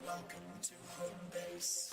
Welcome to home base.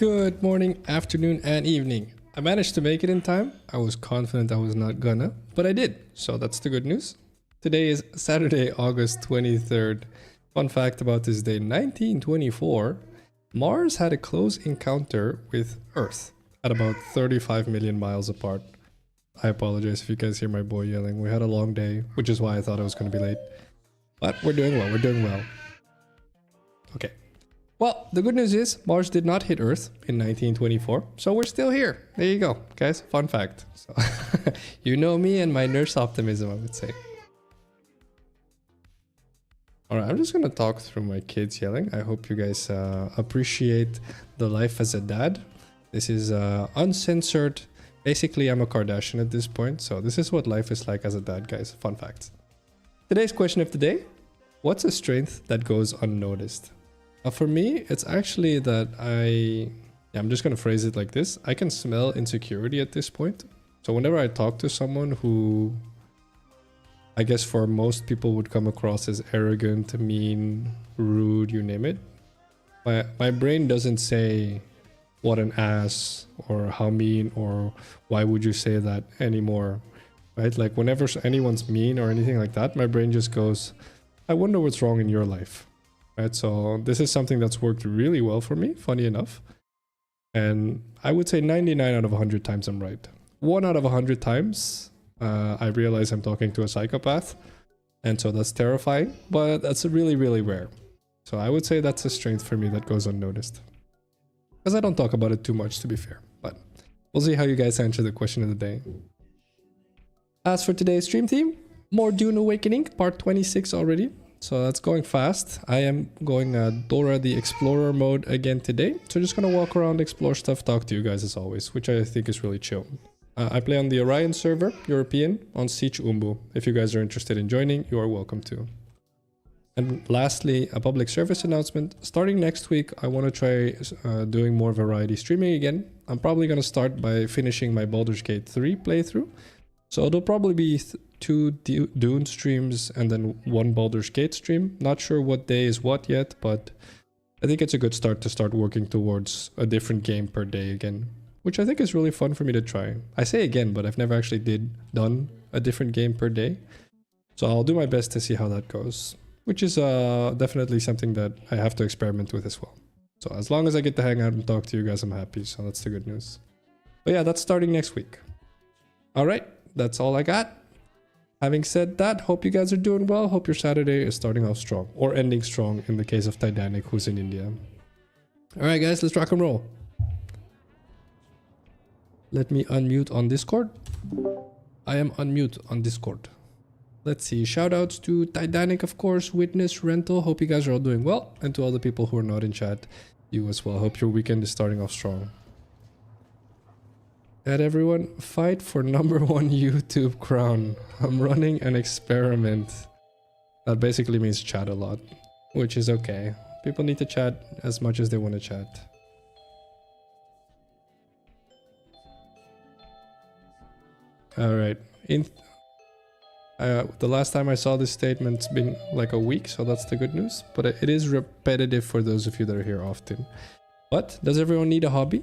Good morning, afternoon, and evening. I managed to make it in time. I was confident I was not gonna, but I did, so that's the good news. Today is Saturday, August 23rd. Fun fact about this day, 1924, Mars had a close encounter with Earth at about 35 million miles apart. I apologize if you guys hear my boy yelling. We had a long day, which is why I thought I was going to be late. But we're doing well, we're doing well. Okay. Well, the good news is Mars did not hit Earth in 1924, so we're still here. There you go, guys. Fun fact. So you know me and my nurse optimism, I would say. All right, I'm just gonna talk through my kids yelling. I hope you guys appreciate the life as a dad. This is uncensored. Basically, I'm a Kardashian at this point, so this is what life is like as a dad, guys. Fun fact. Today's question of the day: what's a strength that goes unnoticed? For me, it's actually that I'm just gonna phrase it like this. I can smell insecurity at this point. So whenever I talk to someone who, I guess for most people would come across as arrogant, mean, rude, you name it, my brain doesn't say what an ass or how mean or why would you say that anymore, right? Like whenever anyone's mean or anything like that, my brain just goes, I wonder what's wrong in your life, right? So this is something that's worked really well for me, funny enough. And I would say 99 out of 100 times I'm right. 1 out of 100 times I realize I'm talking to a psychopath, and so that's terrifying, but that's really, really rare. So I would say that's a strength for me that goes unnoticed. Because I don't talk about it too much, to be fair. But we'll see how you guys answer the question of the day. As for today's stream theme, more Dune Awakening, part 26 already. So that's going fast. I am going Dora the Explorer mode again today. So just gonna walk around, explore stuff, talk to you guys as always, which I think is really chill. I play on the Orion server, European, on Sietch Umbu. If you guys are interested in joining, you are welcome to. And lastly, a public service announcement. Starting next week, I want to try doing more variety streaming again. I'm probably going to start by finishing my Baldur's Gate 3 playthrough. So it'll probably be 2 Dune streams and then 1 Baldur's Gate stream. Not sure what day is what yet, but I think it's a good start to start working towards a different game per day again, which I think is really fun for me to try. I say again, but I've never actually done a different game per day. So I'll do my best to see how that goes, which is definitely something that I have to experiment with as well. So as long as I get to hang out and talk to you guys, I'm happy. So that's the good news. But yeah, that's starting next week. All right, that's all I got. Having said that, hope you guys are doing well. Hope your Saturday is starting off strong, or ending strong in the case of Titanic, who's in India. All right, guys, let's rock and roll. Let me unmute on Discord. I am unmute on Discord. Let's see. Shoutouts to Titanic, of course, Witness, Rental. Hope you guys are all doing well. And to all the people who are not in chat, you as well. Hope your weekend is starting off strong. And everyone, fight for #1 YouTube crown. I'm running an experiment. That basically means chat a lot, which is okay. People need to chat as much as they want to chat. All right. The last time I saw this statement's been like a week, so that's the good news. But it is repetitive for those of you that are here often. But does everyone need a hobby?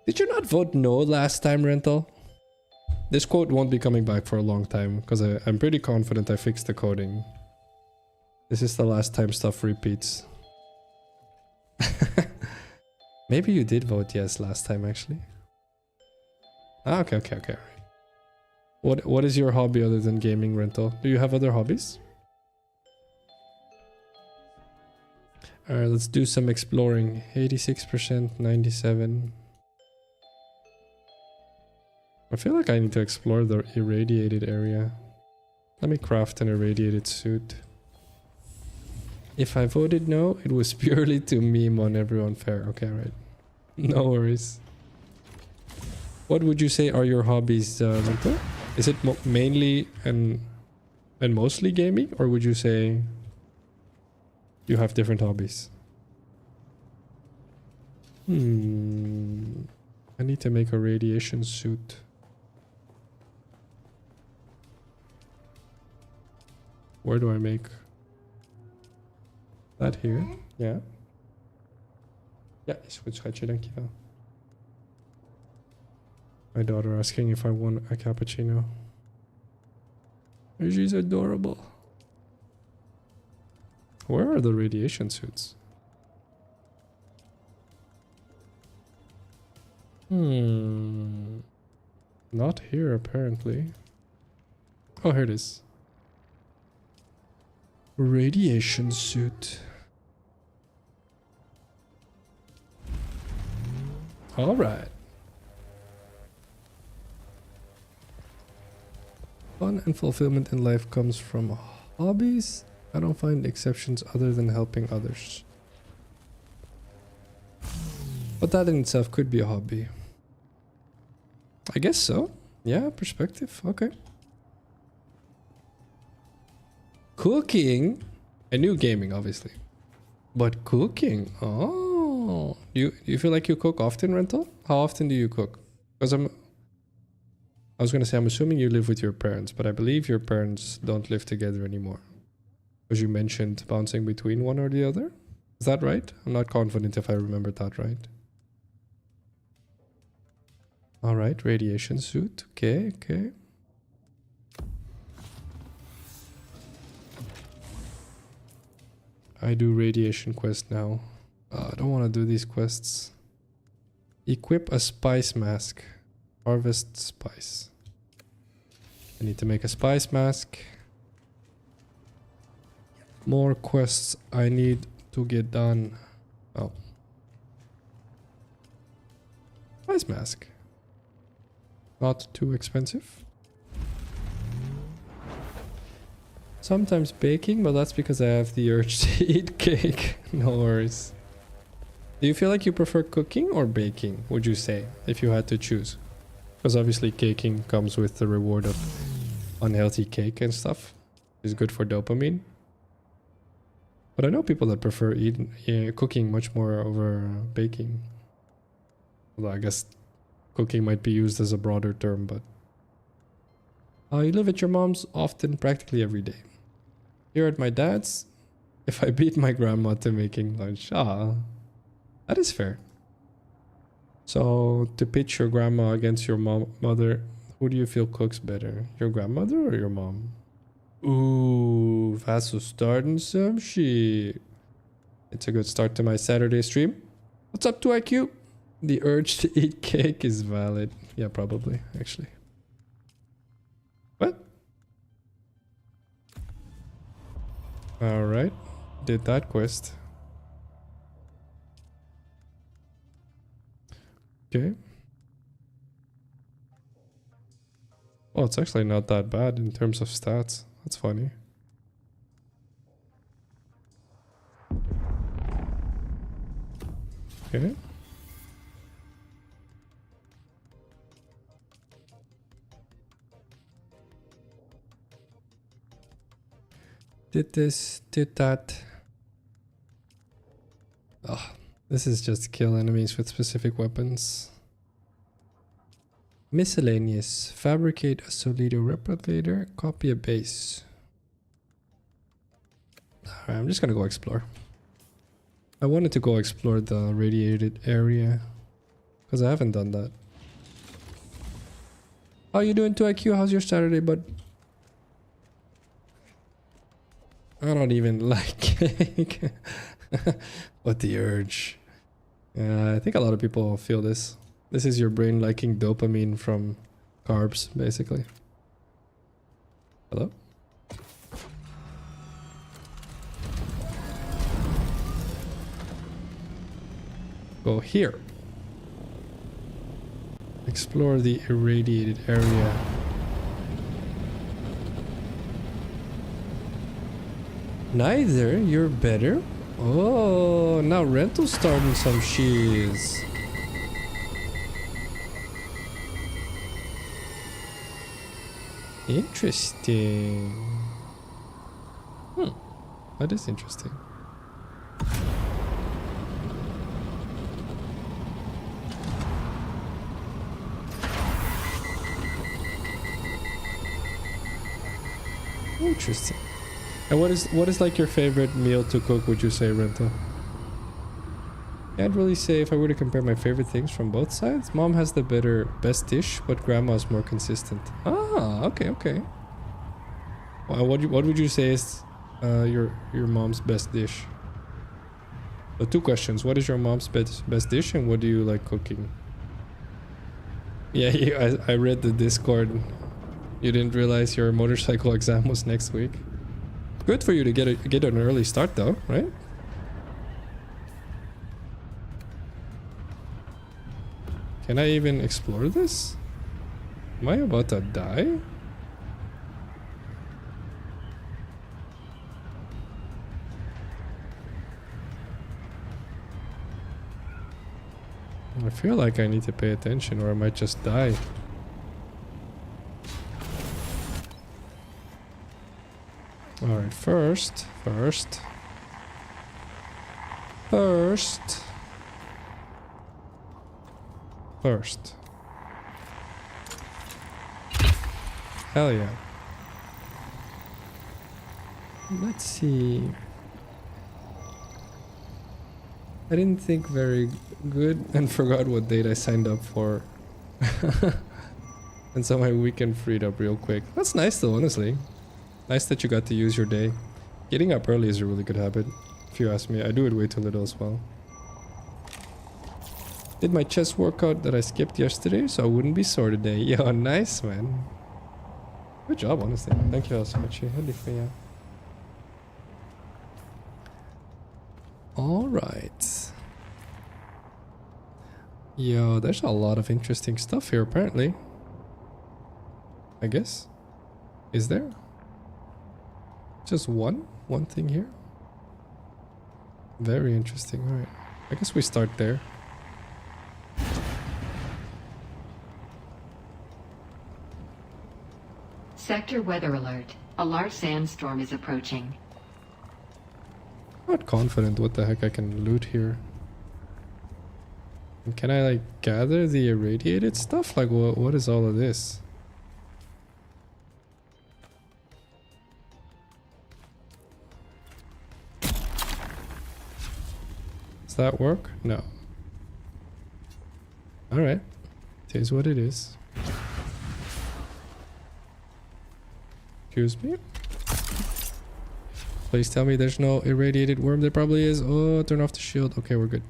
Did you not vote no last time, Rental? This quote won't be coming back for a long time because I'm pretty confident I fixed the coding. This is the last time stuff repeats. Maybe you did vote yes last time, actually. Ah, okay. What is your hobby other than gaming, Rental? Do you have other hobbies? Alright, let's do some exploring. 86%, 97%. I feel like I need to explore the irradiated area. Let me craft an irradiated suit. If I voted no, it was purely to meme on everyone fair. Okay, right. No worries. What would you say are your hobbies, Rental? Is it mainly and mostly gaming, or would you say you have different hobbies? I need to make a radiation suit. Where do I make that here? Yeah. Ja, is goed schatje, dankjewel. My daughter asking if I want a cappuccino. She's adorable. Where are the radiation suits? Not here, apparently. Oh, here it is. Radiation suit. All right. Fun and fulfillment in life comes from hobbies. I don't find exceptions other than helping others. But that in itself could be a hobby. I guess so. Yeah, perspective. Okay. Cooking. I knew gaming, obviously. But cooking. Oh. You feel like you cook often, Rental? How often do you cook? Because I was going to say, I'm assuming you live with your parents, but I believe your parents don't live together anymore. Because you mentioned bouncing between one or the other. Is that right? I'm not confident if I remember that right. Alright, radiation suit. Okay, okay. I do radiation quest now. I don't want to do these quests. Equip a spice mask. Harvest spice. I need to make a spice mask. More quests I need to get done. Oh. Spice mask. Not too expensive. Sometimes baking, but that's because I have the urge to eat cake. No worries. Do you feel like you prefer cooking or baking, would you say, if you had to choose? Because obviously caking comes with the reward of unhealthy cake and stuff. It's good for dopamine. But I know people that prefer cooking much more over baking. Although I guess cooking might be used as a broader term, but... you live at your mom's often, practically every day. Here at my dad's, if I beat my grandma to making lunch. That is fair. So, to pitch your grandma against your mother, who do you feel cooks better? Your grandmother or your mom? Ooh, Phacil starting some shit. It's a good start to my Saturday stream. What's up, 2IQ? The urge to eat cake is valid. Yeah, probably, actually. What? Alright. Did that quest. Okay. Oh, it's actually not that bad in terms of stats. That's funny. Okay. Did this, did that. Oh, this is just kill enemies with specific weapons. Miscellaneous. Fabricate a Solido replicator. Copy a base. Alright, I'm just gonna go explore. I wanted to go explore the radiated area. Because I haven't done that. How you doing, 2IQ? How's your Saturday, bud? I don't even like cake. What the urge. Yeah, I think a lot of people feel this. This is your brain liking dopamine from carbs, basically. Hello? Go here. Explore the irradiated area. Neither, you're better. Oh, now Rental's starting some shiz. Interesting. That is interesting. Interesting. And what is like your favorite meal to cook, would you say, Rental? Can't really say if I were to compare my favorite things from both sides. Mom has the best dish, but grandma's more consistent. Ah, okay, okay. Well, what would you say is your mom's best dish? So 2 questions. What is your mom's best dish, and what do you like cooking? Yeah, I read the Discord. You didn't realize your motorcycle exam was next week. Good for you to get an early start, though, right? Can I even explore this? Am I about to die? I feel like I need to pay attention or I might just die. Alright, first. Hell yeah. Let's see. I didn't think very good and forgot what date I signed up for. And so my weekend freed up real quick. That's nice though, honestly. Nice that you got to use your day. Getting up early is a really good habit, if you ask me. I do it way too little as well. Did my chest workout that I skipped yesterday, so I wouldn't be sore today. Yo, nice, man. Good job, honestly. Thank you all so much. Alright. Yo, there's a lot of interesting stuff here, apparently. I guess. Is there? Just one thing here? Very interesting. Alright. I guess we start there. Sector weather alert. A large sandstorm is approaching. Not confident what the heck I can loot here. And can I like gather the irradiated stuff? Like what is all of this? Does that work? No. Alright. It is what it is. Excuse me? Please tell me there's no irradiated worm. There probably is. Oh, turn off the shield. Okay, we're good.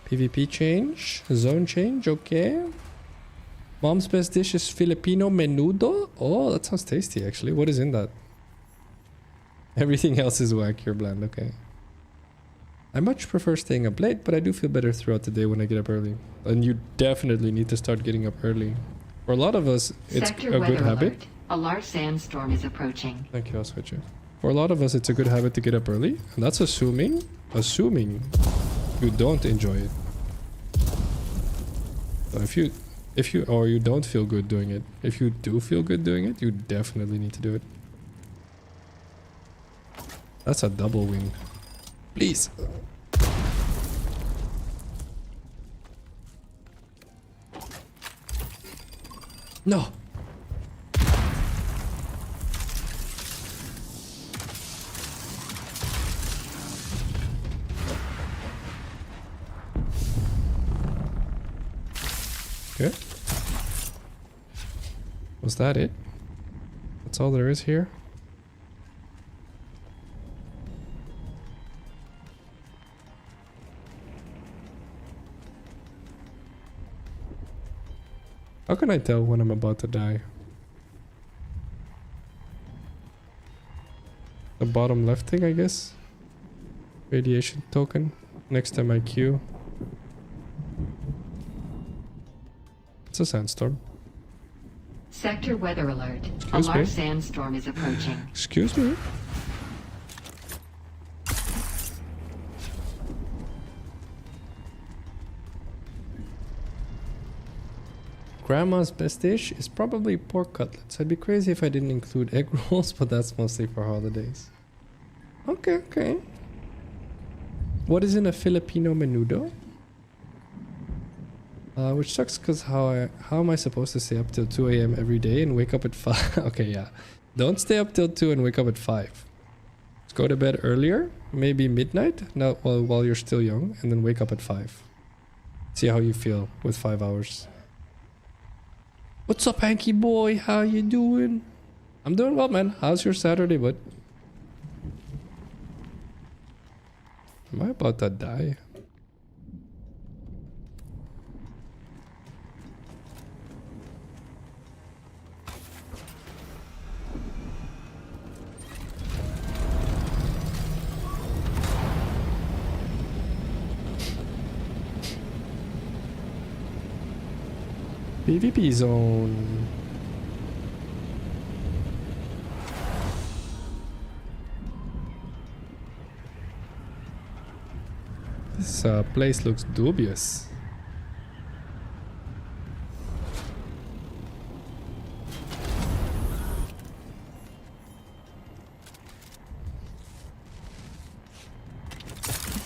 PvP change. Zone change. Okay. Mom's best dish is Filipino menudo. Oh, that sounds tasty actually. What is in that? Everything else is whack. You're bland. Okay. I much prefer staying up late, but I do feel better throughout the day when I get up early. And you definitely need to start getting up early. For a lot of us, it's a good habit. A large sandstorm is approaching. Thank you, I'll switch it. For a lot of us, it's a good habit to get up early, and that's assuming you don't enjoy it. So if you don't feel good doing it, if you do feel good doing it, you definitely need to do it. That's a double win. Please. No. Good. Was that it? That's all there is here? How can I tell when I'm about to die? The bottom left thing, I guess? Radiation token next to my Q. It's a sandstorm. Sector weather alert. Excuse a large me? sandstorm is approaching. Excuse me? Grandma's best dish is probably pork cutlets. I'd be crazy if I didn't include egg rolls, but that's mostly for holidays. Okay, okay. What is in a Filipino menudo? Which sucks because how am I supposed to stay up till 2 a.m. every day and wake up at 5? Okay, yeah. Don't stay up till 2 and wake up at 5. Let's go to bed earlier, maybe midnight, not while you're still young, and then wake up at 5. See how you feel with 5 hours. What's up, Hanky boy? How you doing? I'm doing well, man. How's your Saturday, bud? Am I about to die? PvP zone. This place looks dubious.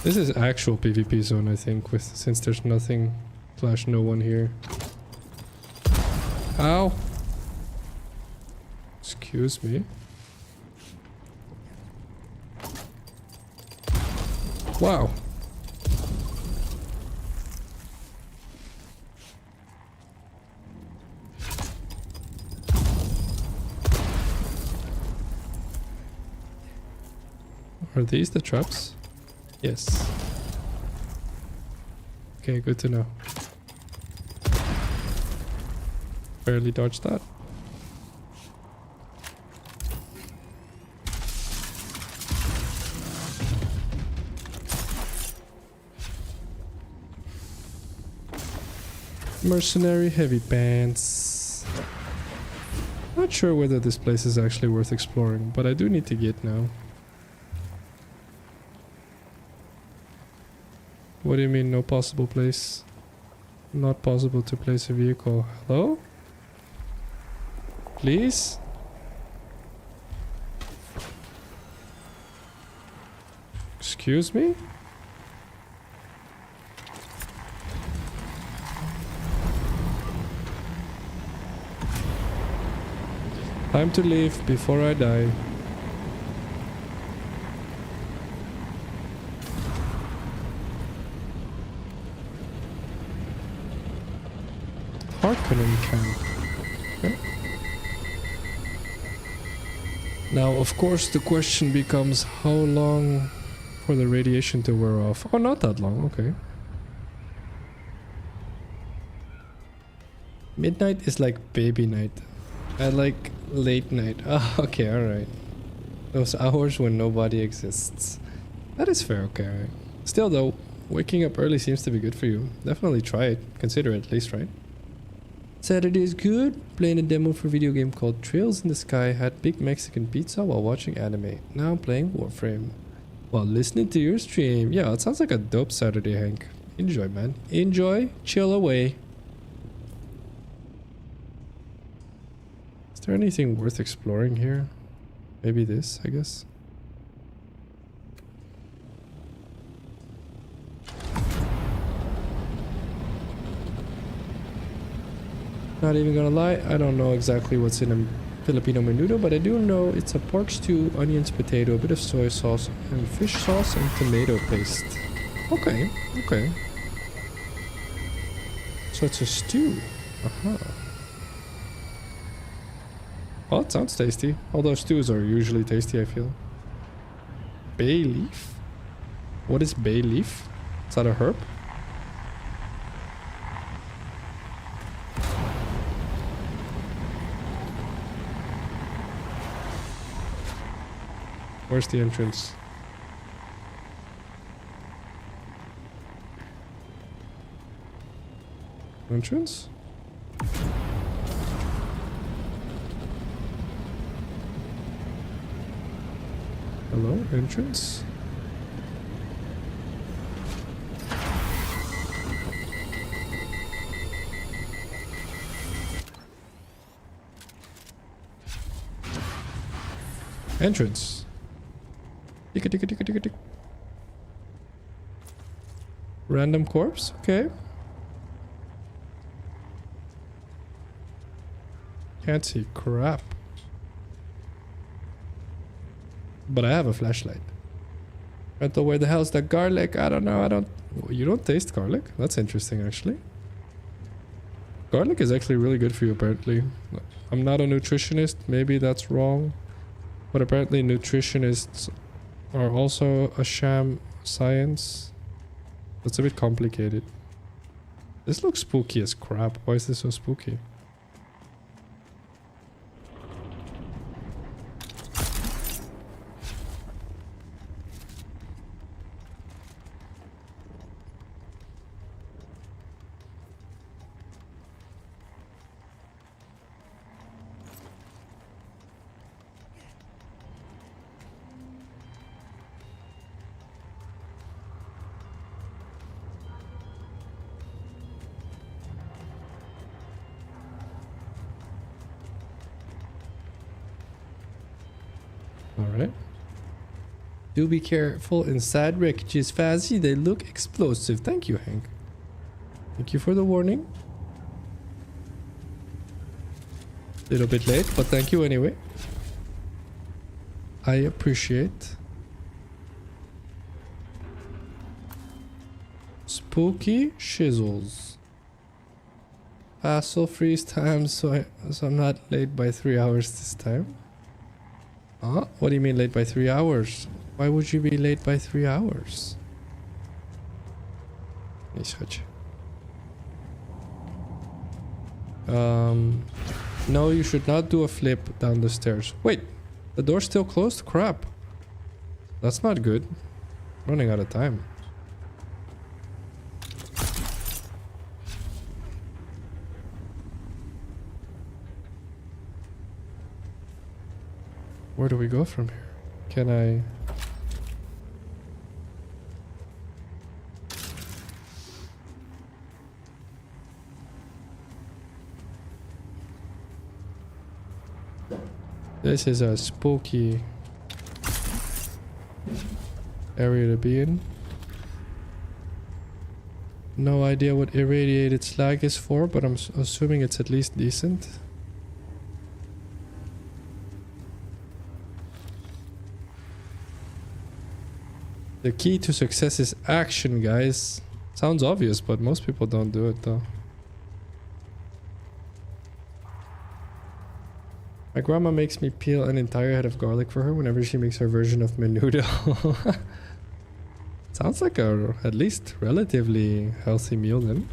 This is actual PvP zone, I think, since there's nothing / no one here. Ow! Excuse me. Wow. Are these the traps? Yes. Okay, good to know. Barely dodged that. Mercenary heavy pants. Not sure whether this place is actually worth exploring, but I do need to get now. What do you mean, no possible place? Not possible to place a vehicle. Hello? Please? Excuse me? Time to leave before I die. Harkonnen camp. Okay. Now, of course, the question becomes how long for the radiation to wear off. Oh, not that long. Okay. Midnight is like baby night. I like late night. Oh, okay, alright. Those hours when nobody exists. That is fair, okay, alright. Still though, waking up early seems to be good for you. Definitely try it. Consider it at least, right? Saturday is good. Playing a demo for a video game called Trails in the Sky. Had big Mexican pizza while watching anime. Now I'm playing Warframe while listening to your stream. Yeah, it sounds like a dope Saturday, Hank. Enjoy, man. Enjoy. Chill away. Is there anything worth exploring here? Maybe this, I guess. Not even gonna lie, I don't know exactly what's in a Filipino menudo, but I do know it's a pork stew, onions, potato, a bit of soy sauce, and fish sauce and tomato paste. Okay, okay. So it's a stew. Aha. Well, it sounds tasty. Although stews are usually tasty, I feel. Bay leaf? What is bay leaf? Is that a herb? Where's the entrance? Entrance? Hello, entrance? Entrance. Tick, tick, tick, tick, tick. Random corpse? Okay. Can't see crap. But I have a flashlight. Right though, where the hell's that garlic? I don't know, You don't taste garlic? That's interesting, actually. Garlic is actually really good for you, apparently. I'm not a nutritionist, maybe that's wrong. But apparently nutritionists are also a sham science. That's a bit complicated. This looks spooky as crap. Why is this so spooky? Alright. Do be careful inside wreckages, Phacil. They look explosive. Thank you, Hank. Thank you for the warning. Little bit late, but thank you anyway. I appreciate. Spooky shizzles. Phacil freeze time, so I'm not late by 3 hours this time. Huh? What do you mean late by 3 hours? Why would you be late by 3 hours? Sietch. No, you should not do a flip down the stairs. Wait, the door's still closed? Crap. That's not good. Running out of time. Where do we go from here? Can I... This is a spooky area to be in. No idea what irradiated slag is for, but I'm assuming it's at least decent. The key to success is action, guys. Sounds obvious, but most people don't do it though. My grandma makes me peel an entire head of garlic for her whenever she makes her version of menudo. Sounds like a at least relatively healthy meal then.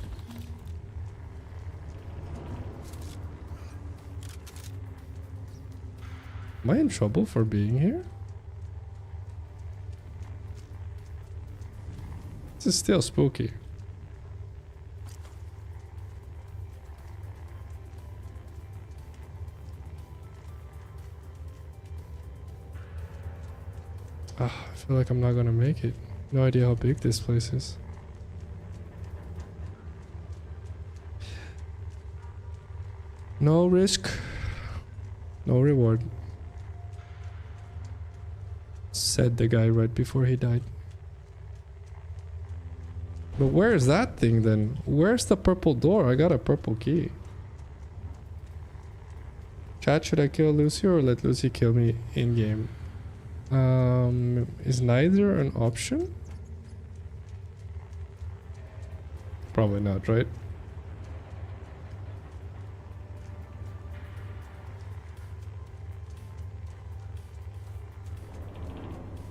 Am I in trouble for being here? This is still spooky. I feel like I'm not gonna make it. No idea how big this place is. No risk, no reward, said the guy right before he died. But where is that thing then? Where's the purple door? I got a purple key. Chat, should I kill Lucy or let Lucy kill me in game? Is neither an option? Probably not, right?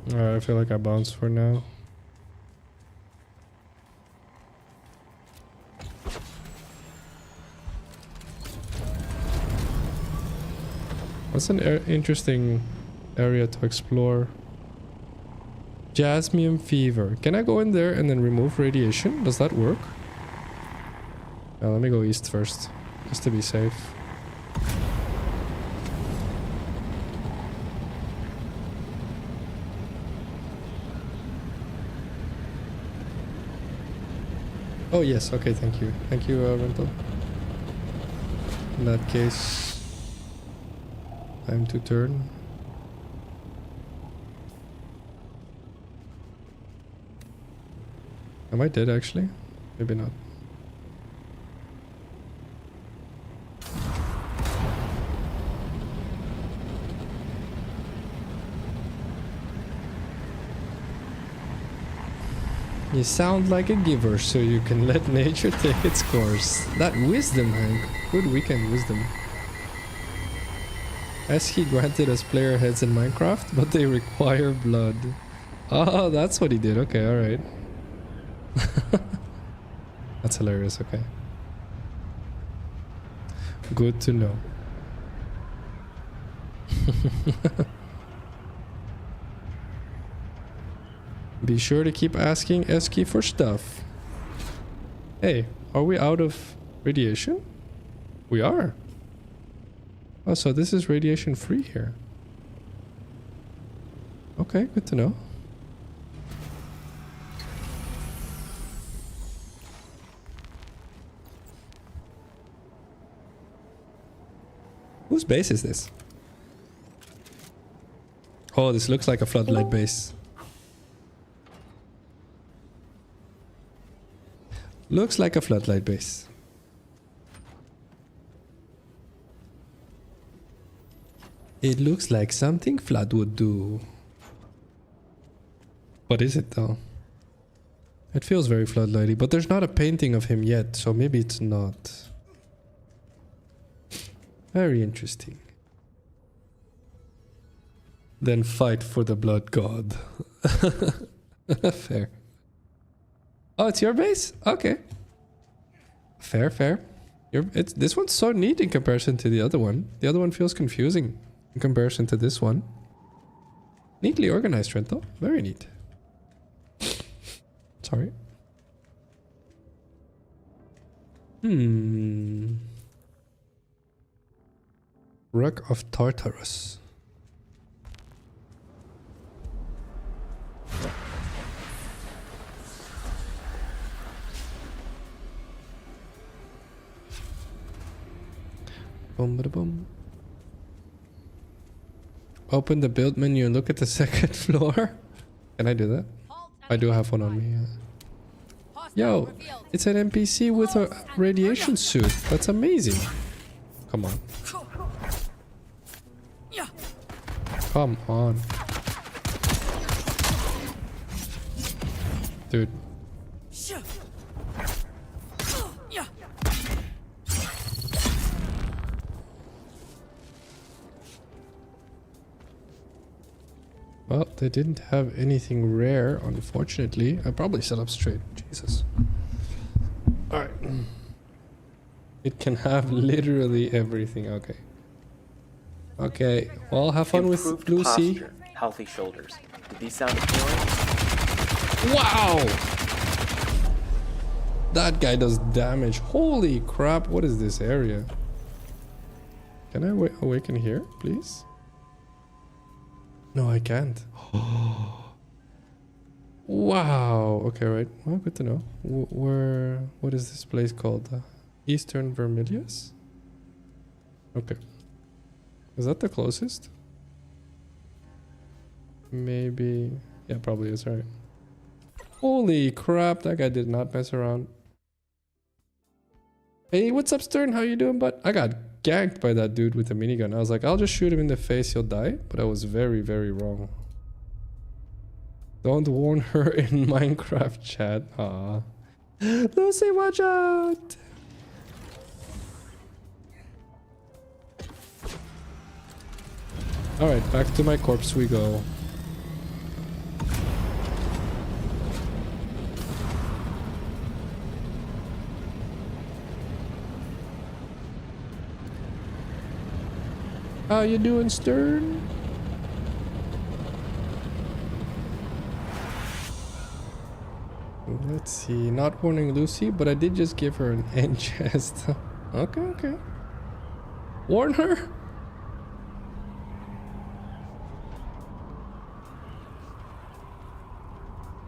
I feel like I bounced for now. What's an interesting area to explore? Jasmine fever. Can I go in there and then remove radiation? Does that work? Let me go east first, just to be safe. Oh yes, okay, thank you. Thank you, Rental. In that case, time to turn. Am I dead actually? Maybe not. You sound like a giver, so you can let nature take its course. That wisdom, Hank. Good weekend wisdom. He granted us player heads in Minecraft, but they require blood. Oh, that's what he did. Okay, alright. That's hilarious, okay. Good to know. Be sure to keep asking Eski for stuff. Hey, are we out of radiation? We are. Oh, so this is radiation free here. Okay, good to know. Whose base is this? Oh, this looks like a floodlight base. Looks like a floodlight base. It looks like something Flood would do. What is it though? It feels very floodlighty, but there's not a painting of him yet, so maybe it's not. Very interesting. Then fight for the blood god. Fair. Oh, it's your base? Okay. Fair, fair. This one's so neat in comparison to the other one. The other one feels confusing in comparison to this one. Neatly organized, Trent, though. Very neat. Sorry. Rock of Tartarus. Boom, bada boom. Open the build menu and look at the second floor. Can I do that? I do have one on me. Yeah. Yo, it's an NPC with a radiation suit. That's amazing. Come on. Come on. Dude. Well, they didn't have anything rare, unfortunately. I probably set up straight. Jesus. Alright. It can have literally everything. Okay. Okay. Well, have fun with Lucy. Posture, healthy shoulders. Did these sound appealing? Wow! That guy does damage. Holy crap. What is this area? Can I awaken here, please? No, I can't. Wow. Okay, right. Well, good to know. What is this place called? Eastern Vermilius? Okay. Is that the closest? Maybe. Yeah, probably is, right. Holy crap, that guy did not mess around. Hey, what's up, Stern? How you doing, bud? I got ganked by that dude with a minigun. I was like, I'll just shoot him in the face, he'll die. But I was very, very wrong. Don't warn her in Minecraft chat. Aw. Lucy, watch out! Alright, back to my corpse we go. How you doing, Stern? Let's see. Not warning Lucy, but I did just give her an end chest. Okay, okay. Warn her?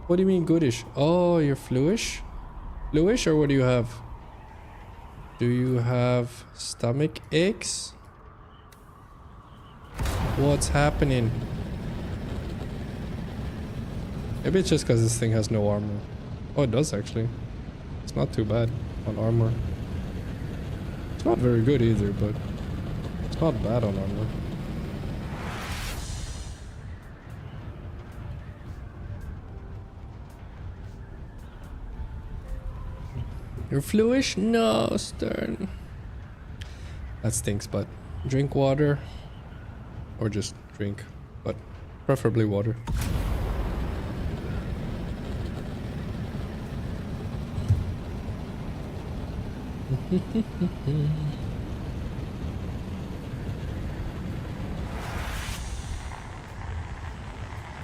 What do you mean goodish? Oh, you're fluish? Fluish, or what do you have? Do you have stomach aches? What's happening? Maybe it's just because this thing has no armor. Oh, it does actually. It's not too bad on armor. It's not very good either, but it's not bad on armor. You're fluish? No, Stern. That stinks, but drink water. Or just drink, but preferably water.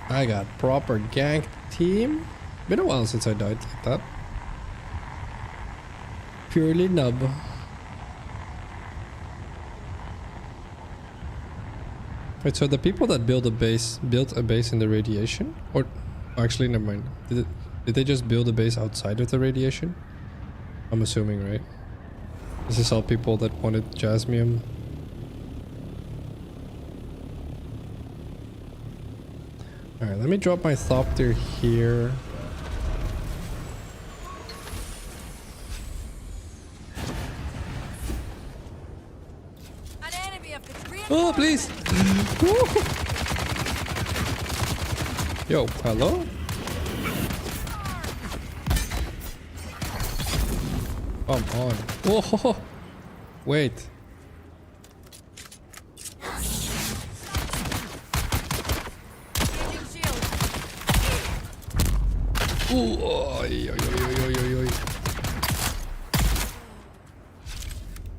I got proper gank team. Been a while since I died like that. Purely nub. Wait, so the people that built a base in the radiation? Or actually never mind. Did they just build a base outside of the radiation? I'm assuming, right? This is all people that wanted jasmium. Alright, let me drop my Thopter here. An enemy of the green. Oh, please! Yo, hello? Come on. Whoa! Wait. Changing shield. Ooh, oi, oi, oi, oi, oi, oi.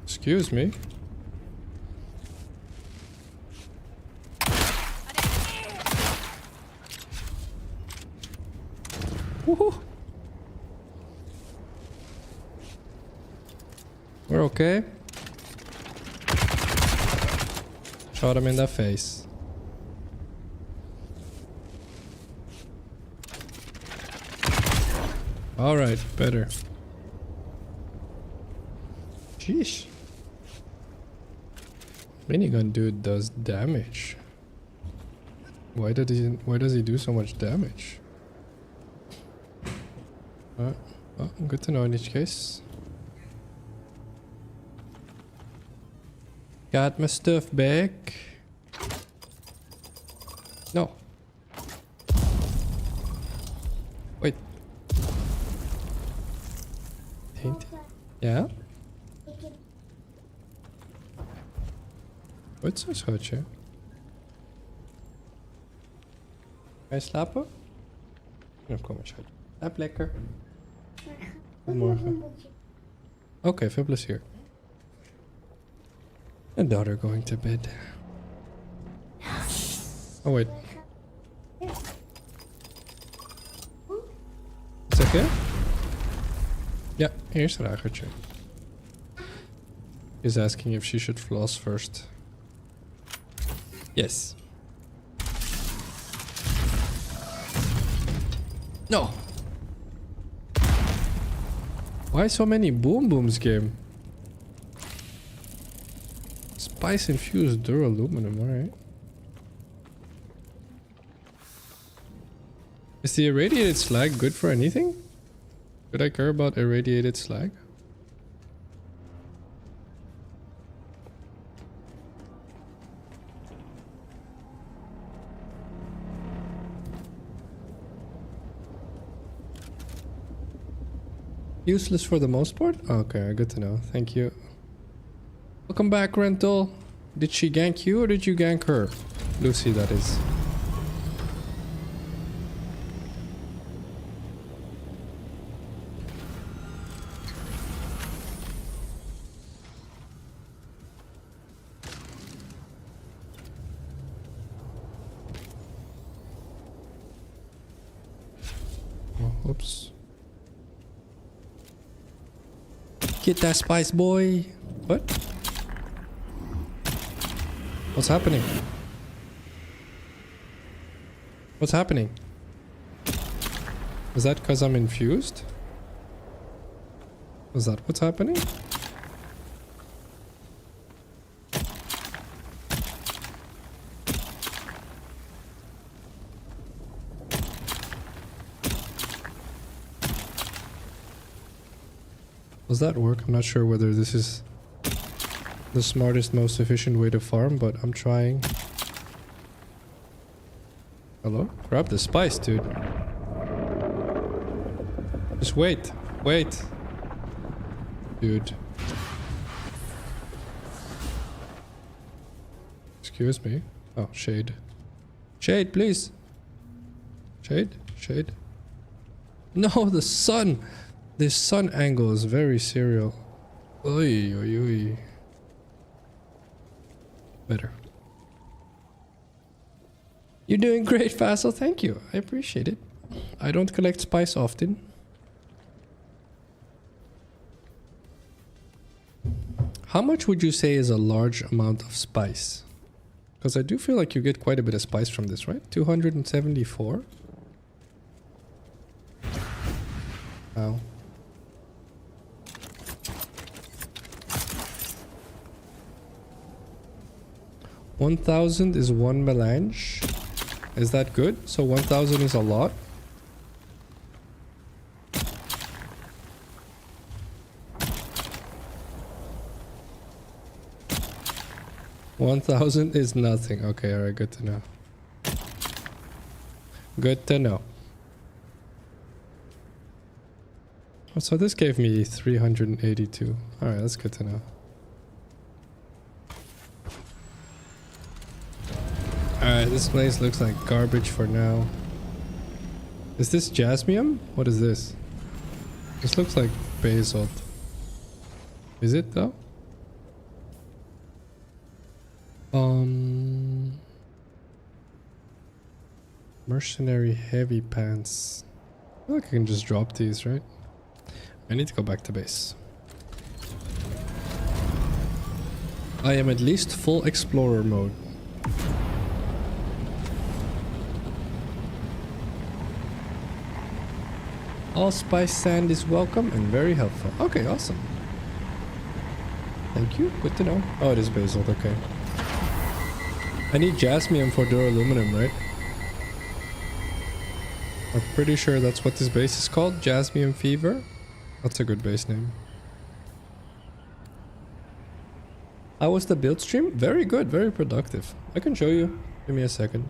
Excuse me. Woohoo. We're okay. Shot him in the face. Alright, better. Sheesh. Minigun dude does damage. Why does he do so much damage? Oh, good to know in each case. Got my stuff back. No. Wait. Tainted? Ja? Wat zo, schatje? Ga je slapen? Ja, kom maar, schatje. Slaap lekker. Goedemorgen. Oké, veel plezier. And daughter going to bed. Oh wait. Is that good? Ja, eerst ragertje. He's asking if she should floss first. Yes. No. Why so many boom booms game? Spice infused duraluminum, alright. Is the irradiated slag good for anything? Should I care about irradiated slag? Useless for the most part? Okay, good to know. Thank you. Welcome back, Rental. Did she gank you or did you gank her? Lucy, that is. Oh, oops. Get that spice, boy. What? What's happening? What's happening? Is that because I'm infused? Is that what's happening? Does that work? I'm not sure whether this is the smartest, most efficient way to farm, but I'm trying. Hello? Grab the spice, dude. Just wait. Wait. Dude. Excuse me. Oh, shade. Shade, please. Shade? Shade? No, the sun! This sun angle is very serial. Oy, oy, oy. Better. You're doing great, Phacil. Thank you. I appreciate it. I don't collect spice often. How much would you say is a large amount of spice? Because I do feel like you get quite a bit of spice from this, right? 274? Wow. 1,000 is one melange. Is that good? So 1000 is a lot. $1,000 is nothing. Okay, alright, good to know. Good to know. Oh, so this gave me 382. Alright, that's good to know. Alright, this place looks like garbage for now. Is this jasmium? What is this? This looks like basalt. Is it though? Mercenary heavy pants. I feel like I can just drop these, right? I need to go back to base. I am at least full explorer mode. All spice sand is welcome and very helpful. Okay, awesome. Thank you. Good to know. Oh, it is basalt. Okay. I need jasmium for duraluminum, right? I'm pretty sure that's what this base is called. Jasmium Fever. That's a good base name. How was the build stream? Very good. Very productive. I can show you. Give me a second.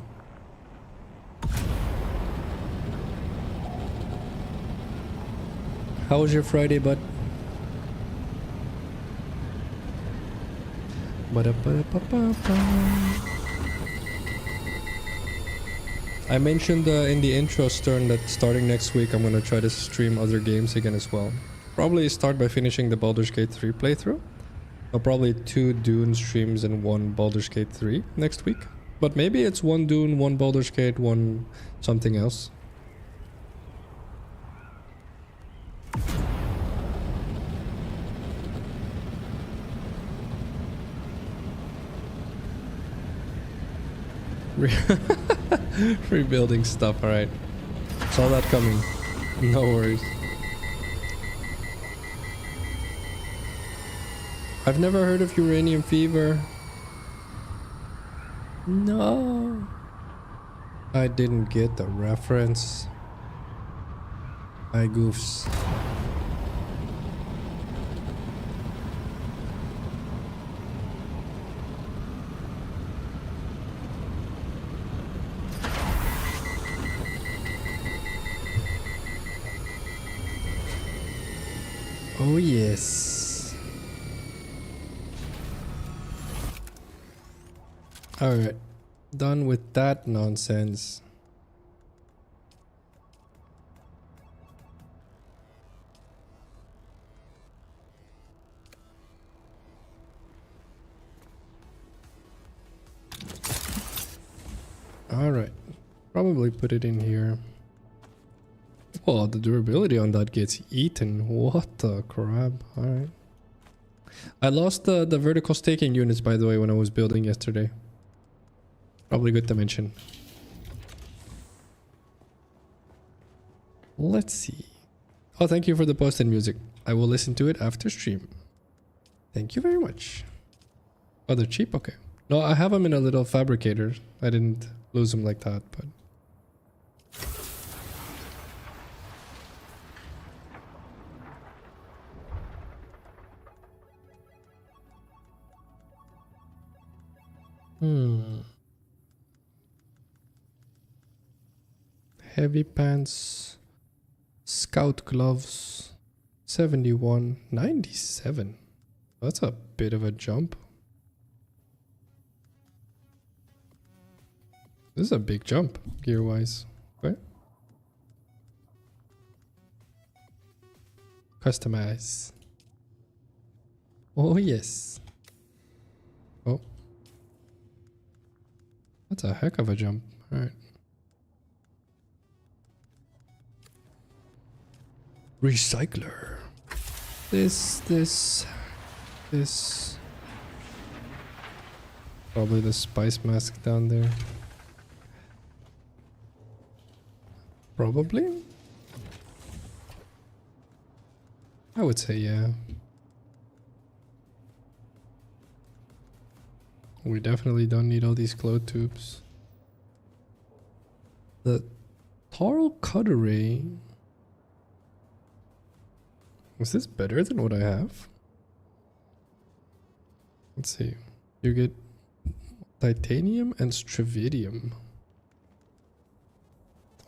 How was your Friday, bud? I mentioned in the intro, Stern, that starting next week I'm gonna try to stream other games again as well. Probably start by finishing the Baldur's Gate 3 playthrough. Or probably 2 Dune streams and 1 Baldur's Gate 3 next week. But maybe it's 1 Dune, 1 Baldur's Gate, 1 something else. Rebuilding stuff, alright. Saw that coming. No worries. I've never heard of uranium fever. No. I didn't get the reference. I goofs. Oh yes. Alright. Done with that nonsense. Alright. Probably put it in here. Oh, the durability on that gets eaten. What the crap. Alright. I lost the vertical staking units, by the way, when I was building yesterday. Probably good to mention. Let's see. Oh, thank you for the posted music. I will listen to it after stream. Thank you very much. Oh, they're cheap? Okay. No, I have them in a little fabricator. I didn't lose them like that, but... Heavy pants, scout gloves, 71, 97. That's a bit of a jump. This is a big jump, gear-wise. Okay. Customize. Oh, yes. Oh. That's a heck of a jump. Alright. Recycler. This. Probably the spice mask down there. Probably? I would say yeah. We definitely don't need all these glow tubes. The Tarl Cutlery. Is this better than what I have? Let's see. You get titanium and stravidium.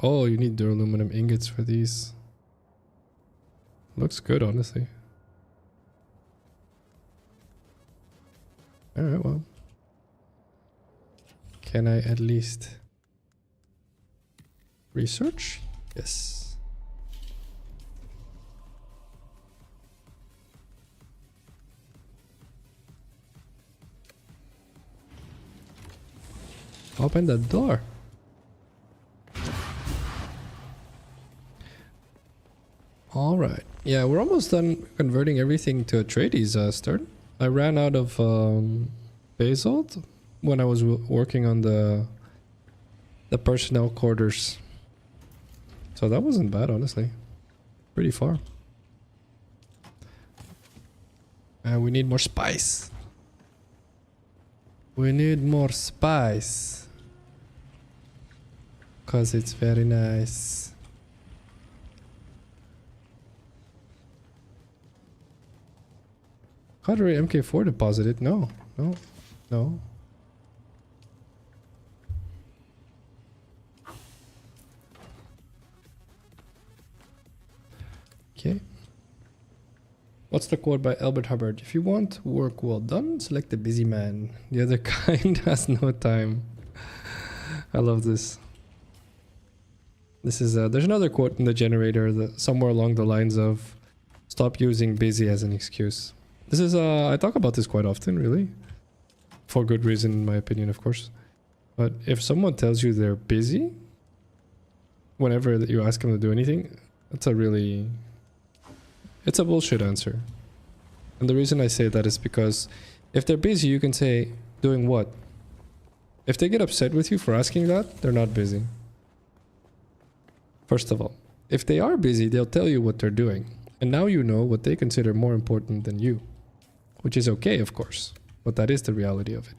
Oh, you need duraluminum ingots for these. Looks good, honestly. Alright, well. Can I at least research? Yes. Open the door. All right. Yeah, we're almost done converting everything to Atreides, Stern. I ran out of basalt when I was working on the personnel quarters. So that wasn't bad, honestly. Pretty far. And we need more spice. We need more spice. 'Cause it's very nice. Cutlery MK4 deposited? No. No. No. Okay. What's the quote by Albert Hubbard? If you want work well done, select the busy man. The other kind has no time. I love this. This is there's another quote in the generator that somewhere along the lines of stop using busy as an excuse. This is I talk about this quite often, really. For good reason, in my opinion, of course. But if someone tells you they're busy, whenever you ask them to do anything, it's a bullshit answer. And the reason I say that is because if they're busy, you can say, doing what? If they get upset with you for asking that, they're not busy. First of all, if they are busy, they'll tell you what they're doing. And now you know what they consider more important than you. Which is okay, of course. But that is the reality of it.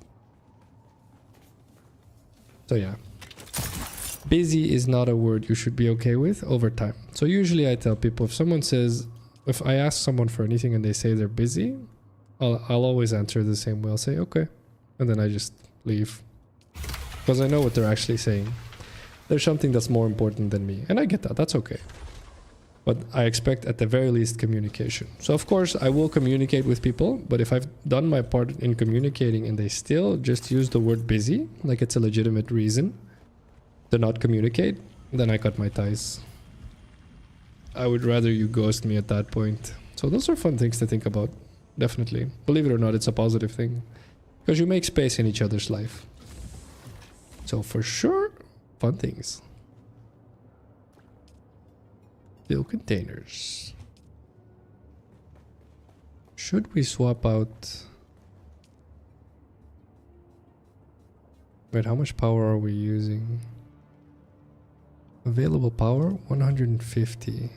So yeah. Busy is not a word you should be okay with over time. So usually I tell people, if I ask someone for anything and they say they're busy, I'll always answer the same way. I'll say, okay. And then I just leave. Because I know what they're actually saying. There's something that's more important than me. And I get that. That's okay. But I expect at the very least communication. So of course I will communicate with people. But if I've done my part in communicating and they still just use the word busy, like it's a legitimate reason to not communicate, then I cut my ties. I would rather you ghost me at that point. So those are fun things to think about. Definitely. Believe it or not, it's a positive thing. Because you make space in each other's life. So for sure, fun things. Steel containers. Should we swap out... Wait, how much power are we using? Available power, 150.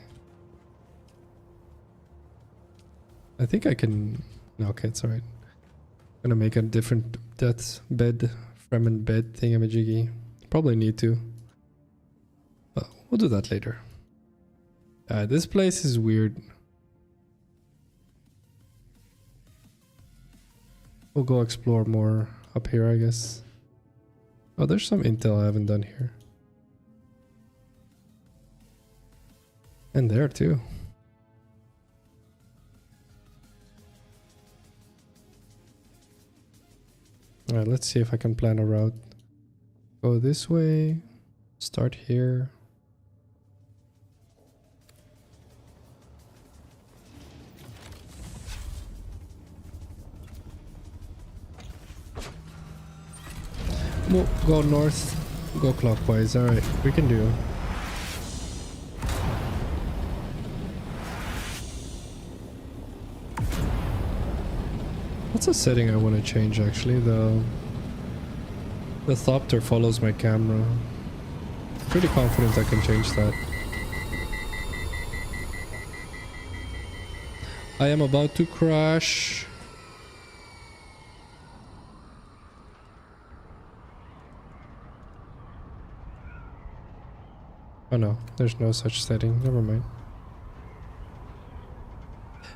I think I can... No, okay, it's alright. I'm gonna make a different death bed, Fremen bed thingamajiggy. Probably need to. But we'll do that later. This place is weird. We'll go explore more up here, I guess. Oh, there's some intel I haven't done here. And there too. Alright, let's see if I can plan a route. Go this way. Start here. We'll go north, go clockwise. Alright, we can do. What's a setting I want to change actually? The Thopter follows my camera. Pretty confident I can change that. I am about to crash. Oh no, there's no such setting. Never mind.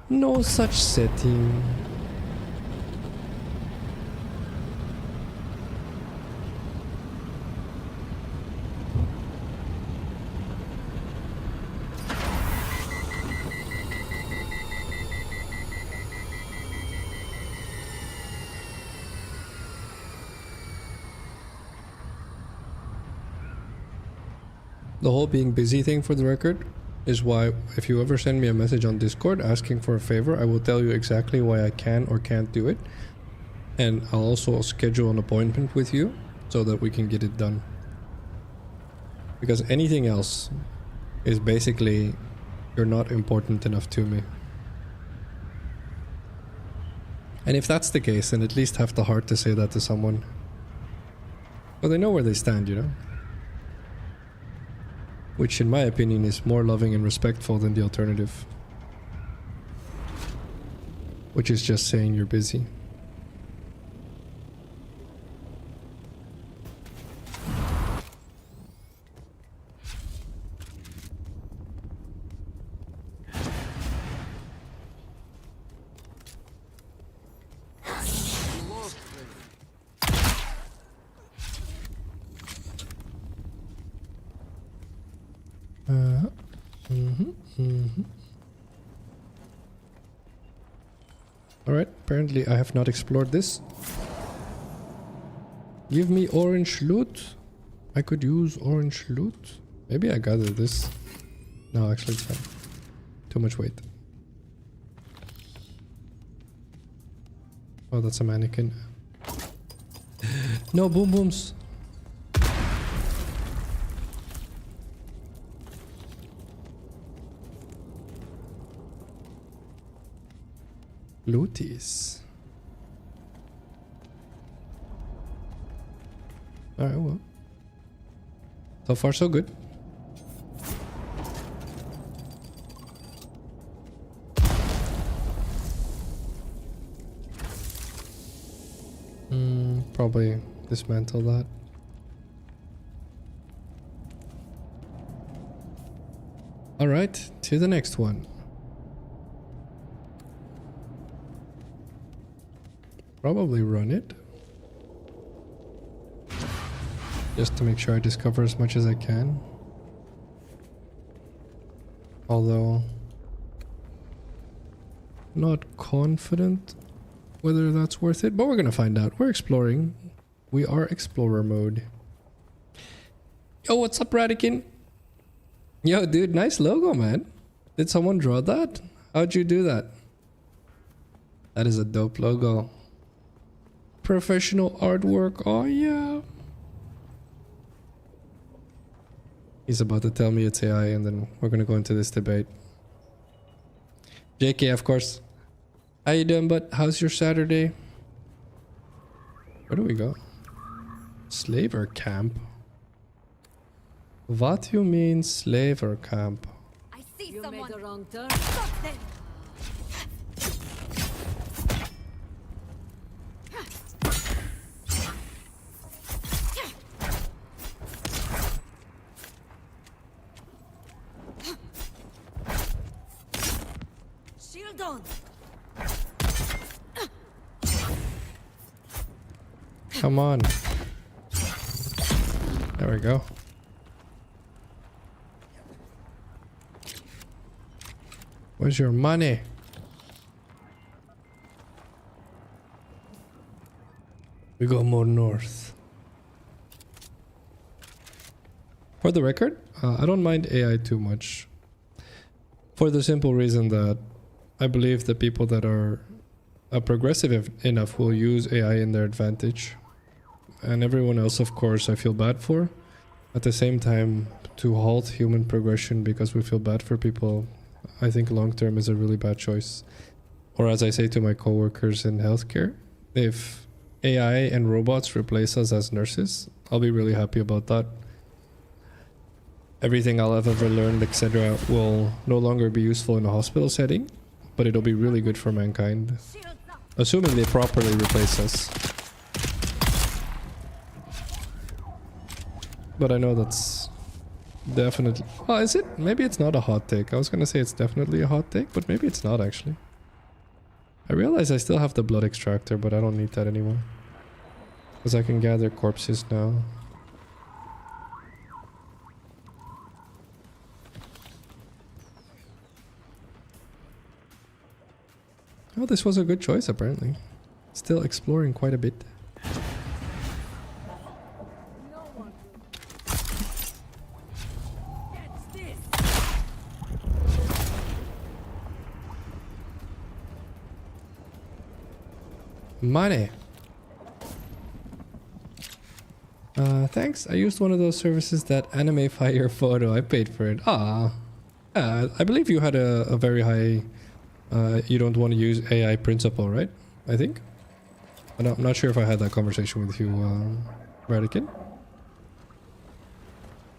No such setting. The whole being busy thing, for the record, is why if you ever send me a message on Discord asking for a favor, I will tell you exactly why I can or can't do it. And I'll also schedule an appointment with you so that we can get it done. Because anything else is basically, you're not important enough to me. And if that's the case, then at least have the heart to say that to someone. So they know where they stand, you know? Which in my opinion is more loving and respectful than the alternative. Which is just saying you're busy. Alright, apparently I have not explored this. Give me orange loot. I could use orange loot. Maybe I gathered this. No, actually it's fine. Too much weight. Oh, that's a mannequin. No boom booms. Looties. Alright, well. So far so good. Probably dismantle that. Alright, to the next one. Probably run it. Just to make sure I discover as much as I can. Although, not confident whether that's worth it, but we're gonna find out. We're exploring. We are explorer mode. Yo, what's up, Radican? Yo, dude, nice logo, man. Did someone draw that? How'd you do that? That is a dope logo. Professional artwork. Oh, yeah. He's about to tell me it's AI, and then we're gonna go into this debate. JK, of course. How you doing, bud? How's your Saturday? Where do we go? Slaver camp? What do you mean slaver camp? I see You someone. made the wrong turn. Stop them. Shield on. Come on. There we go. Where's your money? We go more north. For the record, I don't mind AI too much. For the simple reason that I believe the people that are progressive enough will use AI in their advantage. And everyone else, of course, I feel bad for. At the same time, to halt human progression because we feel bad for people, I think long term is a really bad choice. Or as I say to my coworkers in healthcare, if AI and robots replace us as nurses, I'll be really happy about that. Everything I'll have ever learned, etc., will no longer be useful in a hospital setting, but it'll be really good for mankind. Shields up. Assuming they properly replace us. But I know that's Definitely. Oh, is it? Maybe it's not a hot take. I was gonna say it's definitely a hot take, but maybe it's not actually. I realize I still have the blood extractor, but I don't need that anymore. Because I can gather corpses now. Oh, this was a good choice apparently. Still exploring quite a bit. Money. Thanks. I used one of those services that animify your photo. I paid for it. Ah. I believe you had a very high... you don't want to use AI principle, right? I think. I'm not sure if I had that conversation with you, Radican.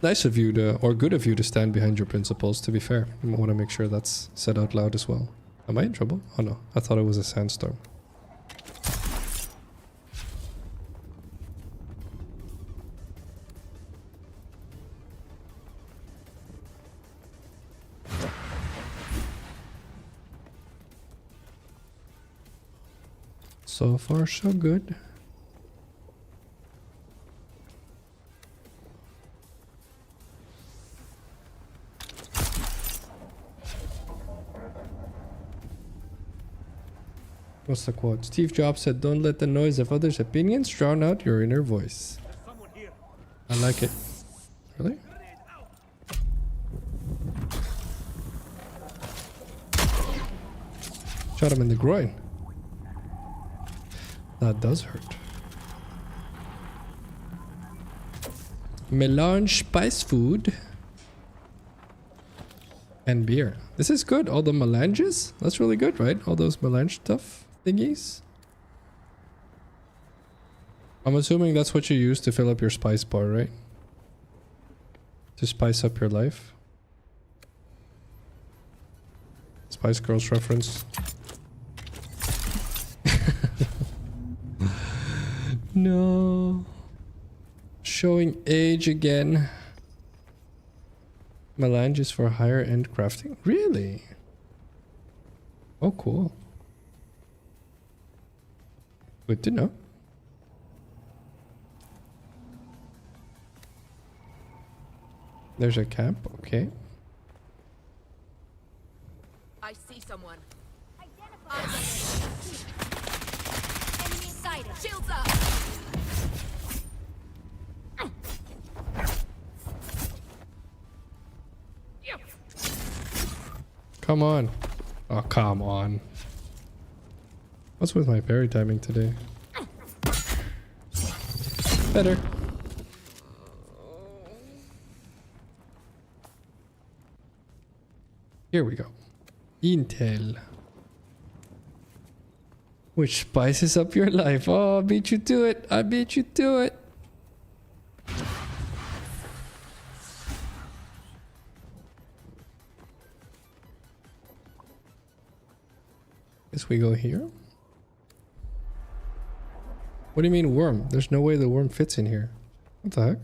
Nice of you to... or good of you to stand behind your principles, to be fair. I want to make sure that's said out loud as well. Am I in trouble? Oh no. I thought it was a sandstorm. So far, so good. What's the quote? Steve Jobs said, "Don't let the noise of others' opinions drown out your inner voice." I like it. Really? Shot him in the groin. That does hurt. Melange spice food and beer. This is good. All the melanges? That's really good, right? All those melange stuff thingies. I'm assuming that's what you use to fill up your spice bar, right? To spice up your life. Spice Girls reference. No. Showing age again. Melange is for higher end crafting? Really? Oh, cool. Good to know. There's a camp, okay. I see someone. Enemy sighted. Shields up. Come on. Oh, come on. What's with my parry timing today? Better. Here we go. Intel. Which spices up your life. Oh, I beat you to it. I beat you to it. Guess we go here. What do you mean worm? There's no way the worm fits in here. What the heck?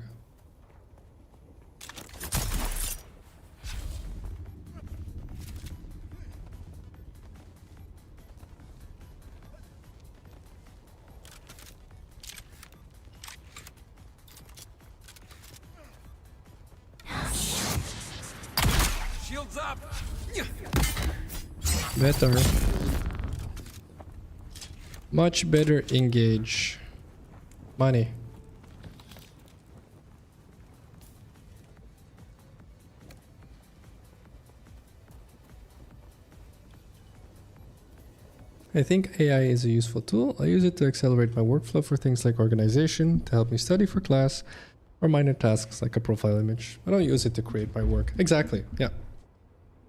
Shields up. Better. Much better engage. Money. I think AI is a useful tool. I use it to accelerate my workflow for things like organization, to help me study for class, or minor tasks like a profile image. I don't use it to create my work. Exactly, yeah.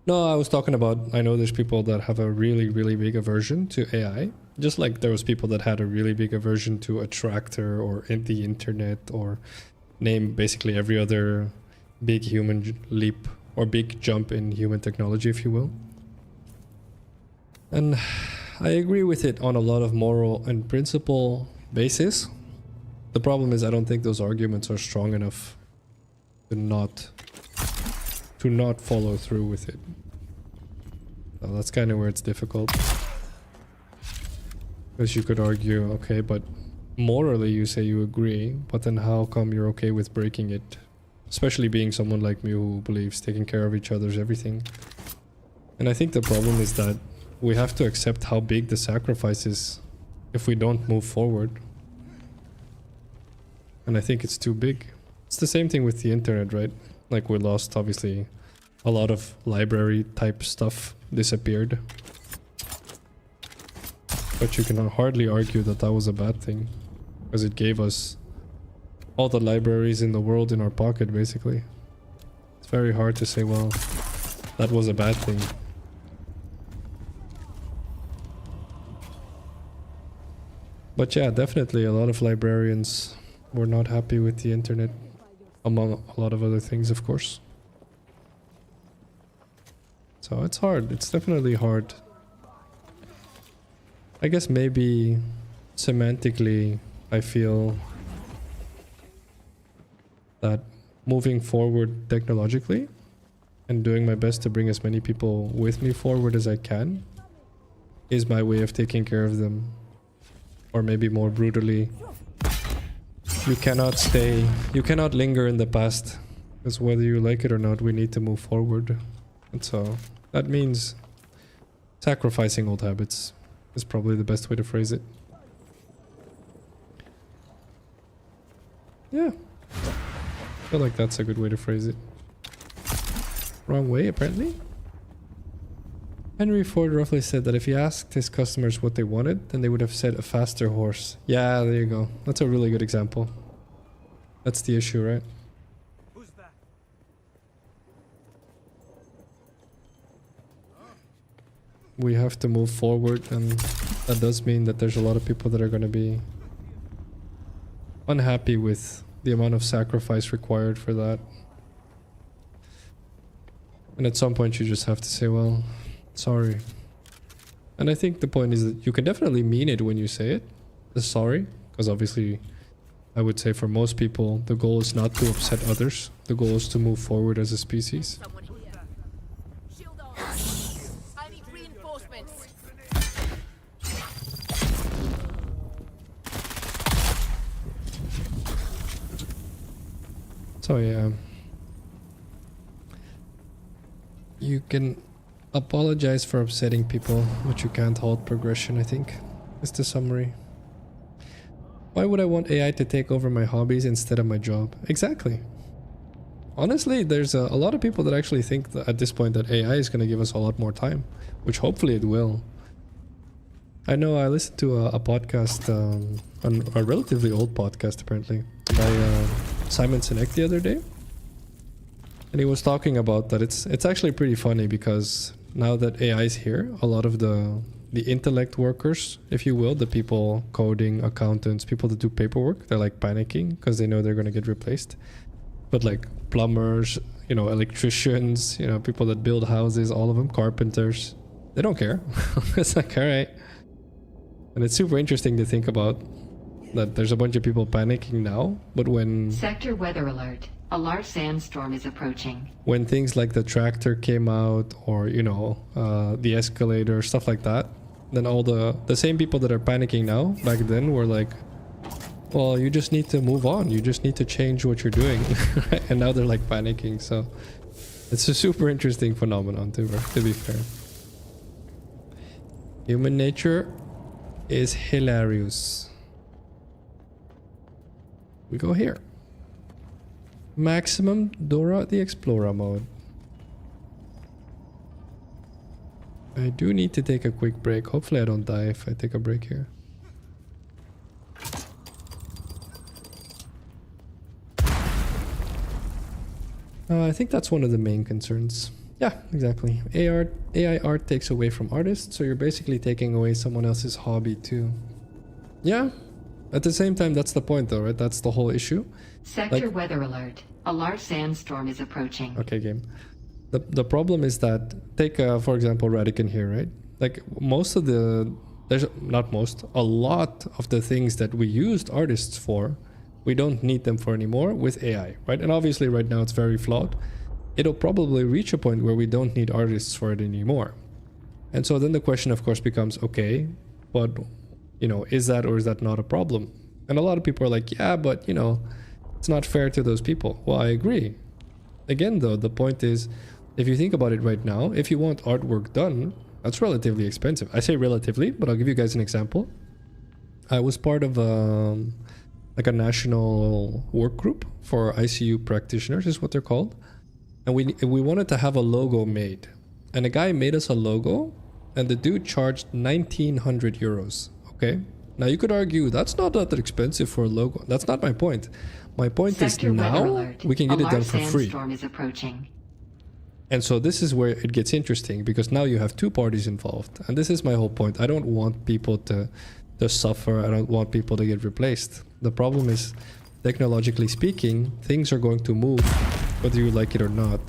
No, I was talking about, I know there's people that have a really, really big aversion to AI. Just like there was people that had a really big aversion to a tractor or in the internet, or name basically every other big human leap or big jump in human technology, if you will. And I agree with it on a lot of moral and principle basis. The problem is I don't think those arguments are strong enough to not to not follow through with it. So that's kind of where it's difficult. Because you could argue, okay, but morally you say you agree, but then how come you're okay with breaking it? Especially being someone like me who believes taking care of each other is everything. And I think the problem is that we have to accept how big the sacrifice is if we don't move forward. And I think it's too big. It's the same thing with the internet, right? Like we lost, obviously, a lot of library type stuff disappeared. But you can hardly argue that that was a bad thing, because it gave us all the libraries in the world in our pocket, basically. It's very hard to say, well, that was a bad thing. But yeah, definitely a lot of librarians were not happy with the internet, among a lot of other things, of course. So it's hard. It's definitely hard. I guess maybe semantically I feel that moving forward technologically and doing my best to bring as many people with me forward as I can is my way of taking care of them. Or maybe more brutally, you cannot linger in the past, because whether you like it or not, we need to move forward. And so that means sacrificing old habits is probably the best way to phrase it. Yeah, I feel like that's a good way to phrase it. Wrong way, apparently. Henry Ford roughly said that if he asked his customers what they wanted, then they would have said a faster horse. Yeah, there you go. That's a really good example. That's the issue, right? Who's that? We have to move forward, and that does mean that there's a lot of people that are going to be unhappy with the amount of sacrifice required for that. And at some point you just have to say, well, sorry. And I think the point is that you can definitely mean it when you say it, the sorry, because obviously I would say for most people the goal is not to upset others, the goal is to move forward as a species. Someone here. Shield on. I need reinforcements. So yeah, you can apologize for upsetting people, but you can't halt progression, I think, is the summary. Why would I want AI to take over my hobbies instead of my job? Exactly. Honestly, there's a lot of people that actually think that at this point that AI is going to give us a lot more time, which hopefully it will. I know I listened to a podcast, a relatively old podcast apparently, by Simon Sinek the other day. And he was talking about that it's actually pretty funny because now that AI is here, a lot of the intellect workers, if you will, the people coding, accountants, people that do paperwork, they're like panicking because they know they're going to get replaced. But like plumbers, you know, electricians, you know, people that build houses, all of them, carpenters, they don't care. It's like, all right. And it's super interesting to think about that there's a bunch of people panicking now, but when Sector weather alert. A large sandstorm is approaching. when things like the tractor came out, or you know, the escalator, stuff like that, then all the same people that are panicking now back then were like, well, you just need to move on, you just need to change what you're doing. And now they're like panicking. So it's a super interesting phenomenon to be fair. Human nature is hilarious. We go here. Maximum Dora the Explorah mode. I do need to take a quick break. Hopefully I don't die if I take a break here. I think that's one of the main concerns. Yeah, exactly. AI art takes away from artists, so you're basically taking away someone else's hobby too. Yeah, at the same time, that's the point though, right? That's the whole issue. Sector weather alert. A large sandstorm is approaching. Okay, game. The problem is that, take for example Radican here, right? Like most of the, there's not most, a lot of the things that we used artists for, we don't need them for anymore with AI, right? And obviously right now it's very flawed, it'll probably reach a point where we don't need artists for it anymore. And so then the question, of course, becomes, okay, but, you know, is that or is that not a problem? And a lot of people are like, yeah, but, you know, it's not fair to those people. Well, I agree. Again, though, the point is, if you think about it right now, if you want artwork done, that's relatively expensive. I say relatively, but I'll give you guys an example. I was part of like a national work group for ICU practitioners, is what they're called. And we wanted to have a logo made. And a guy made us a logo, and the dude charged 1,900 euros. Okay? Now you could argue that's not that expensive for a logo. That's not my point. My point Sector is weather now alert. we can get A it done large for free. sandstorm is approaching. And so this is where it gets interesting, because now you have two parties involved. And this is my whole point. I don't want people to suffer. I don't want people to get replaced. The problem is, technologically speaking, things are going to move whether you like it or not.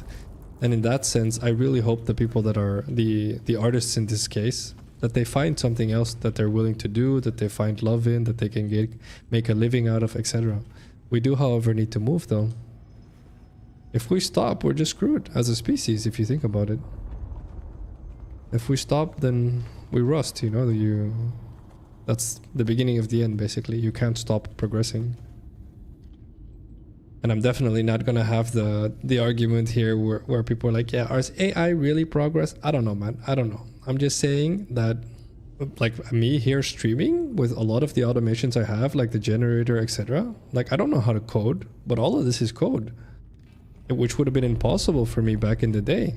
And in that sense, I really hope the people that are the artists in this case, that they find something else that they're willing to do, that they find love in, that they can make a living out of, etc. We do, however, need to move though. If we stop, we're just screwed as a species, if you think about it. If we stop, then we rust, you know, that's the beginning of the end, basically. You can't stop progressing. And I'm definitely not gonna have the argument here where people are like, yeah, is AI really progress? I don't know, man. I don't know. I'm just saying that, like me here streaming with a lot of the automations I have, like the generator, etc. Like, I don't know how to code, but all of this is code, which would have been impossible for me back in the day.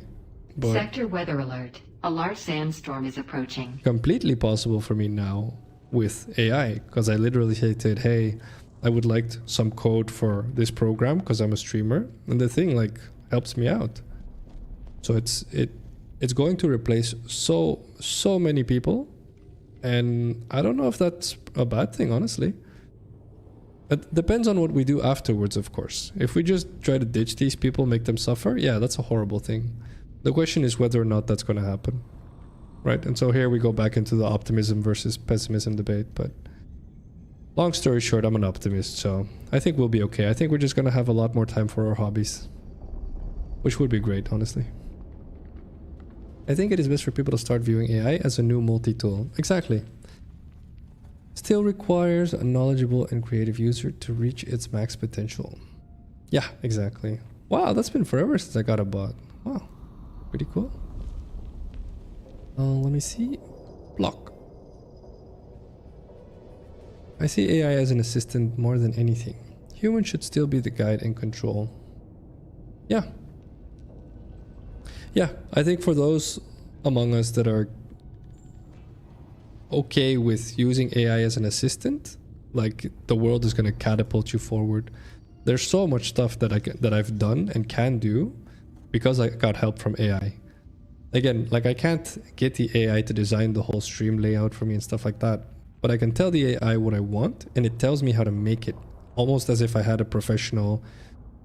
But Sector weather alert. A large sandstorm is approaching. completely possible for me now with AI, because I literally say to it, hey, I would like some code for this program because I'm a streamer, and the thing like helps me out. So it's going to replace so many people, and I don't know if that's a bad thing, honestly. It depends on what we do afterwards, of course. If we just try to ditch these people, make them suffer, yeah, that's a horrible thing. The question is whether or not that's going to happen, right? And so here we go back into the optimism versus pessimism debate, but long story short, I'm an optimist, so I think we'll be okay. I think we're just gonna have a lot more time for our hobbies, which would be great, honestly. I think it is best for people to start viewing AI as a new multi-tool. Exactly. Still requires a knowledgeable and creative user to reach its max potential. Yeah, exactly. Wow, that's been forever since I got a bot. Wow, pretty cool. Let me see. Block. I see AI as an assistant more than anything. Humans should still be the guide and control. Yeah. Yeah, I think for those among us that are okay with using AI as an assistant, like the world is going to catapult you forward. There's so much stuff that I've done and can do because I got help from AI. Again, like I can't get the AI to design the whole stream layout for me and stuff like that. But I can tell the AI what I want, and it tells me how to make it, almost as if I had a professional,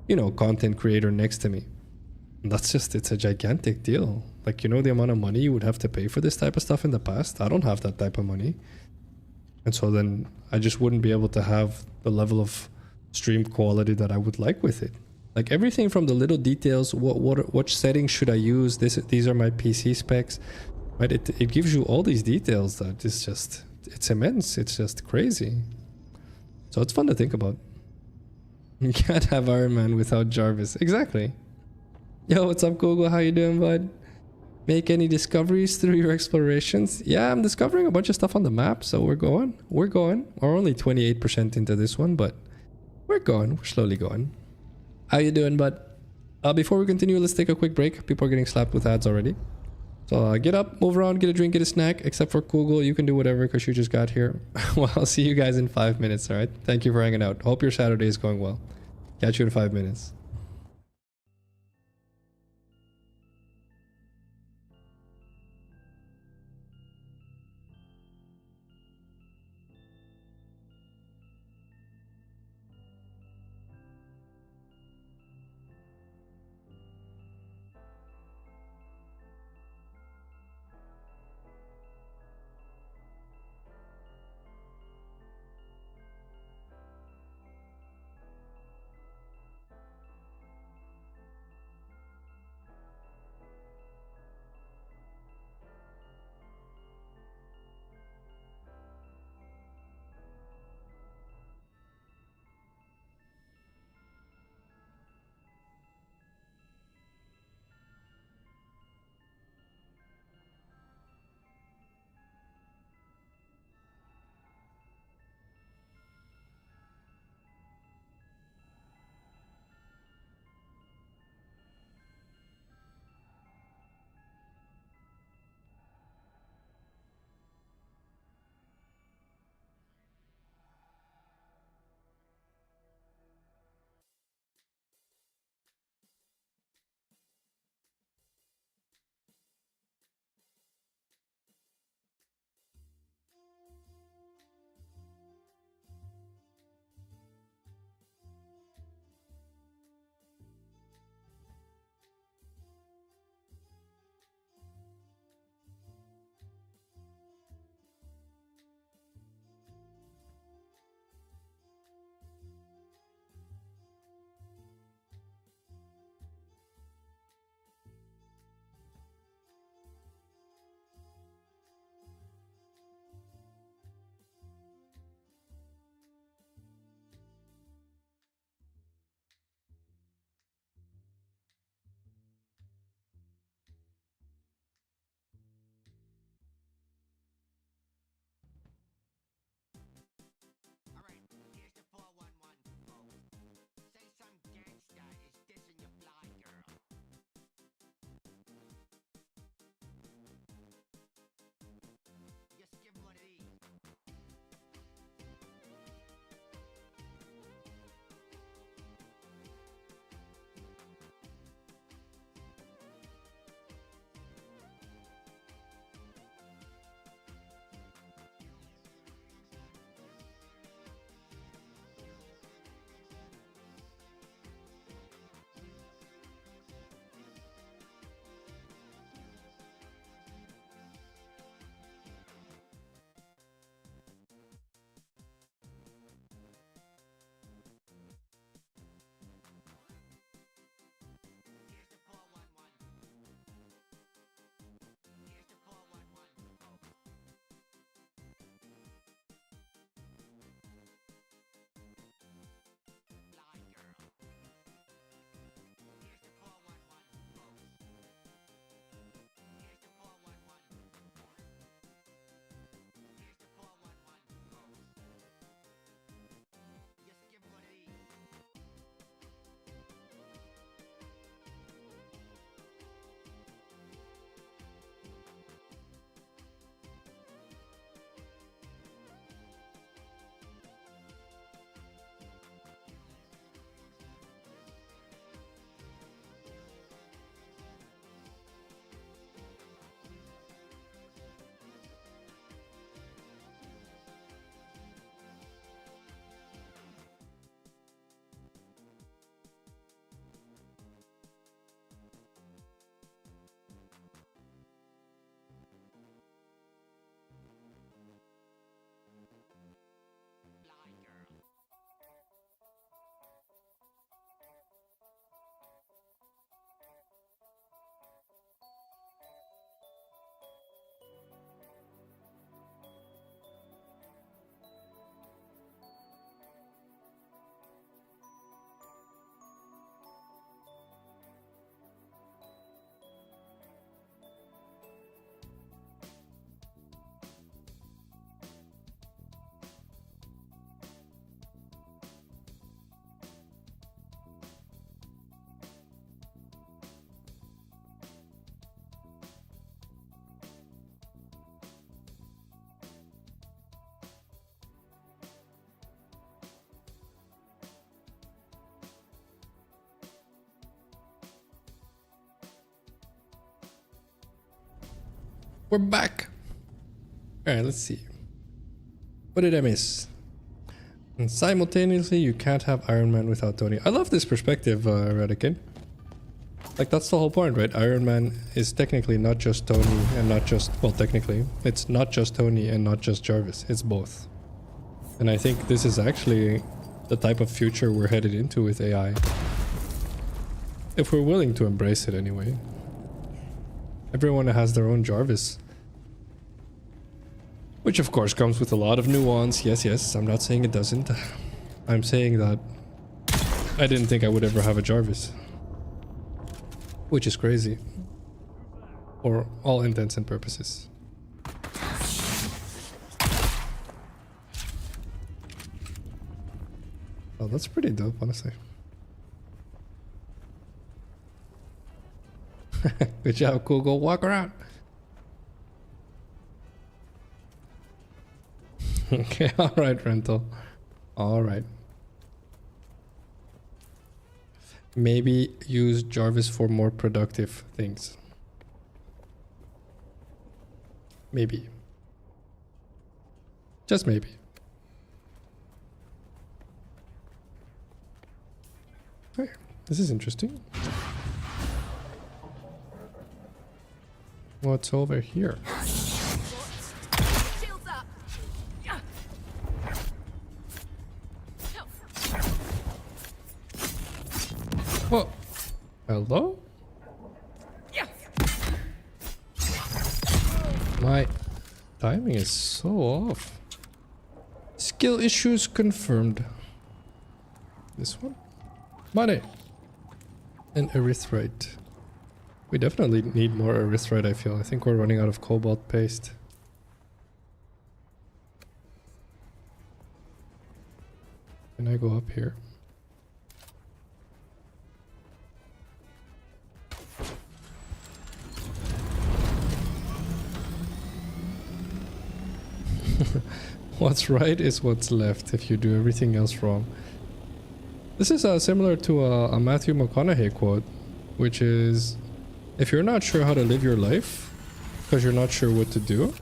you know, content creator next to me. And that's just, it's a gigantic deal. Like, you know, the amount of money you would have to pay for this type of stuff in the past? I don't have that type of money. And so then I just wouldn't be able to have the level of stream quality that I would like with it. Like everything from the little details, what settings should I use? These are my PC specs, right? It gives you all these details that is just, it's immense. It's just crazy. So it's fun to think about. You can't have Iron Man without Jarvis. Exactly. Yo, what's up, Google? How you doing, bud? Make any discoveries through your explorations? Yeah, I'm discovering a bunch of stuff on the map, so we're going. We're only 28% into this one, but we're going. We're slowly going. How you doing, bud? Before we continue, let's take a quick break. People are getting slapped with ads already. So get up, move around, get a drink, get a snack. Except for Google, you can do whatever because you just got here. Well, I'll see you guys in 5 minutes, all right? Thank you for hanging out. Hope your Saturday is going well. Catch you in 5 minutes. We're back. Alright, let's see. What did I miss? And simultaneously, you can't have Iron Man without Tony. I love this perspective, Radican. Like, that's the whole point, right? Iron Man is technically not just Tony and not just... Well, technically, it's not just Tony and not just Jarvis. It's both. And I think this is actually the type of future we're headed into with AI. If we're willing to embrace it anyway. Everyone has their own Jarvis. Which of course comes with a lot of nuance. Yes, yes, I'm not saying it doesn't. I'm saying that I didn't think I would ever have a Jarvis. Which is crazy. For all intents and purposes. Oh, that's pretty dope, honestly. Good job, cool. Go walk around. Okay, alright, Rental. Alright. Maybe use Jarvis for more productive things. Maybe. Just maybe. Okay, this is interesting. What's over here? Shields up. Whoa. Hello? My timing is so off. Skill issues confirmed. This one? Money. And erythrite. We definitely need more erythrite, I feel. I think we're running out of cobalt paste. Can I go up here? What's right is what's left if you do everything else wrong. This is similar to a Matthew McConaughey quote, which is, if you're not sure how to live your life because you're not sure what to do,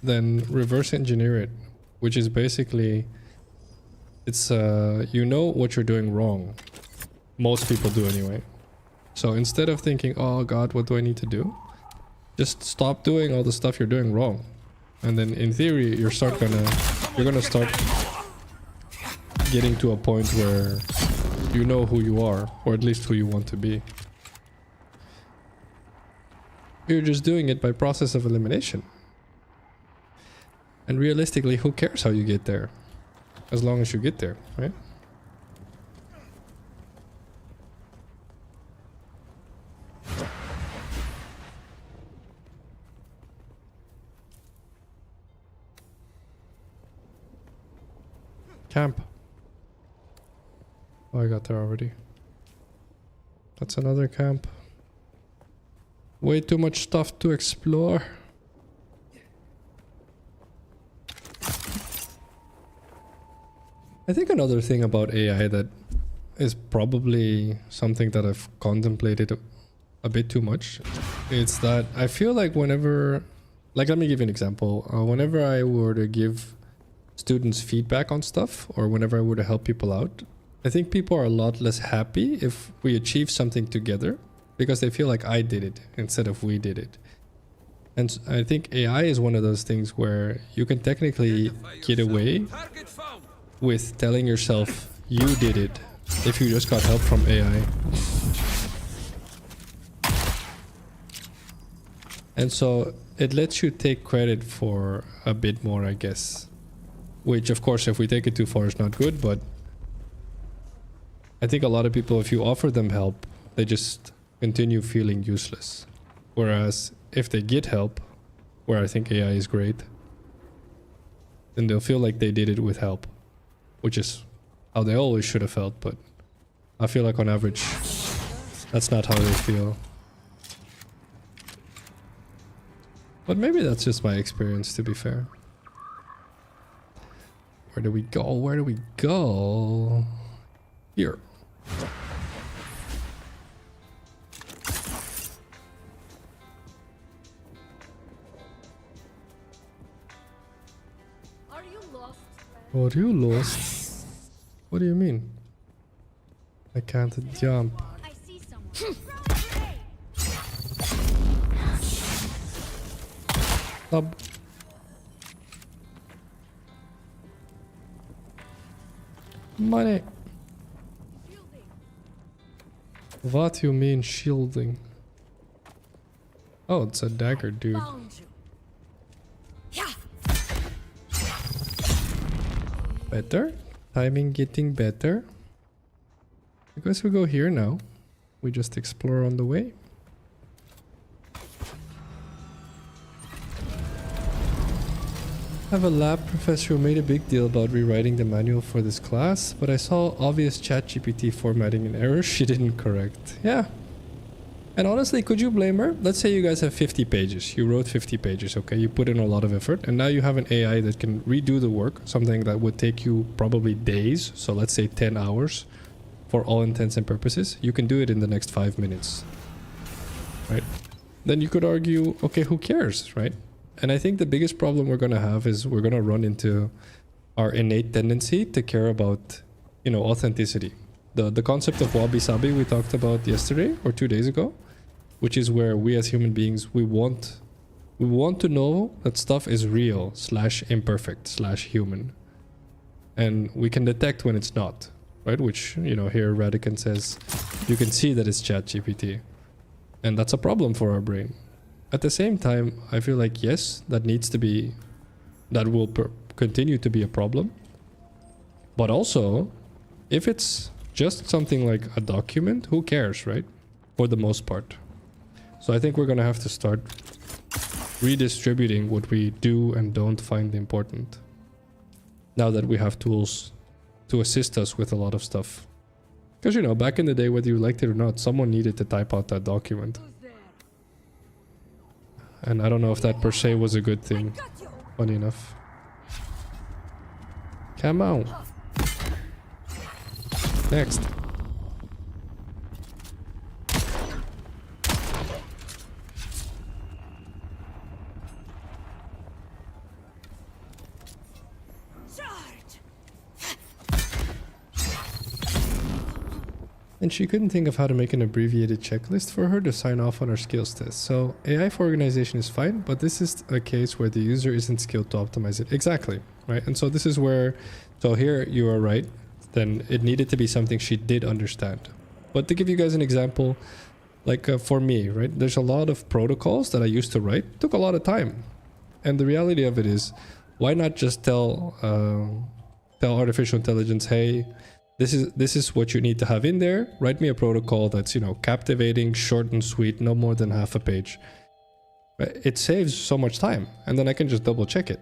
then reverse engineer it, which is basically, it's you know what you're doing wrong. Most people do anyway. So instead of thinking, oh god, what do I need to do? Just stop doing all the stuff you're doing wrong. And then in theory, you're gonna start getting to a point where you know who you are, or at least who you want to be. You're just doing it by process of elimination. And realistically, who cares how you get there? As long as you get there, right? Camp. Oh, I got there already. That's another camp. Way too much stuff to explore. I think another thing about AI that is probably something that I've contemplated a bit too much. It's that I feel like whenever... Like, let me give you an example. Whenever I were to give students feedback on stuff, or whenever I were to help people out, I think people are a lot less happy if we achieve something together because they feel like I did it instead of we did it. And I think AI is one of those things where you can technically get away with telling yourself you did it if you just got help from AI. And so it lets you take credit for a bit more, I guess. Which, of course, if we take it too far, is not good, but I think a lot of people, if you offer them help, they just continue feeling useless. Whereas if they get help, where I think AI is great, then they'll feel like they did it with help, which is how they always should have felt, but I feel like on average, that's not how they feel. But maybe that's just my experience, to be fair. Where do we go? Where do we go? Here. lost? Are you lost? What do you mean? I can't jump. I see someone. Stop. Money. What you mean shielding? Oh, it's a dagger, dude. Found you. Yeah. Better? Timing getting better? I guess we go here now. We just explore on the way. I have a lab professor who made a big deal about rewriting the manual for this class, but I saw obvious ChatGPT formatting and errors she didn't correct. Yeah. And honestly, could you blame her? Let's say you guys have 50 pages. You wrote 50 pages, okay? You put in a lot of effort, and now you have an AI that can redo the work, something that would take you probably days, so let's say 10 hours for all intents and purposes. You can do it in the next 5 minutes, right? Then you could argue, okay, who cares, right? And I think the biggest problem we're going to have is we're going to run into our innate tendency to care about, you know, authenticity. The concept of wabi-sabi we talked about yesterday or 2 days ago, which is where we as human beings, we want to know that stuff is real / imperfect / human. And we can detect when it's not, right? Which, you know, here Radican says you can see that it's ChatGPT. And that's a problem for our brain. At the same time, I feel like, yes, that will continue to be a problem. But also, if it's just something like a document, who cares, right? For the most part. So I think we're going to have to start redistributing what we do and don't find important. Now that we have tools to assist us with a lot of stuff. Because, you know, back in the day, whether you liked it or not, someone needed to type out that document. And I don't know if that per se was a good thing. Funny enough. Come on. Next. And she couldn't think of how to make an abbreviated checklist for her to sign off on her skills test. So AI for organization is fine, but this is a case where the user isn't skilled to optimize it. Exactly, right? And so this is where, so here you are right, then it needed to be something she did understand. But to give you guys an example, like for me, right? There's a lot of protocols that I used to write. It took a lot of time. And the reality of it is, why not just tell artificial intelligence, hey, this is what you need to have in there. Write me a protocol that's, you know, captivating, short and sweet, no more than half a page. It saves so much time, and then I can just double check it.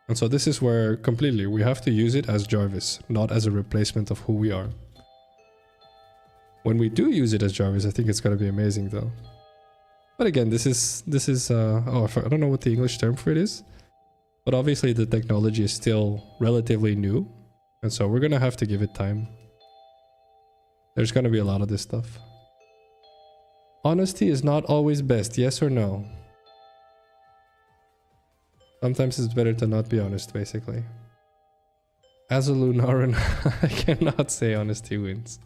And so this is where completely we have to use it as Jarvis, not as a replacement of who we are. When we do use it as Jarvis, I think it's going to be amazing though. But again, this is I don't know what the English term for it is, but obviously the technology is still relatively new. And so we're going to have to give it time. There's going to be a lot of this stuff. Honesty is not always best, yes or no? Sometimes it's better to not be honest, basically. As a Lunaran, I cannot say honesty wins.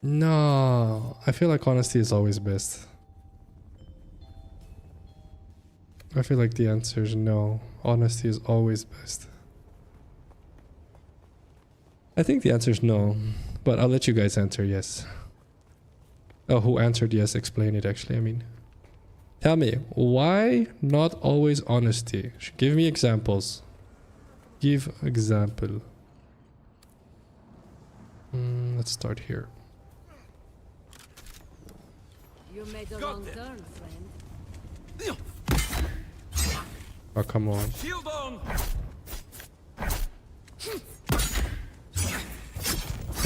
No, I feel like honesty is always best. I feel like the answer is no. Honesty is always best. I think the answer is no, but I'll let you guys answer yes. Oh, who answered yes? Explain it actually, I mean. Tell me, why not always honesty? Give me examples. Give example. Let's start here. You made a wrong turn, friend. Oh, come on. Shield on.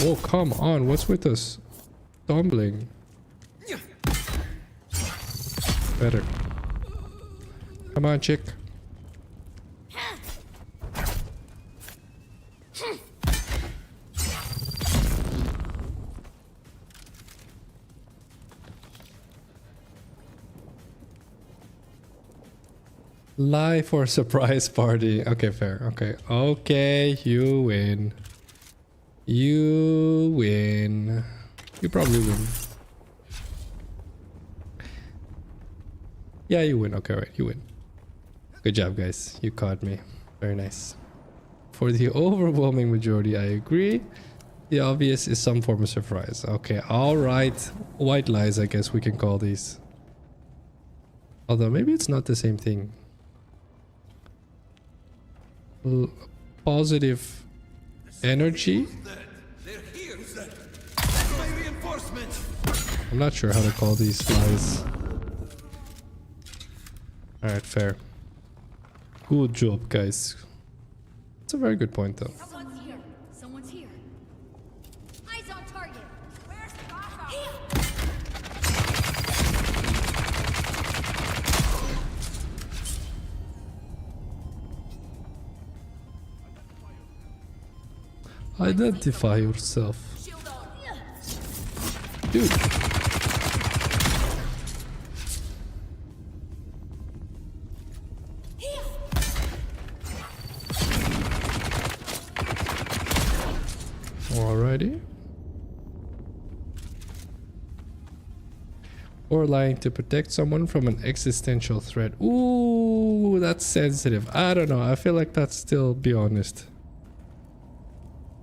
Oh, come on. What's with us? Stumbling. Better. Come on, chick. Lie for a surprise party. Okay, fair. Okay. Okay, you win. You win. You probably win. Yeah, you win. Okay, right. You win. Good job, guys. You caught me. Very nice. For the overwhelming majority, I agree. The obvious is some form of surprise. Okay, alright. White lies, I guess we can call these. Although maybe it's not the same thing. Positive energy? They're here. That's my reinforcement. I'm not sure how to call these lies. Alright, fair. Good job, guys. It's a very good point, though. Someone's here. Someone's here. Eyes on target. Where's Phacil? Identify yourself. Shield on. Dude. Alrighty. Or lying to protect someone from an existential threat. Ooh, that's sensitive. I don't know. I feel like that's still be honest.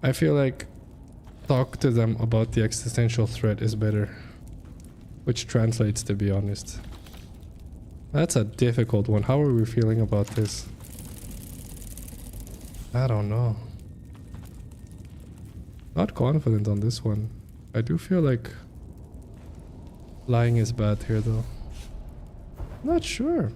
I feel like talk to them about the existential threat is better. Which translates to be honest. That's a difficult one. How are we feeling about this? I don't know. Not confident on this one. I do feel like lying is bad here though. Not sure.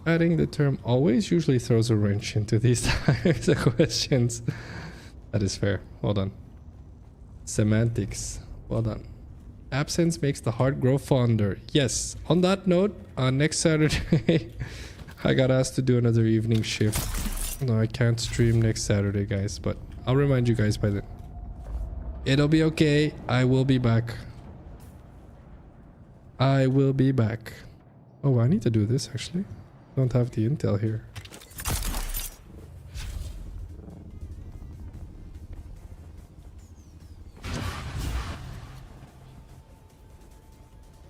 Adding the term always usually throws a wrench into these types of questions. That is fair. Hold on. Semantics. Well done. Absence makes the heart grow fonder. Yes. On that note, next Saturday, I got asked to do another evening shift. No, I can't stream next Saturday, guys, but I'll remind you guys by then. It'll be okay. I will be back. I will be back. Oh, I need to do this actually. Don't have the intel here.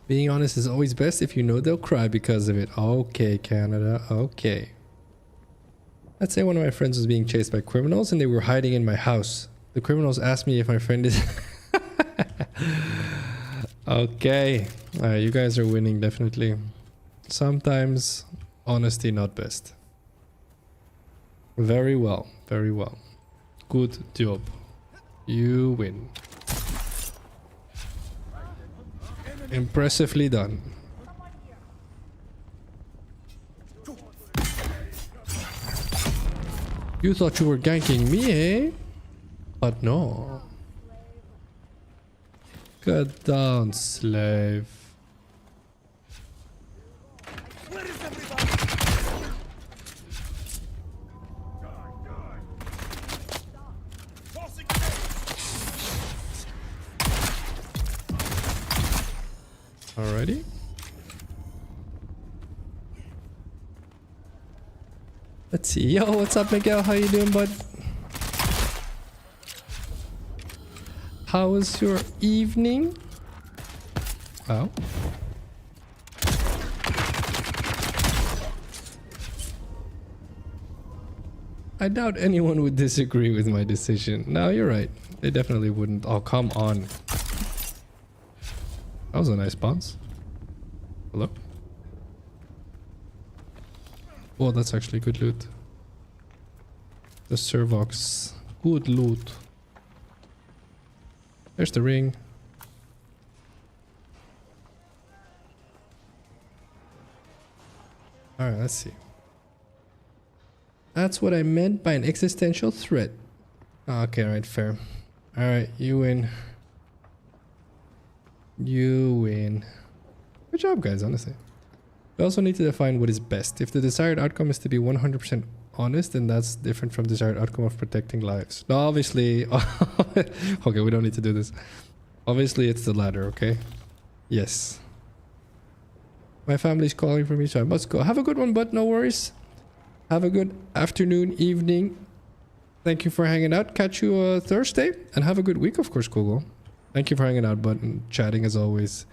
Being honest is always best if you know they'll cry because of it. Okay, Canada. Okay. Let's say one of my friends was being chased by criminals and they were hiding in my house. The criminals asked me if my friend is... Okay. Alright, you guys are winning, definitely. Sometimes honesty not best. Very well. Very well. Good job. You win. Impressively done. You thought you were ganking me, eh? But no. Get down, slave. Alrighty. Let's see. Yo, what's up, Miguel? How you doing, bud? How was your evening? Oh. I doubt anyone would disagree with my decision. No, you're right. They definitely wouldn't. Oh, come on. That was a nice bounce. Hello? Oh, that's actually good loot. The Servox. Good loot. There's the ring. Alright, let's see. That's what I meant by an existential threat. Okay, alright, fair. Alright, you win. You win. Good job, guys, honestly. We also need to define what is best. If the desired outcome is to be 100% honest, then that's different from desired outcome of protecting lives. No, obviously... Okay, we don't need to do this. Obviously, it's the latter, okay? Yes. My family's calling for me, so I must go. Have a good one, but no worries. Have a good afternoon, evening. Thank you for hanging out. Catch you Thursday. And have a good week, of course, Google. Thank you for hanging out, bud, and chatting as always.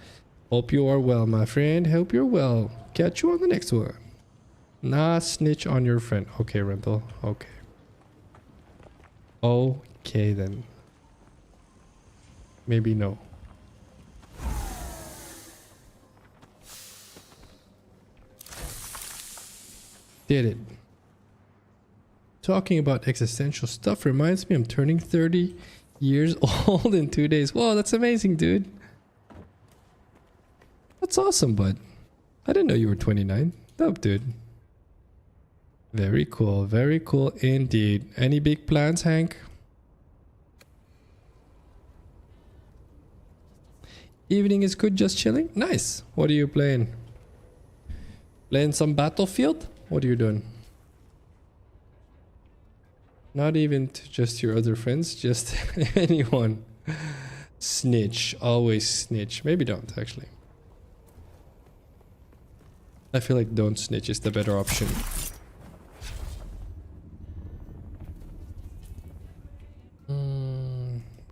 Hope you are well, my friend. Hope you're well. Catch you on the next one. Nah, snitch on your friend. Okay, Rental. Okay. Okay, then. Maybe no. Did it. Talking about existential stuff reminds me I'm turning 30 years old in 2 days. Whoa, that's amazing, dude. That's awesome, bud. I didn't know you were 29. Dope, dude. Very cool. Very cool indeed. Any big plans, Hank? Evening is good, just chilling? Nice. What are you playing? Playing some Battlefield? What are you doing? Not even to just your other friends, just anyone. Snitch. Always snitch. Maybe don't, actually. I feel like don't snitch is the better option.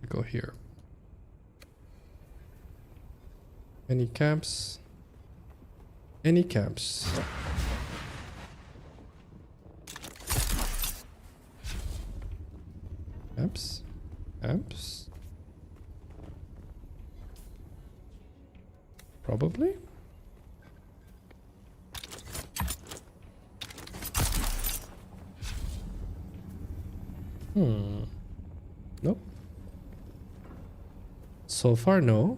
Go here. Any camps? Any camps? Camps? Camps? Probably? Nope. So far, no.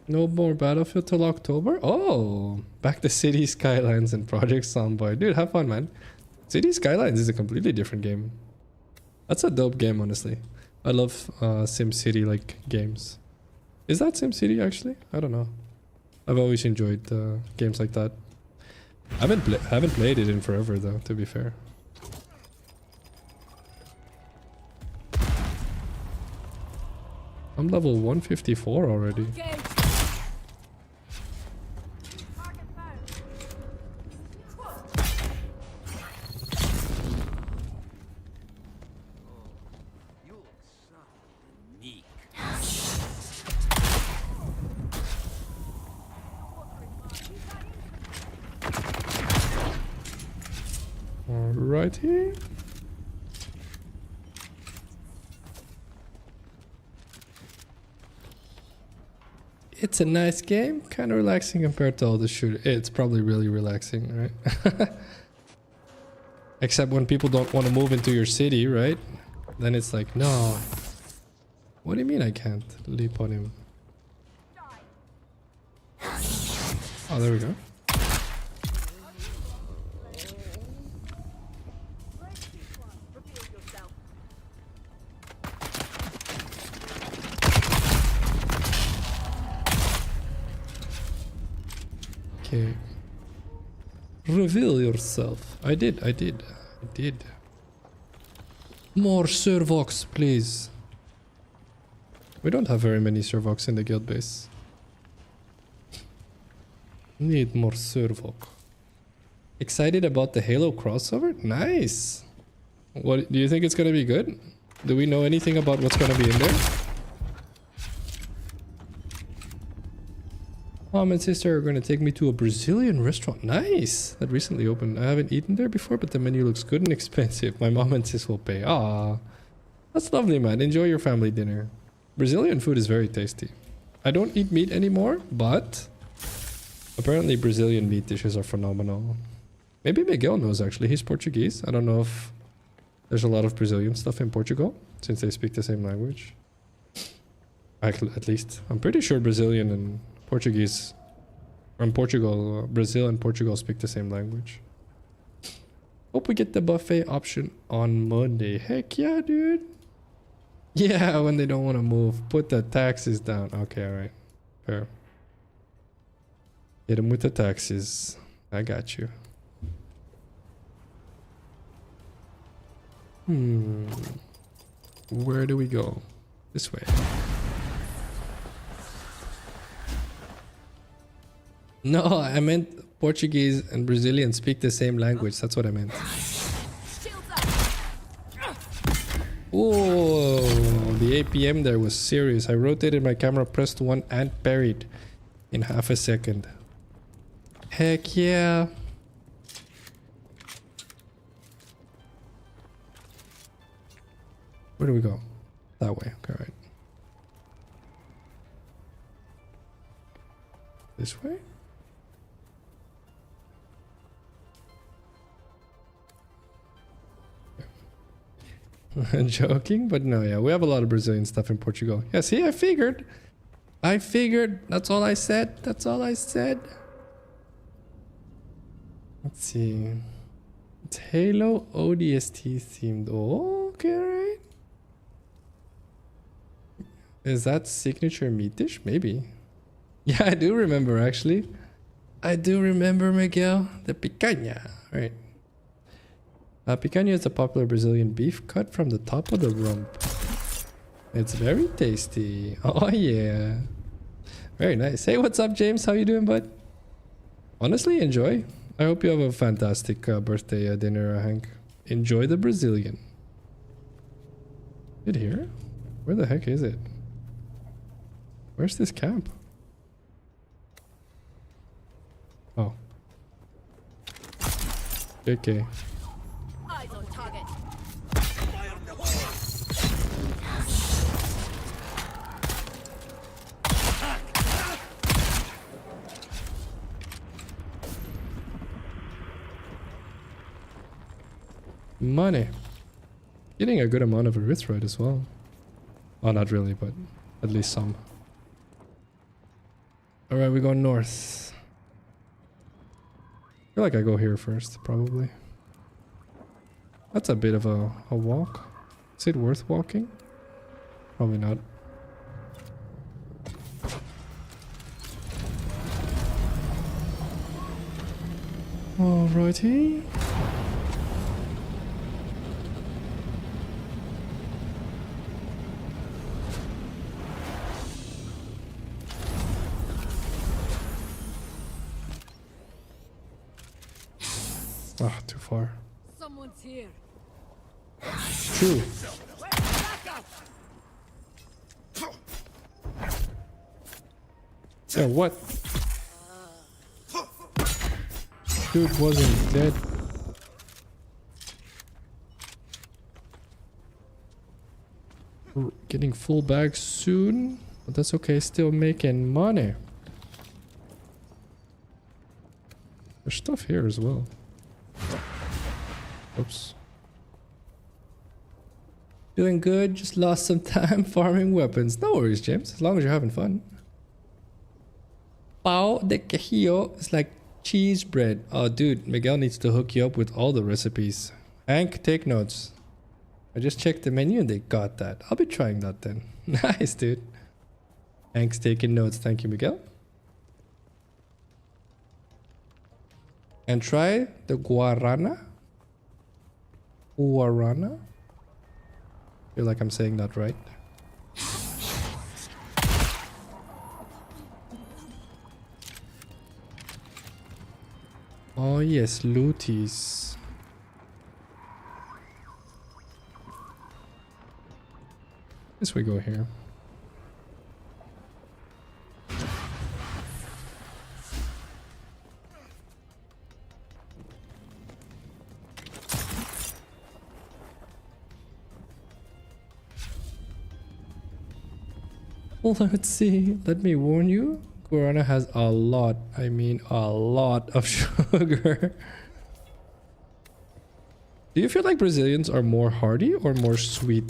No more Battlefield till October? Oh! Back to City Skylines and Project Zomboid. Dude, have fun, man. City Skylines is a completely different game. That's a dope game, honestly. I love SimCity like games. Is that SimCity actually? I don't know. I've always enjoyed games like that. I haven't played it in forever though, to be fair. I'm level 154 already. Alrighty. It's a nice game, kind of relaxing compared to all the shooter. It's probably really relaxing, right? Except when people don't want to move into your city, right? Then it's like, no. What do you mean I can't leap on him? Oh, there we go. Okay. Reveal yourself. I did. More Servox, please. We don't have very many Servox in the guild base. Need more Servox. Excited about the Halo crossover? Nice. What do you think it's gonna be good? Do we know anything about what's gonna be in there? Mom and sister are going to take me to a Brazilian restaurant. Nice! That recently opened. I haven't eaten there before, but the menu looks good and expensive. My mom and sis will pay. Ah, that's lovely, man. Enjoy your family dinner. Brazilian food is very tasty. I don't eat meat anymore, but apparently Brazilian meat dishes are phenomenal. Maybe Miguel knows, actually. He's Portuguese. I don't know if there's a lot of Brazilian stuff in Portugal, since they speak the same language. At least. I'm pretty sure Brazilian and Portuguese, from Portugal, Brazil and Portugal speak the same language. Hope we get the buffet option on Monday. Heck yeah, dude. Yeah, when they don't want to move. Put the taxes down. Okay, alright. Fair. Hit them with the taxes. I got you. Where do we go? This way. No, I meant Portuguese and Brazilian speak the same language. That's what I meant. Shields up. Oh, the APM there was serious. I rotated my camera, pressed one, and parried in half a second. Heck yeah. Where do we go? That way. Okay, right. This way? Joking, but no, yeah, we have a lot of Brazilian stuff in Portugal. Yeah, see, I figured. That's all I said. That's all I said. Let's see. It's Halo ODST themed. Oh, okay, right. Is that signature meat dish? Maybe. Yeah, I do remember, actually. I do remember, Miguel. The picanha. Right. Picanha is a popular Brazilian beef cut from the top of the rump. It's very tasty. Oh, yeah. Very nice. Hey, what's up, James? How you doing, bud? Honestly, enjoy. I hope you have a fantastic birthday dinner, Hank. Enjoy the Brazilian. Is it here? Where the heck is it? Where's this camp? Oh. Okay. Eyes on target. Money. Getting a good amount of erythroid as well. Oh, not really, but at least some. Alright, we go north. I feel like I go here first, probably. That's a bit of a walk. Is it worth walking? Probably not. Alrighty. Ah, too far. Someone's here. True. Yeah, what? Dude wasn't dead. We're getting full bags soon, but that's okay, still making money. There's stuff here as well. Oops. Doing good, just lost some time farming weapons. No worries, James, as long as you're having fun. Pão de queijo is like cheese bread. Oh, dude, Miguel needs to hook you up with all the recipes. Hank, take notes. I just checked the menu and they got that. I'll be trying that then. Nice, dude. Hank's taking notes. Thank you, Miguel. And try the guarana. Guarana? Feel like I'm saying that right. Oh yes, looties. Guess we go here. Let's see. Let me warn you. Guarana has a lot, I mean a lot of sugar. Do you feel like Brazilians are more hearty or more sweet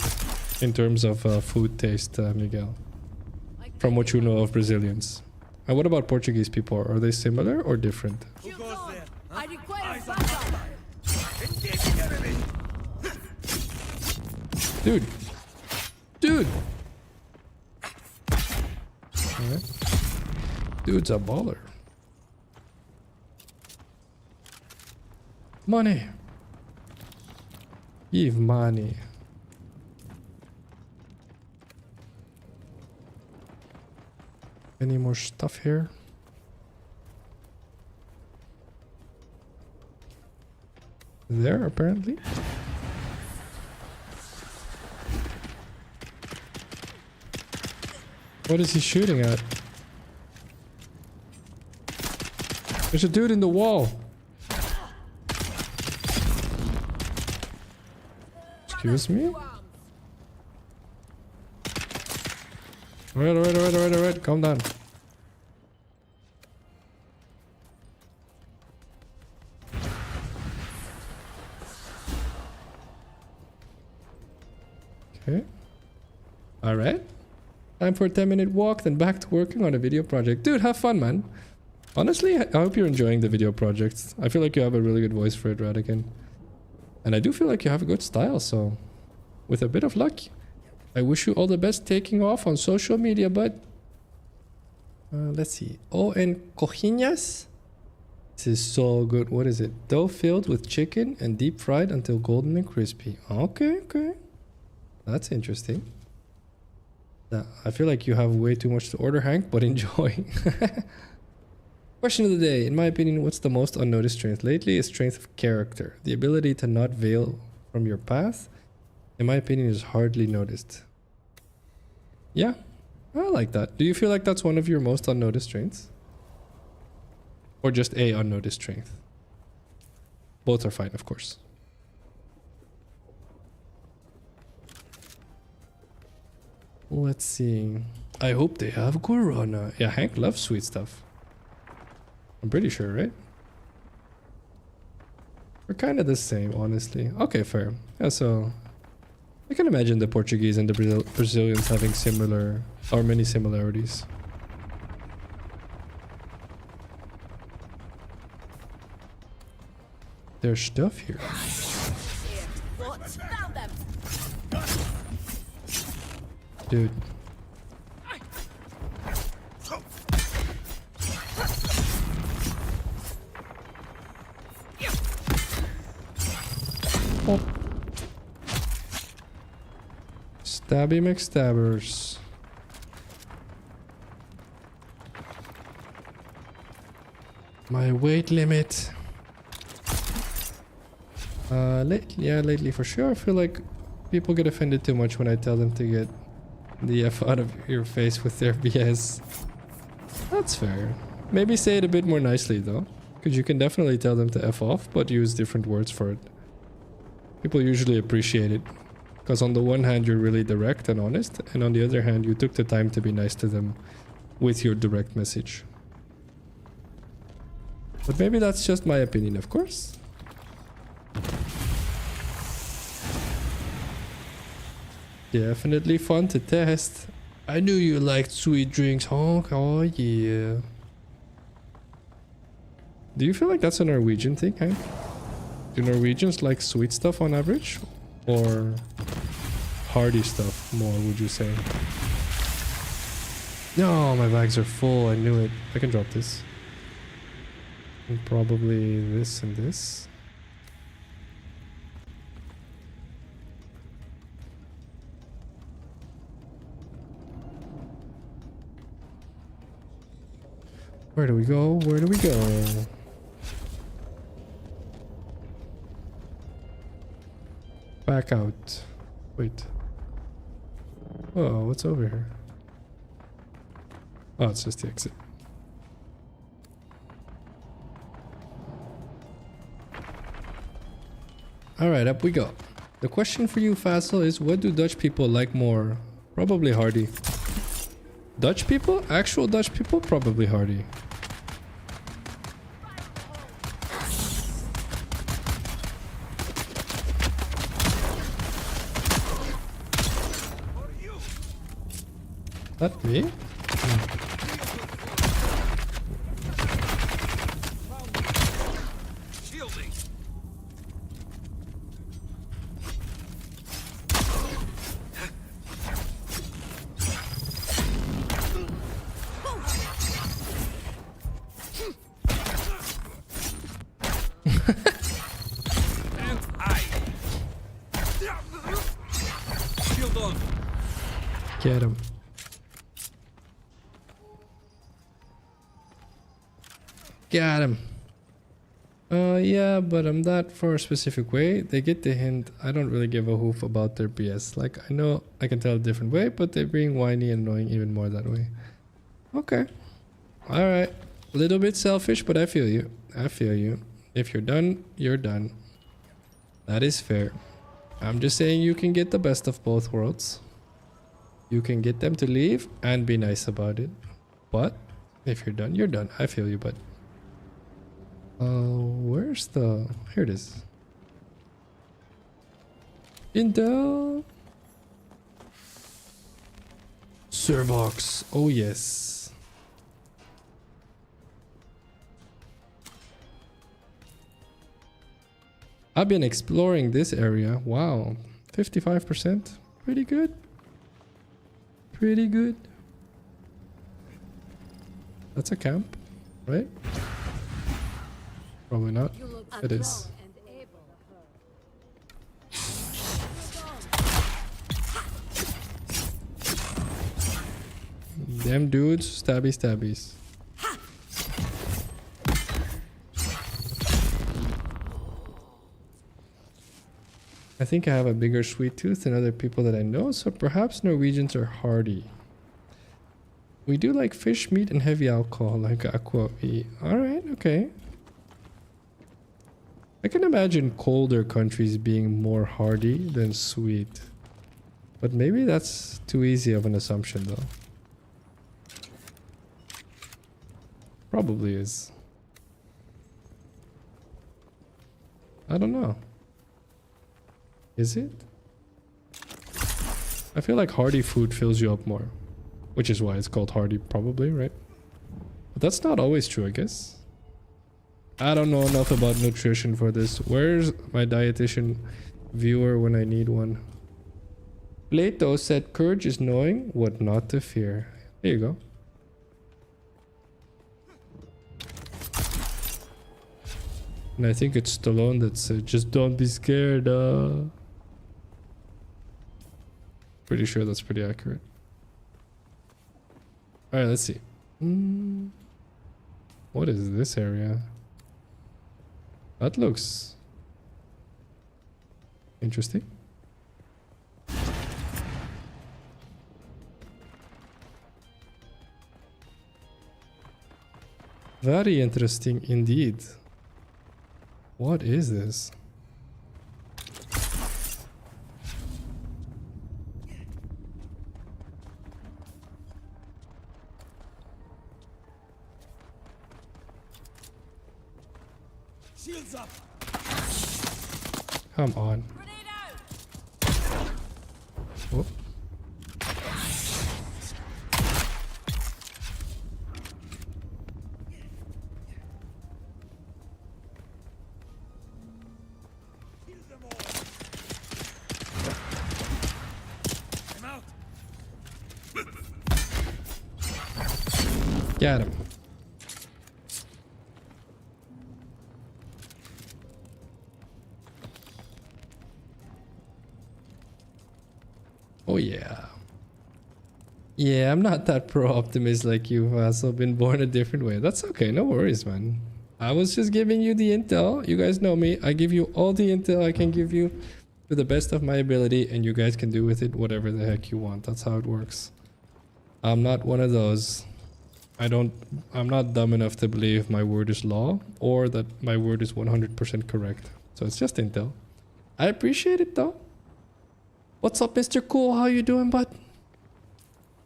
in terms of food taste, Miguel? From what you know of Brazilians. And what about Portuguese people? Are they similar or different? Shields on. I require backup. Dude. Dude. Alright. Dude's a baller. Money. Give money. Any more stuff here? there, apparently. What is he shooting at? There's a dude in the wall. Excuse me? Alright. Calm down. Okay. Alright. Time for a 10-minute walk, then back to working on a video project. Dude, have fun, man. Honestly, I hope you're enjoying the video projects. I feel like you have a really good voice for it, Radican. And I do feel like you have a good style, so... with a bit of luck, I wish you all the best taking off on social media, bud. Let's see. Oh, and cojinas? This is so good. What is it? Dough filled with chicken and deep fried until golden and crispy. Okay, okay. That's interesting. I feel like you have way too much to order, Hank, but enjoy. Question of the day. In my opinion, what's the most unnoticed strength lately? Is strength of character. The ability to not veil from your path, in my opinion, is hardly noticed. Yeah, I like that. Do you feel like that's one of your most unnoticed strengths? Or just a unnoticed strength? Both are fine, of course. Let's see. I hope they have Corona. Yeah, Hank loves sweet stuff. I'm pretty sure, right? We're kind of the same, honestly. Okay, fair. Yeah, so... I can imagine the Portuguese and the Brazilians having similar... or many similarities. There's stuff here. Dude. Oh. Stabby McStabbers. My weight limit. Lately for sure. I feel like people get offended too much when I tell them to get the F out of your face with their BS. That's fair. Maybe say it a bit more nicely though. Because you can definitely tell them to F off, but use different words for it. People usually appreciate it. Because on the one hand you're really direct and honest, and on the other hand you took the time to be nice to them with your direct message. But maybe that's just my opinion, of course. Definitely fun to test. I knew you liked sweet drinks, honk. Oh yeah. Do you feel like that's a Norwegian thing, Hank? Do Norwegians like sweet stuff on average? Or hearty stuff more, would you say? No, my bags are full. I knew it. I can drop this. And probably this and this. Where do we go? Where do we go? Back out. Wait. Oh, what's over here? Oh, it's just the exit. Alright, up we go. The question for you, Phacil, is what do Dutch people like more? Probably hearty. Dutch people? Actual Dutch people? Probably hearty. That me? Shielding. And I. Shield on. Get him. Got him. Yeah, but I'm that for a specific way. They get the hint. I don't really give a hoof about their BS. Like, I know I can tell a different way, but they're being whiny and annoying even more that way. Okay. Alright. A little bit selfish, but I feel you. I feel you. If you're done, you're done. That is fair. I'm just saying you can get the best of both worlds. You can get them to leave and be nice about it. But if you're done, you're done. I feel you, but... where's the... Here it is. Intel. Servox. Oh, yes. I've been exploring this area. Wow. 55%. Pretty good. Pretty good. That's a camp, right? Probably not. It is. Damn dudes, stabby stabbies. I think I have a bigger sweet tooth than other people that I know, so perhaps Norwegians are hardy. We do like fish, meat, and heavy alcohol, like aqua. Alright, okay. I can imagine colder countries being more hardy than sweet. But maybe that's too easy of an assumption, though. Probably is. I don't know. Is it? I feel like hearty food fills you up more. Which is why it's called hearty, probably, right? But that's not always true, I guess. I don't know enough about nutrition for this. Where's my dietitian viewer when I need one? Plato said courage is knowing what not to fear. There you go. And I think it's Stallone that said, just don't be scared. Pretty sure that's pretty accurate. Alright, let's see. What is this area? That looks interesting. Very interesting indeed. What is this? Shields up. Come on. Oh. Got him. Oh yeah. Yeah, I'm not that pro-optimist like you, Phacil. Been born a different way. That's okay, no worries, man. I was just giving you the intel. You guys know me. I give you all the intel I can give you to the best of my ability, and you guys can do with it whatever the heck you want. That's how it works. I'm not one of those. I'm not dumb enough to believe my word is law or that my word is 100% correct. So it's just intel. I appreciate it though. What's up, Mr. Cool? How you doing, bud?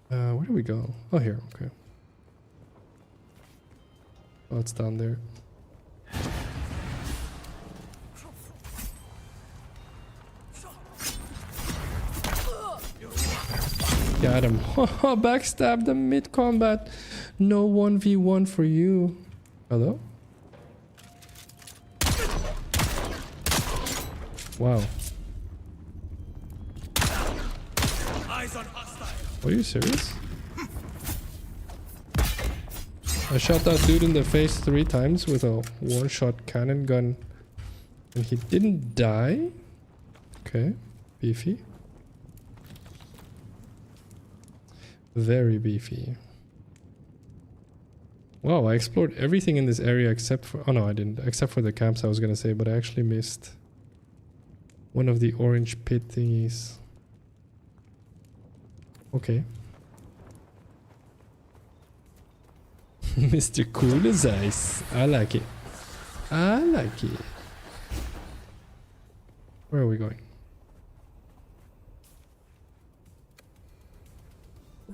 Where do we go? Oh, here. Okay. Oh, it's down there. Got him. Backstabbed him mid-combat. No 1v1 for you. Hello? Wow. Are you serious? I shot that dude in the face 3 times with a one-shot cannon gun. And he didn't die? Okay. Beefy. Very beefy. Wow, I explored everything in this area except for... Oh no, I didn't. Except for the camps, I was gonna say, but I actually missed one of the orange pit thingies. Okay. Mr. Cool as ice. I like it. I like it. Where are we going?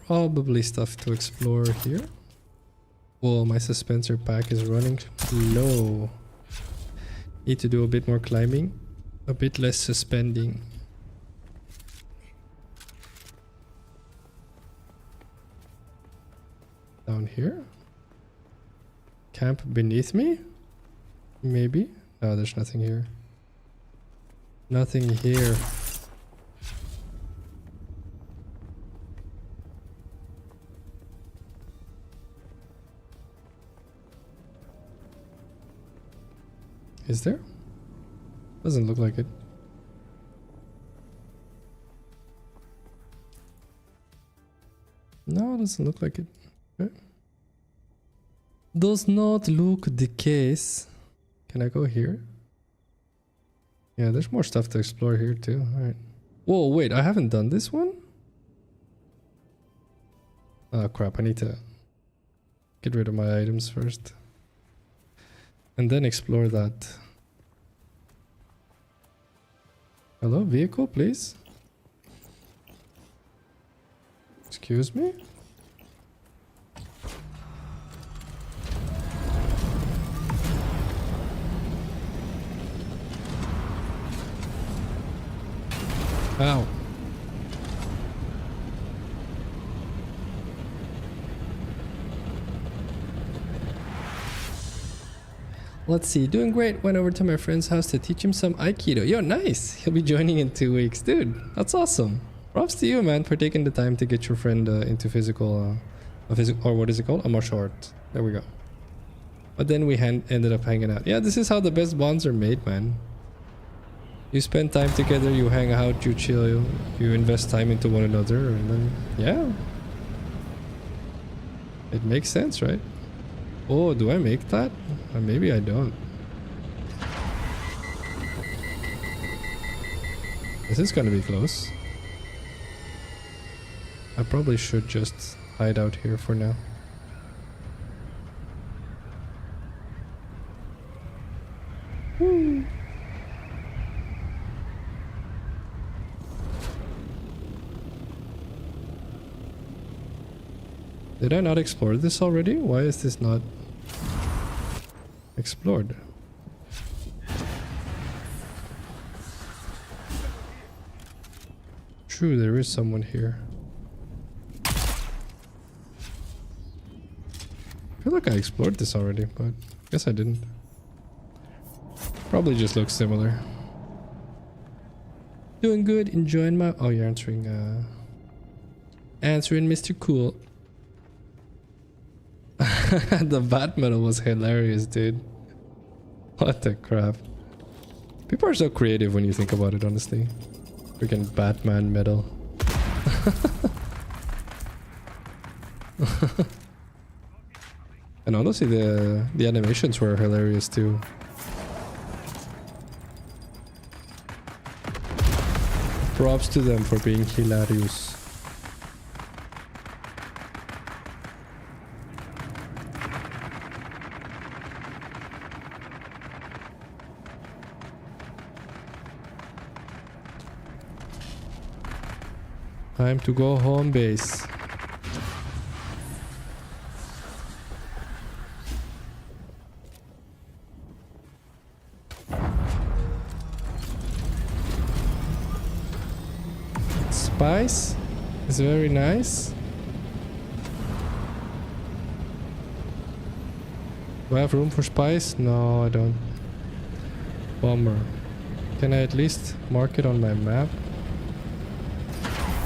Probably stuff to explore here. Whoa, my suspensor pack is running low. Need to do a bit more climbing. A bit less suspending. Down here? Camp beneath me? Maybe? No, there's nothing here. Nothing here. Is there? Doesn't look like it. No, doesn't look like it. Okay. Does not look the case. Can I go here? Yeah, there's more stuff to explore here too. Alright. Whoa, wait, I haven't done this one? Oh crap, I need to get rid of my items first. And then explore that. Hello, vehicle, please? Excuse me? Ow. Let's see, doing great. Went over to my friend's house to teach him some Aikido. Yo, nice. He'll be joining in 2 weeks. Dude, that's awesome. Props to you, man, for taking the time to get your friend into physical, or what is it called? A martial art. There we go. But then we ended up hanging out. Yeah, this is how the best bonds are made, man. You spend time together, you hang out, you chill, you invest time into one another, and then, yeah. It makes sense, right? Oh, do I make that? Or maybe I don't. This is gonna be close. I probably should just hide out here for now. Woo. Did I not explore this already? Why is this not explored? True, there is someone here. I feel like I explored this already, but I guess I didn't. Probably just looks similar. Doing good, enjoying my... Oh, you're answering, answering Mr. Cool. The bat metal was hilarious, dude. What the crap. People are so creative when you think about it, honestly. Freaking Batman metal. And honestly, the animations were hilarious too. Props to them for being hilarious. Time to go home base. Spice is very nice. Do I have room for spice? No, I don't. Bummer. Can I at least mark it on my map?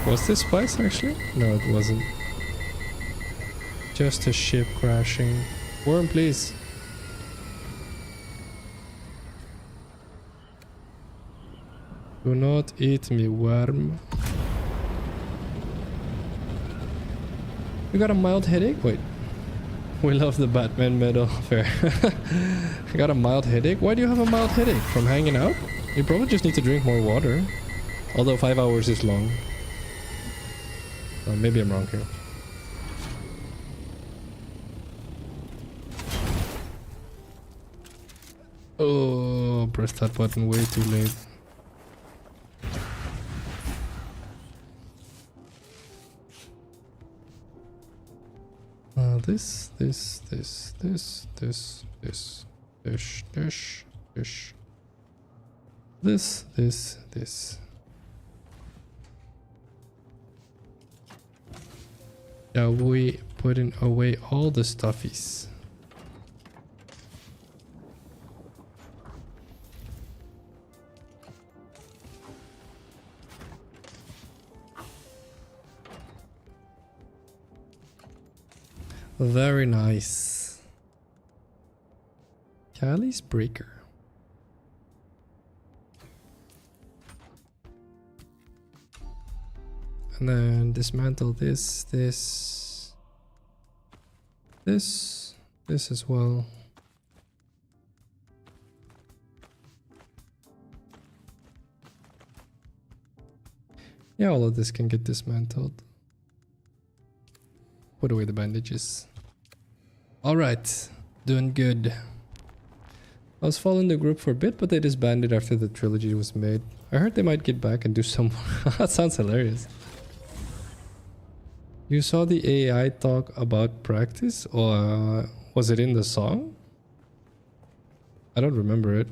Was this spice actually? No, it wasn't. Just a ship crashing. Worm, please. Do not eat me, worm. You got a mild headache? Wait. We love the Batman medal. Fair. I got a mild headache. Why do you have a mild headache? From hanging out? You probably just need to drink more water. Although 5 hours is long. Maybe I'm wrong here. Oh, press that button way too late. This. Shall we put away all the stuffies? Very nice. Callie's breaker. And then dismantle this as well. Yeah, all of this can get dismantled. Put away the bandages. Alright, doing good. I was following the group for a bit, but they disbanded after the trilogy was made. I heard they might get back and do some more. That sounds hilarious. You saw the AI talk about practice, or was it in the song? I don't remember it.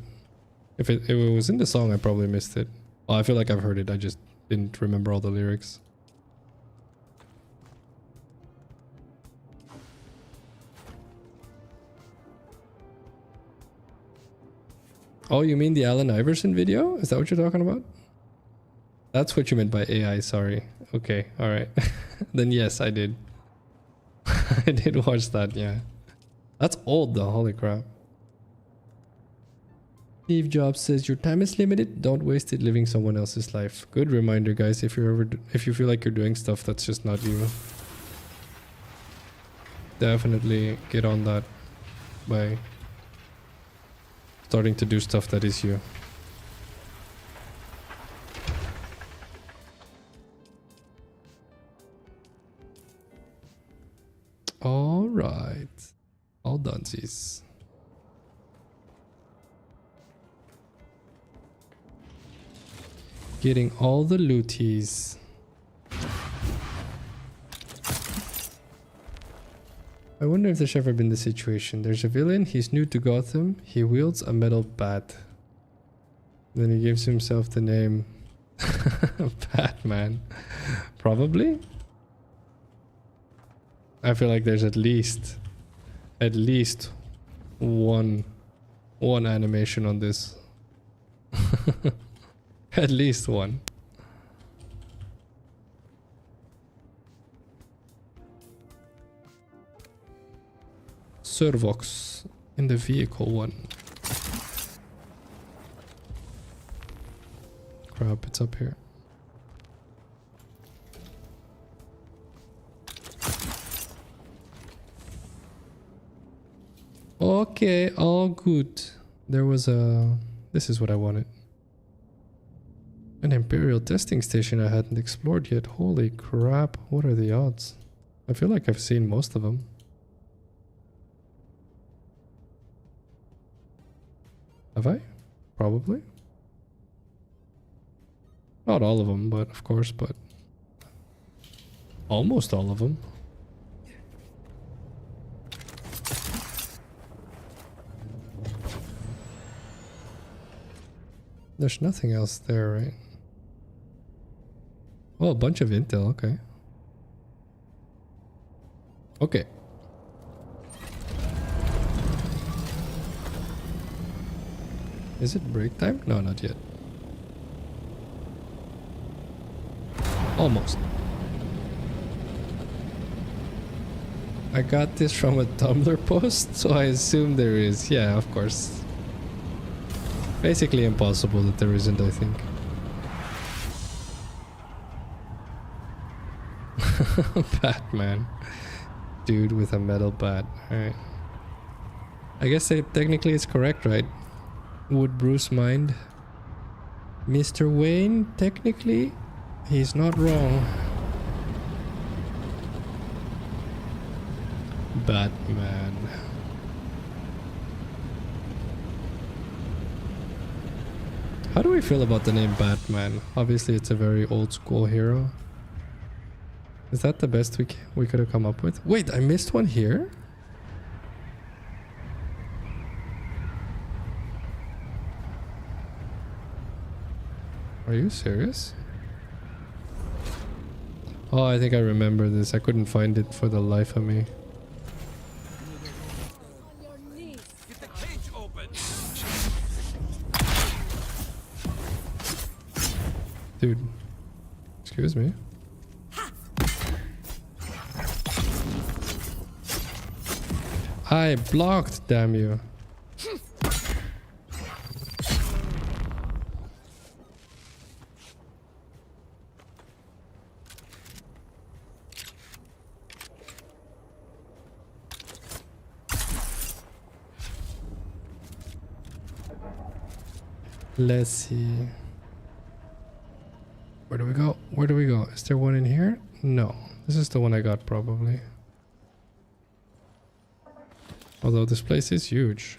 If it was in the song, I probably missed it. Well, I feel like I've heard it, I just didn't remember all the lyrics. Oh, you mean the Allen Iverson video? Is that what you're talking about? That's what you meant by AI, sorry. Okay, alright. Then yes, I did. I did watch that, yeah. That's old though, holy crap. Steve Jobs says your time is limited, don't waste it living someone else's life. Good reminder, guys, if you feel like you're doing stuff that's just not you. Definitely get on that by starting to do stuff that is you. All right, all donesies. Getting all the looties. I wonder if there's ever been the situation. There's a villain, he's new to Gotham, he wields a metal bat. Then he gives himself the name Batman. Probably? I feel like there's at least one animation on this. At least one. Servox in the vehicle one. Crap, it's up here. Okay, all good. There was a... This is what I wanted. An Imperial testing station I hadn't explored yet. Holy crap, what are the odds? I feel like I've seen most of them. Have I? Probably. Not all of them, but of course, but almost all of them. There's nothing else there, right? Oh, a bunch of intel, okay. Okay. Is it break time? No, not yet. Almost. I got this from a Tumblr post, so I assume there is. Yeah, of course. Basically impossible that there isn't, I think. Batman. dude with a metal bat. Alright. I guess technically it's correct, right? Would Bruce mind? Mr. Wayne, technically, he's not wrong. Batman. How do we feel about the name Batman? Obviously, it's a very old school hero. Is that the best we could have come up with? Wait, I missed one here? Are you serious? Oh, I think I remember this. I couldn't find it for the life of me. On your knees. Get the cage open. Dude. Excuse me. I blocked, damn you. Let's see. Where do we go? Where do we go? Is there one in here? No. This is the one I got probably. Although this place is huge.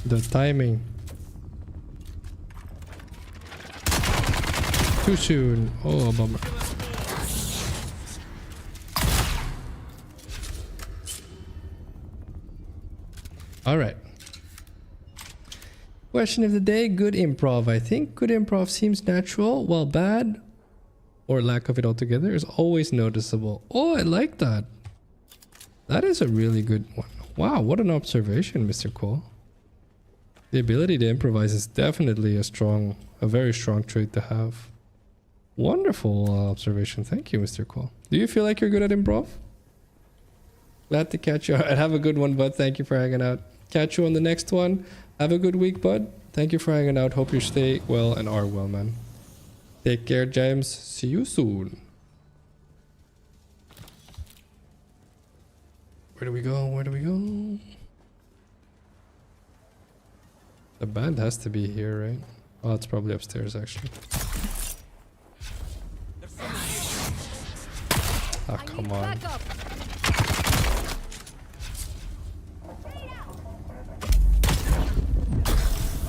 The timing. Too soon. Oh, a bummer. Alright. Question of the day. Good improv. I think good improv seems natural, while bad, or lack of it altogether, is always noticeable. Oh, I like that. That is a really good one. Wow, what an observation, Mr. Cole. The ability to improvise is definitely a very strong trait to have. Wonderful observation. Thank you, Mr. Cole. Do you feel like you're good at improv? Glad to catch you. Alright, have a good one, bud. Thank you for hanging out. Catch you on the next one. Have a good week, bud. Thank you for hanging out. Hope you stay well and are well, man. Take care, James. See you soon. Where do we go? Where do we go? The band has to be here, right? Oh, it's probably upstairs, actually. Ah, come on.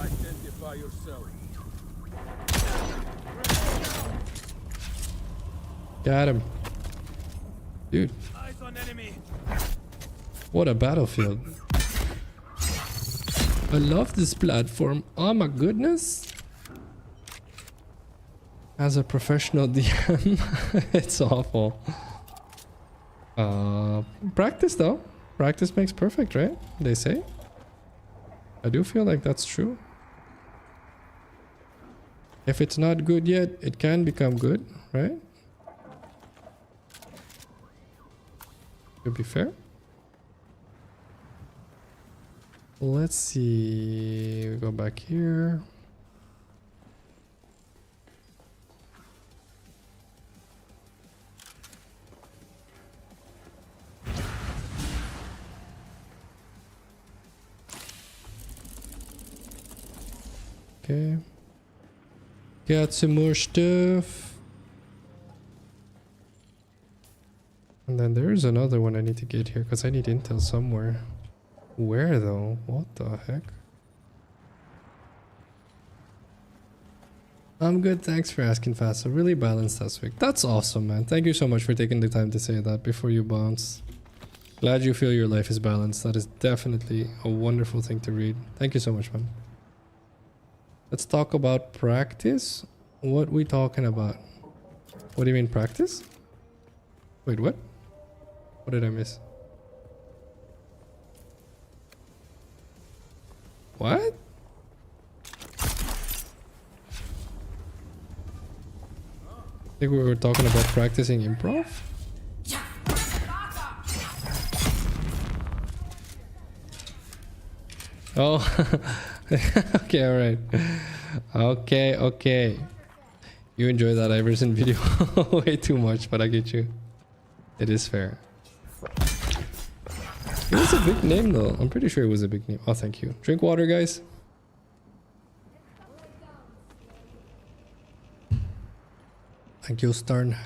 Identify yourself. Got him. Dude, Eyes on enemy. what a battlefield. I love this platform. Oh my goodness. As a professional DM, it's awful. Practice though. Practice makes perfect, right? They say. I do feel like that's true. If it's not good yet, it can become good, right? To be fair. Let's see. We go back here. Okay. Got some more stuff. And then there's another one I need to get here because I need intel somewhere. Where though? What the heck? I'm good, thanks for asking, Phacil. Really balanced this week. That's awesome, man. Thank you so much for taking the time to say that before you bounce. Glad you feel your life is balanced. That is definitely a wonderful thing to read. Thank you so much, man. Let's talk about practice. What we talking about? What do you mean practice? Wait, what? What did I miss? What? think we were talking about practicing improv. Oh, okay, all right. Okay, okay. You enjoy that Iverson video way too much, but I get you. It is fair. It was a big name though. I'm pretty sure it was a big name. Oh, thank you. Drink water, guys. Thank you, Stern.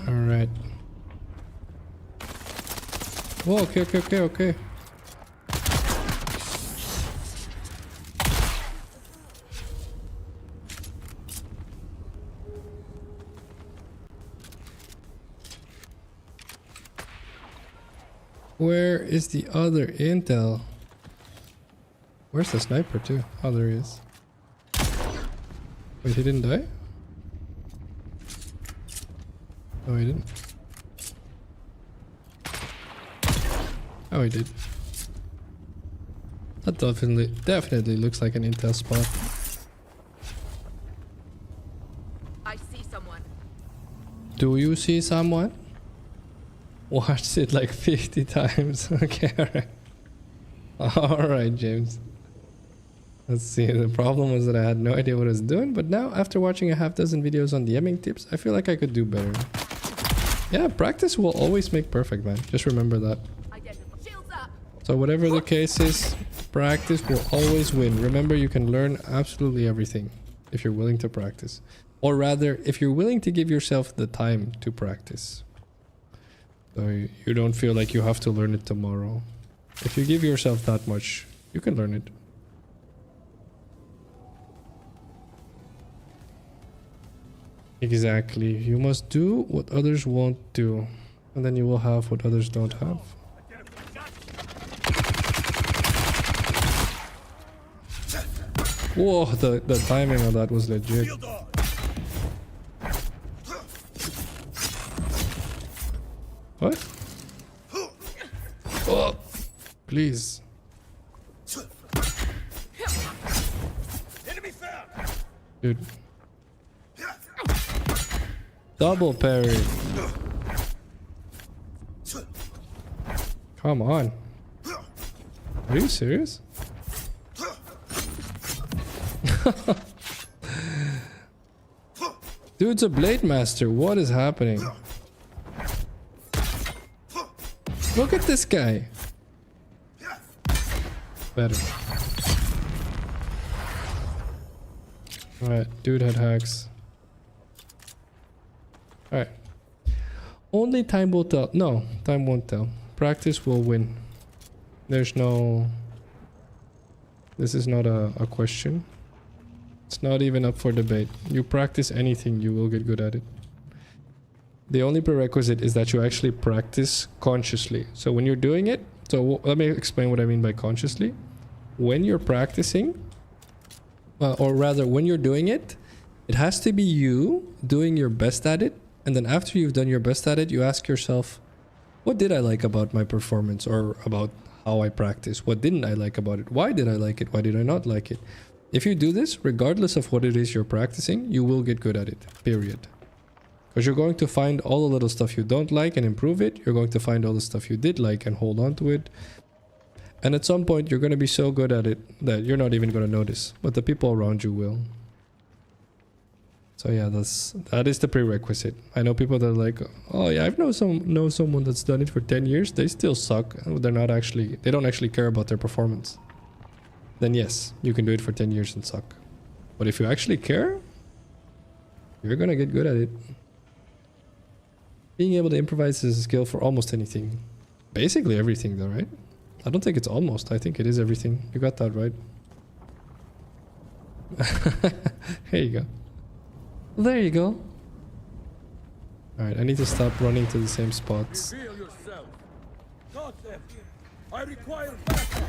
Alright. Oh, okay, okay, okay, okay. Where is the other intel? Where's the sniper too? Oh, there he is. Wait, he didn't die? Oh, he didn't. Oh, he did. That definitely looks like an intel spot. I see someone. Do you see someone? Watched it like 50 times. Okay, alright. Alright, James. Let's see. The problem was that I had no idea what I was doing, but now after watching a half dozen videos on DMing tips, I feel like I could do better. Yeah, practice will always make perfect, man. Just remember that. Shields up. So whatever the case is, practice will always win. Remember, you can learn absolutely everything if you're willing to practice. Or rather, if you're willing to give yourself the time to practice. So you don't feel like you have to learn it tomorrow. If you give yourself that much, you can learn it. Exactly. You must do what others won't do. And then you will have what others don't have. Whoa, the timing of that was legit. What? Oh, please. Dude. Double parry. Come on. Are you serious? Dude's a blade master. What is happening? Look at this guy. Better. Alright, dude had hacks. Alright. Only time will tell. No, time won't tell. Practice will win. There's no... This is not a question. It's not even up for debate. You practice anything, you will get good at it. The only prerequisite is that you actually practice consciously. So when you're doing it... So let me explain what I mean by consciously. When you're practicing... or rather, when you're doing it, it has to be you doing your best at it. And then after you've done your best at it, you ask yourself, what did I like about my performance or about how I practice? What didn't I like about it? Why did I like it? Why did I not like it? If you do this, regardless of what it is you're practicing, you will get good at it, period. Because you're going to find all the little stuff you don't like and improve it. You're going to find all the stuff you did like and hold on to it. And at some point, you're going to be so good at it that you're not even going to notice, but the people around you will. So yeah, that is the prerequisite. I know people that are like, oh yeah, I've know someone that's done it for 10 years. They still suck. They don't actually care about their performance. Then yes, you can do it for 10 years and suck. But if you actually care, you're gonna get good at it. Being able to improvise is a skill for almost anything. Basically everything though, right? I don't think it's almost. I think it is everything. You got that right. Here you go. There you go. Alright, I need to stop running to the same spots. Reveal yourself. Got them. I require backup.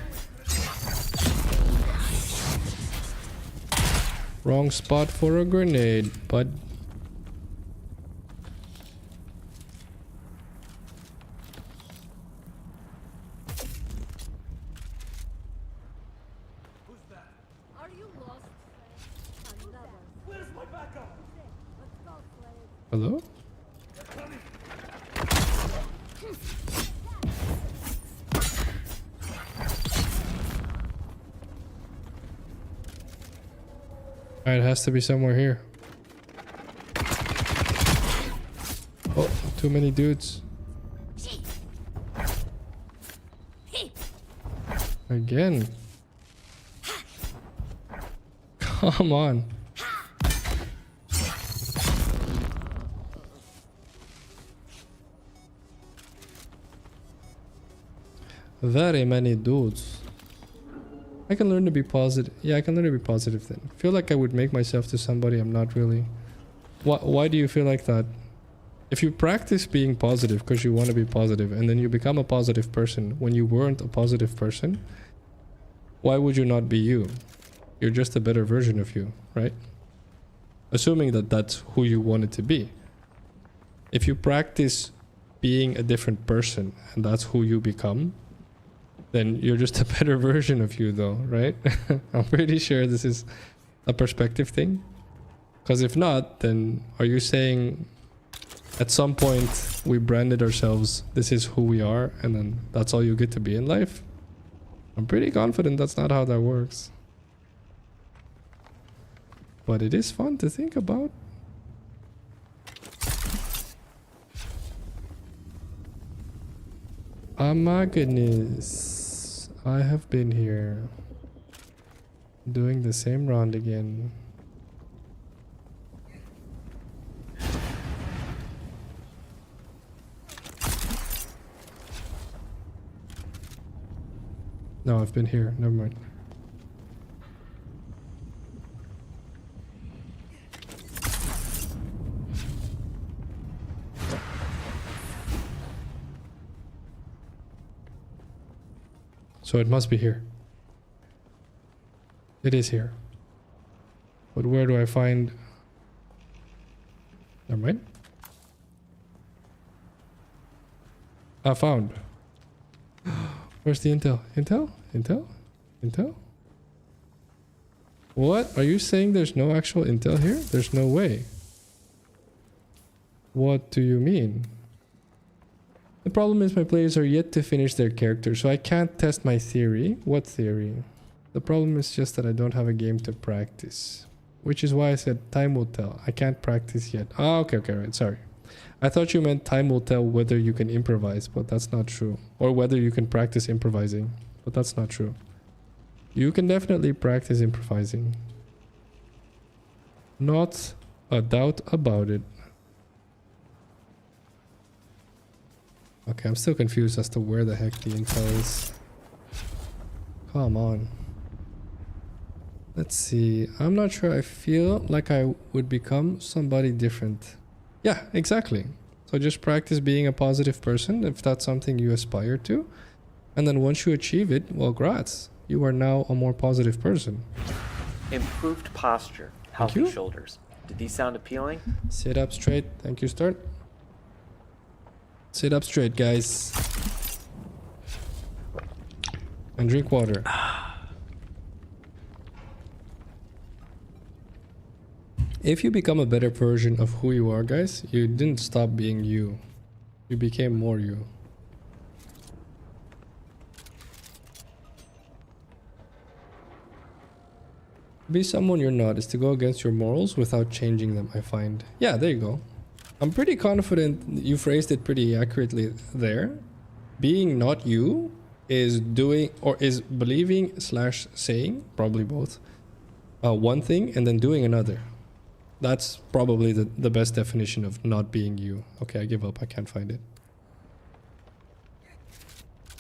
Wrong spot for a grenade, bud. Are you lost? Where's my backup? Let's go, slave. Hello? Alright, it has to be somewhere here. Oh, too many dudes. Again. Come on. Very many dudes. I can learn to be positive. Yeah, I can learn to be positive then. I feel like I would make myself to somebody I'm not really. Why do you feel like that? If you practice being positive because you want to be positive and then you become a positive person when you weren't a positive person, why would you not be you? You're just a better version of you, right? Assuming that that's who you wanted to be. If you practice being a different person and that's who you become, then you're just a better version of you though, right? I'm pretty sure this is a perspective thing. Because if not, then are you saying at some point we branded ourselves, this is who we are, and then that's all you get to be in life? I'm pretty confident that's not how that works. But it is fun to think about. Oh my goodness. I have been here. Doing the same round again. No, I've been here. Never mind. So it must be here. It is here. But where do I find... Never mind. I found. Where's the intel? Intel? Intel? Intel? What? Are you saying there's no actual intel here? There's no way. What do you mean? The problem is my players are yet to finish their character, so I can't test my theory. What theory? The problem is just that I don't have a game to practice. Which is why I said time will tell. I can't practice yet. Oh, okay, right, sorry. I thought you meant time will tell whether you can improvise, but that's not true. Or whether you can practice improvising, but that's not true. You can definitely practice improvising. Not a doubt about it. Okay, I'm still confused as to where the heck the intel is. Come on. Let's see. I'm not sure. I feel like I would become somebody different. Yeah, exactly. So just practice being a positive person if that's something you aspire to. And then once you achieve it, well, grats. You are now a more positive person. Improved posture, healthy shoulders. Did these sound appealing? Sit up straight. Thank you, start. Sit up straight, guys. And drink water. If you become a better version of who you are, guys, you didn't stop being you. You became more you. Be someone you're not is to go against your morals without changing them, I find. Yeah, there you go. I'm pretty confident you phrased it pretty accurately there. Being not you is doing or is believing slash saying, probably both, one thing and then doing another. That's probably the best definition of not being you. Okay, I give up. I can't find it.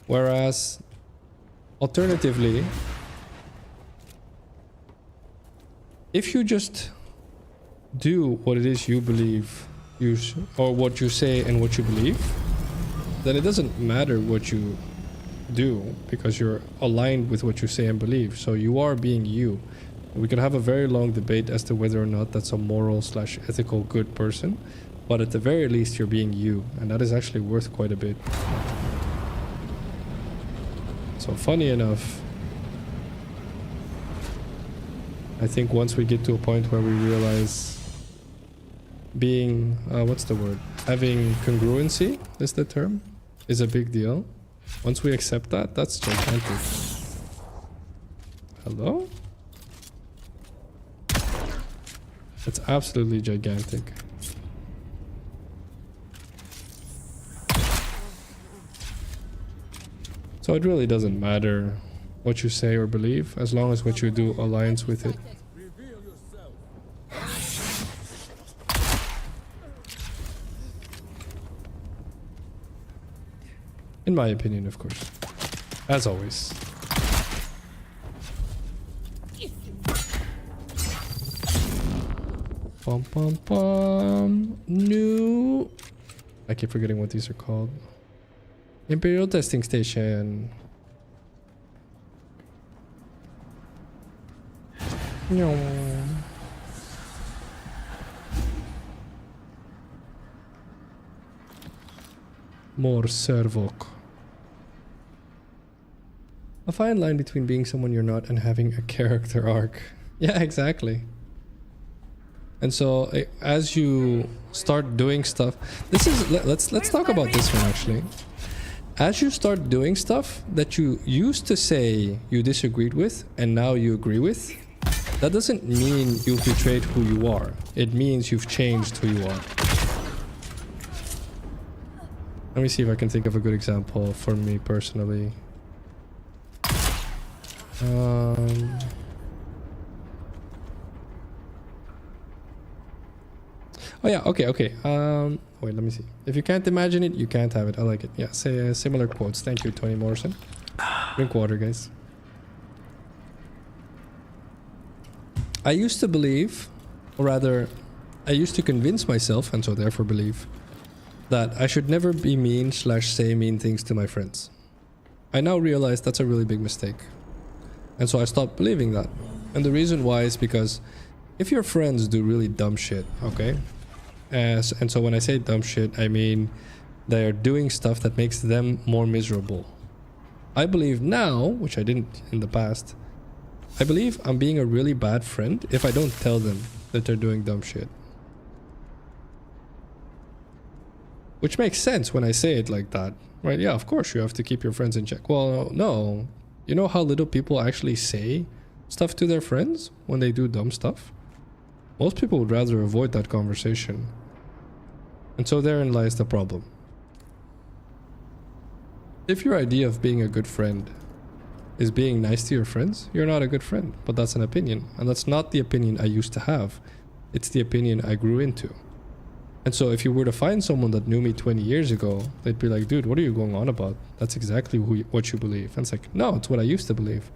Whereas, alternatively, if you just do what it is you believe or what you say and what you believe, then it doesn't matter what you do because you're aligned with what you say and believe. So you are being you. We could have a very long debate as to whether or not that's a moral / ethical good person, but at the very least you're being you, and that is actually worth quite a bit. So funny enough, I think once we get to a point where we realize being, what's the word? Having congruency is the term, is a big deal. Once we accept that, that's gigantic. Hello? It's absolutely gigantic. So it really doesn't matter what you say or believe, as long as what you do aligns with it. Reveal yourself. In my opinion, of course. As always. Pom pom pom. New. I keep forgetting what these are called. Imperial testing station. No. More servok. A fine line between being someone you're not and having a character arc. Yeah, exactly. And so as you start doing stuff, this is let's talk about this one actually. As you start doing stuff that you used to say you disagreed with and now you agree with, that doesn't mean you've betrayed who you are. It means you've changed who you are. Let me see if I can think of a good example for me personally. Oh yeah, okay. Wait, let me see. If you can't imagine it, you can't have it. I like it. Yeah, say similar quotes. Thank you, Toni Morrison. Drink water, guys. I used to believe, or rather, I used to convince myself, and so therefore believe, that I should never be mean / say mean things to my friends. I now realize that's a really big mistake. And so I stopped believing that. And the reason why is because if your friends do really dumb shit, okay? And so when I say dumb shit, I mean they're doing stuff that makes them more miserable. I believe now, which I didn't in the past, I believe I'm being a really bad friend if I don't tell them that they're doing dumb shit. Which makes sense when I say it like that, right? Yeah, of course you have to keep your friends in check. Well, no. You know how little people actually say stuff to their friends when they do dumb stuff? Most people would rather avoid that conversation. And so therein lies the problem. If your idea of being a good friend is being nice to your friends, you're not a good friend. But that's an opinion. And that's not the opinion I used to have. It's the opinion I grew into. And so if you were to find someone that knew me 20 years ago, they'd be like, dude, what are you going on about? That's exactly what you believe. And it's like, no, it's what I used to believe.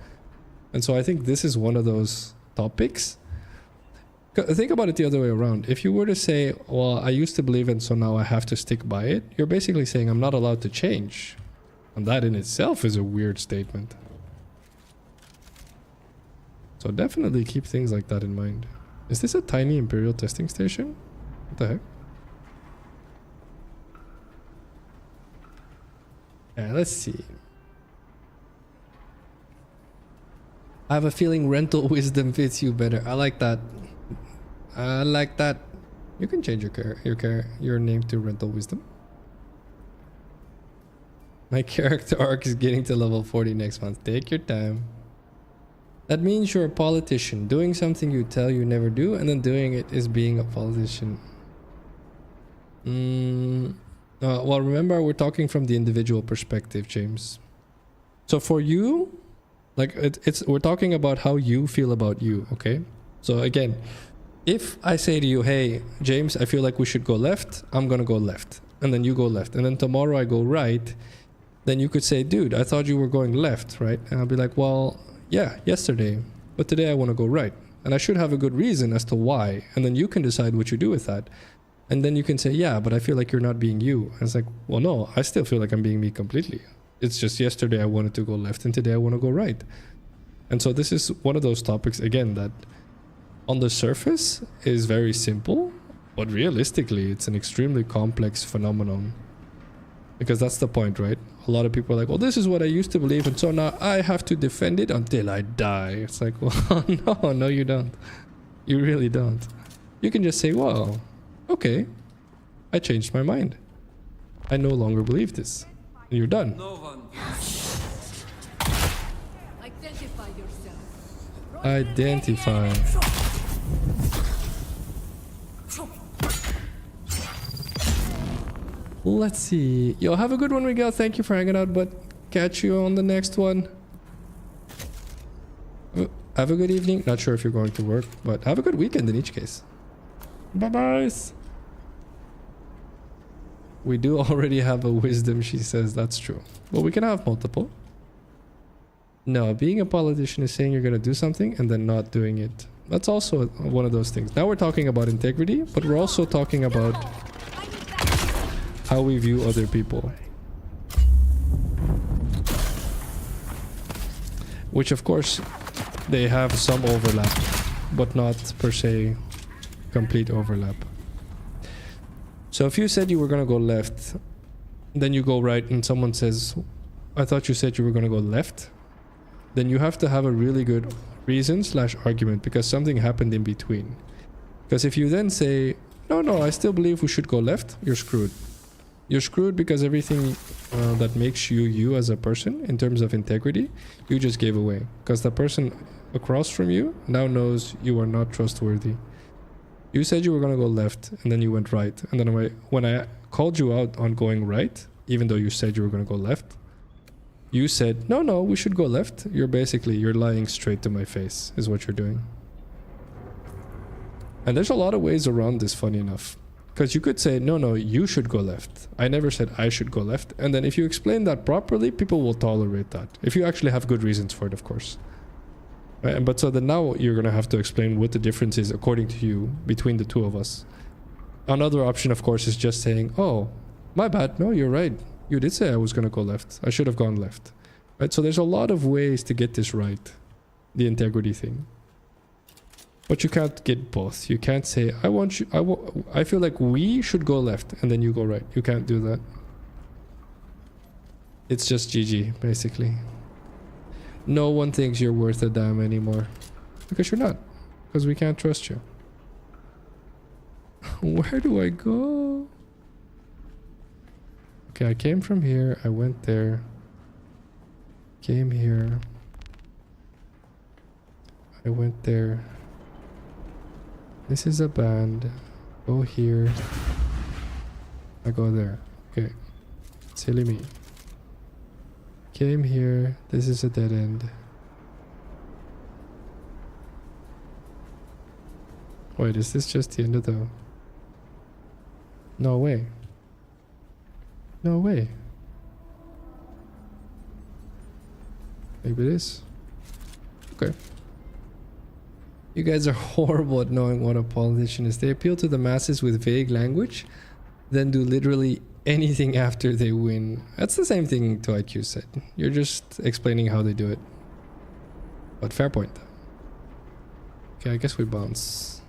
And so I think this is one of those topics. Think about it the other way around. If you were to say, well, I used to believe it, so now I have to stick by it, you're basically saying I'm not allowed to change. And that in itself is a weird statement. So definitely keep things like that in mind. Is this a tiny Imperial testing station? What the heck? Yeah, let's see. I have a feeling rental wisdom fits you better. I like that. I like that. You can change your name to rental wisdom. My character arc is getting to level 40 next month. Take your time. That means you're a politician. Doing something you tell you never do, and then doing it is being a politician. Well, remember, we're talking from the individual perspective, James. So for you, like we're talking about how you feel about you, okay? So again, if I say to you, hey, James, I feel like we should go left, I'm gonna go left. And then you go left. And then tomorrow I go right. Then you could say, dude, I thought you were going left, right? And I'll be like, well, yeah, yesterday. But today I want to go right. And I should have a good reason as to why. And then you can decide what you do with that. And then you can say, yeah, but I feel like you're not being you. And it's like, well, no, I still feel like I'm being me completely. It's just yesterday I wanted to go left and today I want to go right. And so this is one of those topics, again, that on the surface is very simple, but realistically, it's an extremely complex phenomenon. Because that's the point, right? A lot of people are like, well, this is what I used to believe, and so now I have to defend it until I die. It's like, well, no, you don't. You really don't. You can just say, well, okay, I changed my mind. I no longer believe this. And you're done. Identify yourself. Identify. Let's see. Yo, have a good one, Miguel. Thank you for hanging out, but catch you on the next one. Have a good evening. Not sure if you're going to work, but have a good weekend in each case. Bye-bye. We do already have a wisdom, she says. That's true. Well, we can have multiple. No, being a politician is saying you're going to do something and then not doing it. That's also one of those things. Now we're talking about integrity, but we're also talking about how we view other people. Which, of course, they have some overlap, but not per se complete overlap. So if you said you were going to go left, then you go right, and someone says, I thought you said you were going to go left, then you have to have a really good reason / argument, because something happened in between. Because if you then say, no, I still believe we should go left, you're screwed. You're screwed because everything that makes you you as a person in terms of integrity, you just gave away. Because the person across from you now knows you are not trustworthy. You said you were going to go left and then you went right. And then when I called you out on going right, even though you said you were going to go left, you said, no, we should go left. You're lying straight to my face is what you're doing. And there's a lot of ways around this, funny enough. Because you could say, no, you should go left. I never said I should go left. And then if you explain that properly, people will tolerate that. If you actually have good reasons for it, of course. Right? But so then now you're going to have to explain what the difference is, according to you, between the two of us. Another option, of course, is just saying, oh, my bad. No, you're right. You did say I was going to go left. I should have gone left. Right? So there's a lot of ways to get this right. The integrity thing. But you can't get both. You can't say, I feel like we should go left, and then you go right. You can't do that. It's just GG, basically. No one thinks you're worth a damn anymore. Because you're not. Because we can't trust you. Where do I go? Okay, I came from here. I went there. Came here. I went there. This is a band. Go here. I go there. Okay. Silly me. Came here. This is a dead end. Wait, is this just the end of the... No way. No way. Maybe it is. Okay. You guys are horrible at knowing what a politician is. They appeal to the masses with vague language, then do literally anything after they win. That's the same thing to IQ said. You're just explaining how they do it. But fair point. Okay, I guess we bounce.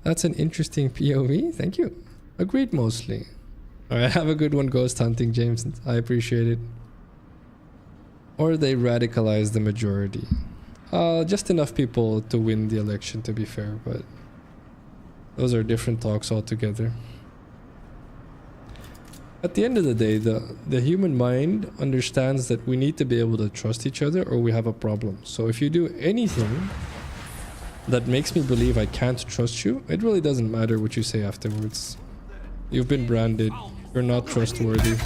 That's an interesting POV. Thank you. Agreed mostly. Alright, have a good one, ghost hunting, James. I appreciate it. Or they radicalize the majority. Just enough people to win the election, to be fair, but those are different talks altogether. At the end of the day, the human mind understands that we need to be able to trust each other or we have a problem. So if you do anything that makes me believe I can't trust you, it really doesn't matter what you say afterwards. You've been branded. You're not trustworthy.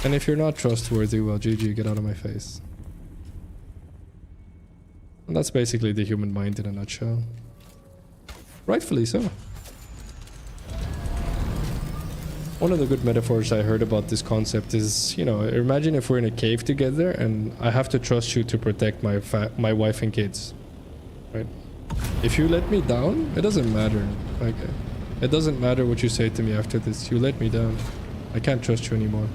And if you're not trustworthy, well, GG, get out of my face. And that's basically the human mind in a nutshell. Rightfully so. One of the good metaphors I heard about this concept is, you know, imagine if we're in a cave together and I have to trust you to protect my wife and kids, right? If you let me down, it doesn't matter. Like, it doesn't matter what you say to me after this. You let me down. I can't trust you anymore.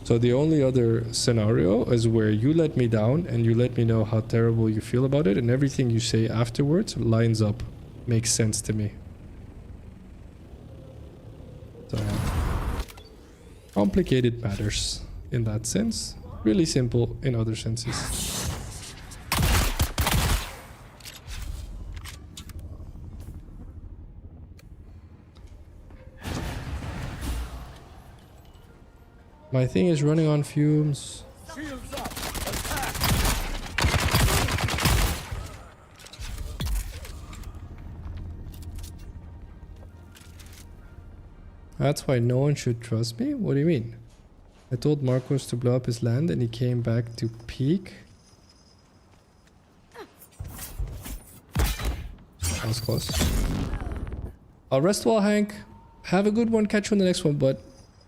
So the only other scenario is where you let me down and you let me know how terrible you feel about it, and everything you say afterwards lines up, makes sense to me. So, complicated matters in that sense. Really simple in other senses. My thing is running on fumes. Shields up! Attack! That's why no one should trust me? What do you mean? I told Marcos to blow up his land and he came back to peek. That was close. I'll rest well, Hank. Have a good one. Catch you on the next one, bud.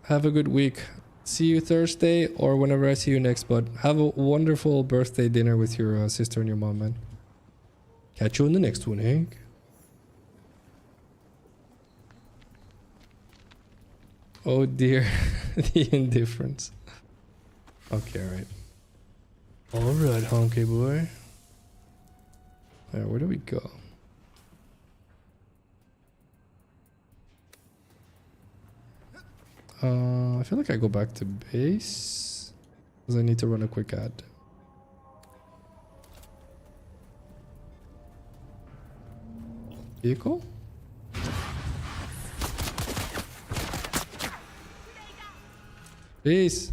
Have a good week. See you Thursday or whenever I see you next, bud. Have a wonderful birthday dinner with your sister and your mom, man. Catch you on the next one, Hank. Oh dear, the indifference. Okay, alright. Alright, honky boy. Alright, where do we go? I feel like I go back to base because I need to run a quick ad. Vehicle? Peace.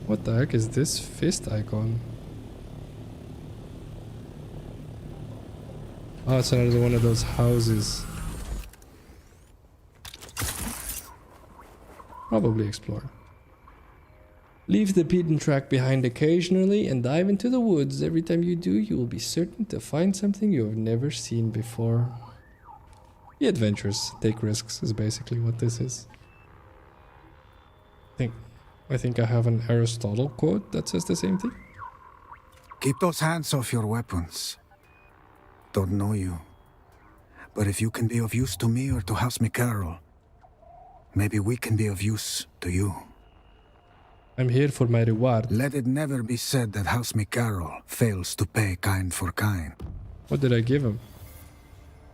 What the heck is this fist icon? Oh, it's another one of those houses. Probably Explorah. Leave the beaten track behind occasionally and dive into the woods. Every time you do, you will be certain to find something you have never seen before. Be adventurous, take risks is basically what this is. I think I have an Aristotle quote that says the same thing. Keep those hands off your weapons. Don't know you. But if you can be of use to me or to House McCarroll, maybe we can be of use to you. I'm here for my reward. Let it never be said that House McCarroll fails to pay kind for kind. What did I give him?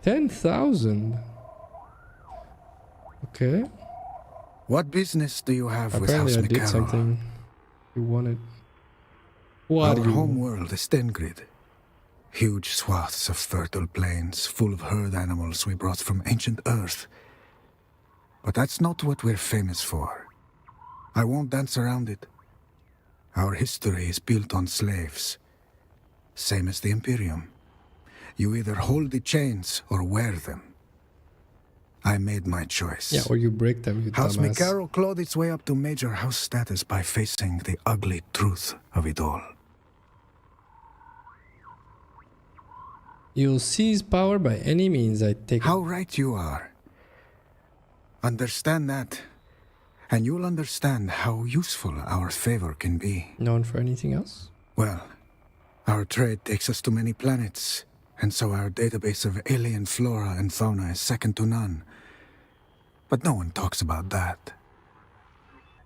10,000. Okay. What business do you have Apparently with House I did McCarroll? something you wanted. What Our do you home world is Stengrid. Huge swaths of fertile plains full of herd animals we brought from ancient Earth. But that's not what we're famous for. I won't dance around it. Our history is built on slaves. Same as the Imperium. You either hold the chains or wear them. I made my choice. Yeah, or you break them, you House dumbass. McCarroll clawed its way up to major house status by facing the ugly truth of it all. You'll seize power by any means, I take How right you are. Understand that, and you'll understand how useful our favor can be. Known for anything else? Well, our trade takes us to many planets, and so our database of alien flora and fauna is second to none. But no one talks about that.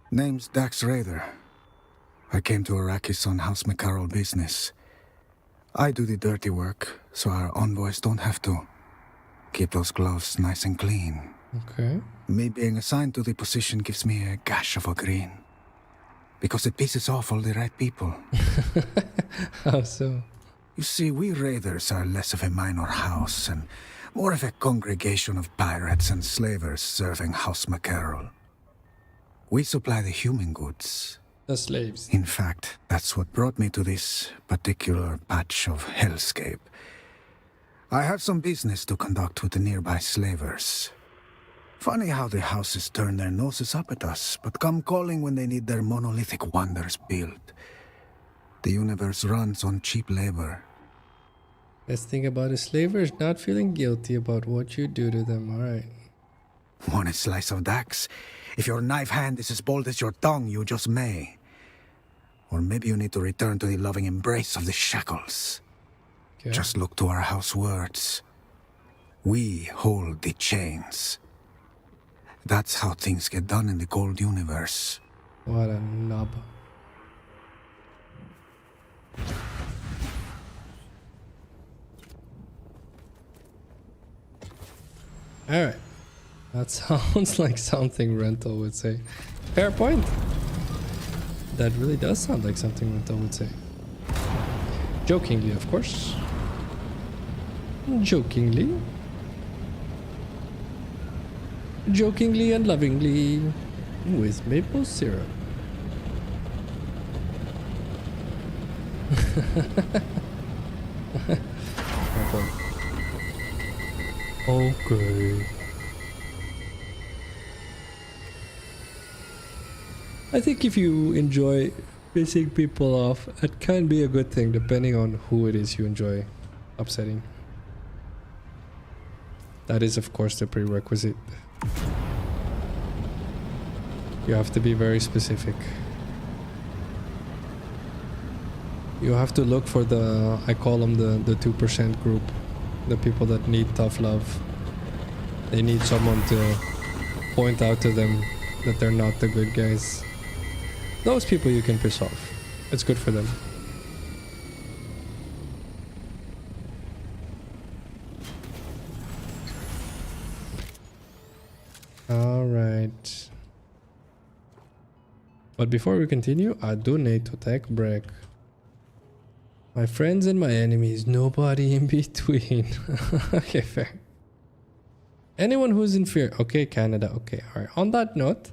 Name's Dax Raider. I came to Arrakis on House McCarroll business. I do the dirty work, so our envoys don't have to. Keep those gloves nice and clean. Okay. Me being assigned to the position gives me a gash of a grin. Because it pisses off all the right people. How so? You see, we raiders are less of a minor house and more of a congregation of pirates and slavers serving House McCarroll. We supply the human goods. The slaves. In fact, that's what brought me to this particular patch of hellscape. I have some business to conduct with the nearby slavers. Funny how the houses turn their noses up at us, but come calling when they need their monolithic wonders built. The universe runs on cheap labor. Best thing about a slaver is not feeling guilty about what you do to them. Alright. Want a slice of Dax? If your knife hand is as bold as your tongue, you just may. Or maybe you need to return to the loving embrace of the shackles. Okay. Just look to our house words. We hold the chains. That's how things get done in the cold universe. What a knob. Alright. That sounds like something Rental would say. Fair point. That really does sound like something Rental would say. Jokingly, of course. Jokingly. Jokingly and lovingly. With maple syrup. Okay. I think if you enjoy pissing people off, it can be a good thing depending on who it is you enjoy upsetting. That is, of course, the prerequisite. You have to be very specific. You have to look for the, I call them the 2% group. The people that need tough love. They need someone to point out to them that they're not the good guys. Those people you can piss off. It's good for them. Alright. But before we continue, I do need to take a break. My friends and my enemies, nobody in between. Okay, fair. Anyone who's in fear. Okay, Canada. Okay, alright. On that note,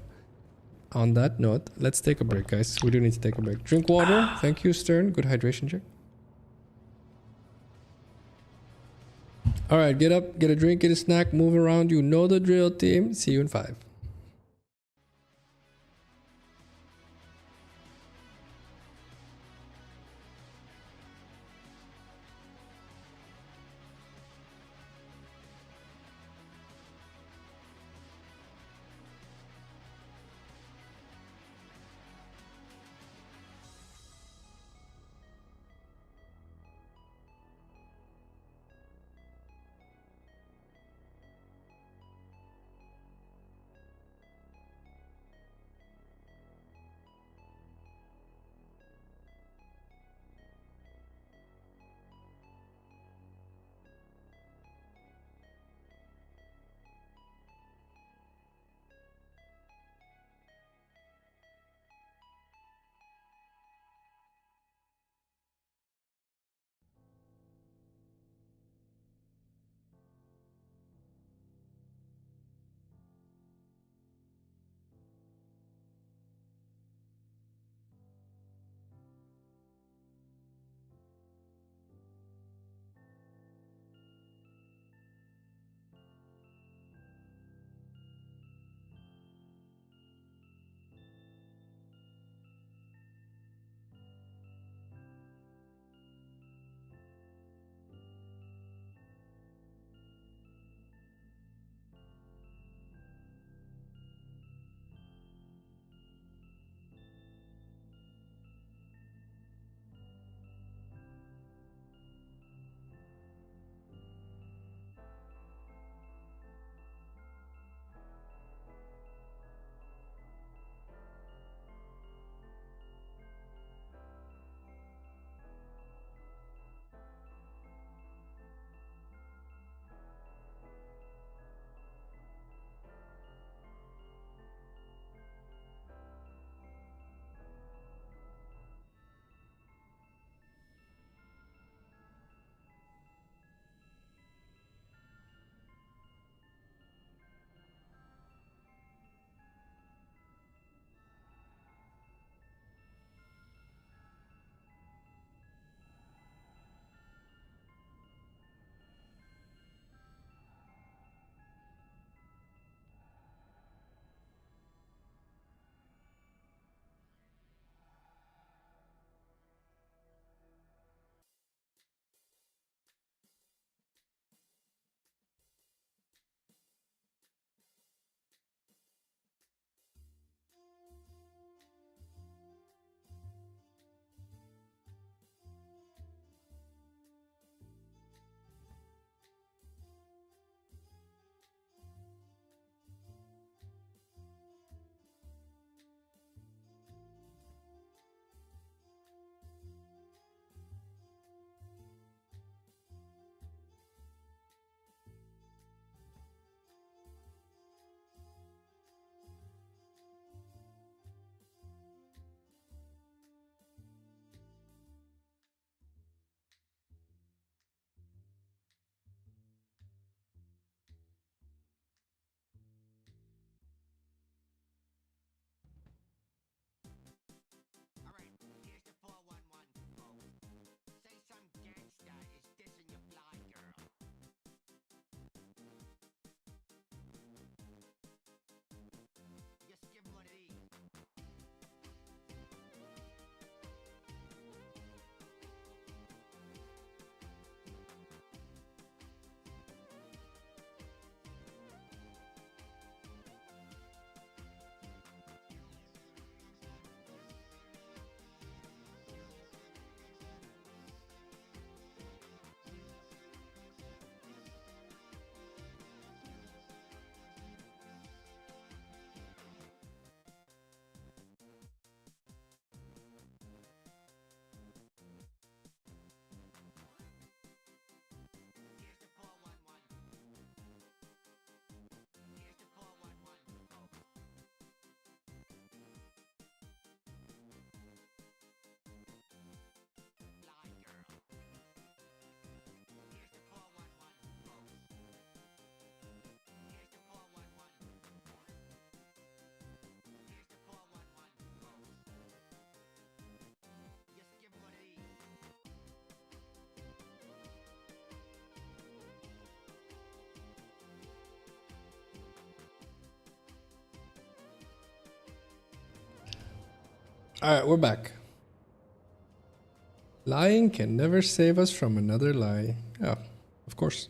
let's take a break, guys. We do need to take a break. Drink water. Thank you, Stern. Good hydration check. Alright, get up, get a drink, get a snack, move around. You know the drill, team. See you in 5. Alright, we're back. Lying can never save us from another lie. Yeah, of course.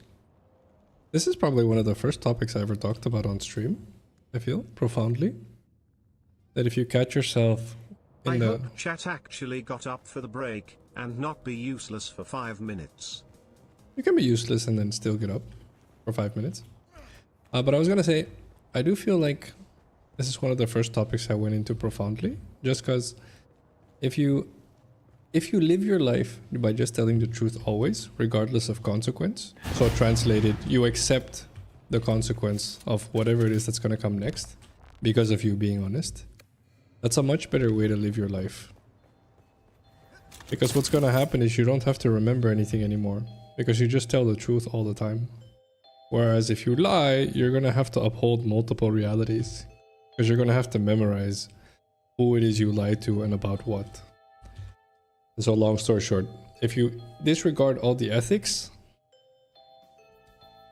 This is probably one of the first topics I ever talked about on stream, I feel, profoundly. That if you catch yourself in I the... hope chat actually got up for the break, and not be useless for 5 minutes. You can be useless and then still get up for 5 minutes. But I was gonna say, I do feel like this is one of the first topics I went into profoundly. Just because if you live your life by just telling the truth always, regardless of consequence, so translated, you accept the consequence of whatever it is that's gonna come next because of you being honest, that's a much better way to live your life. Because what's gonna happen is you don't have to remember anything anymore, because you just tell the truth all the time. Whereas if you lie, you're gonna have to uphold multiple realities, because you're gonna have to memorize who it is you lie to and about what. And so long story short, if you disregard all the ethics,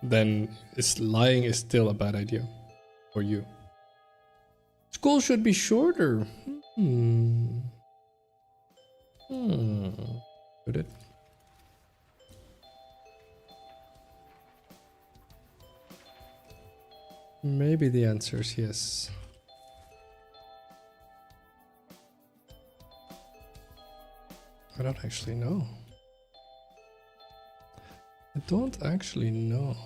then lying is still a bad idea for you. School should be shorter. Could it? Maybe the answer is yes. I don't actually know. I don't actually know.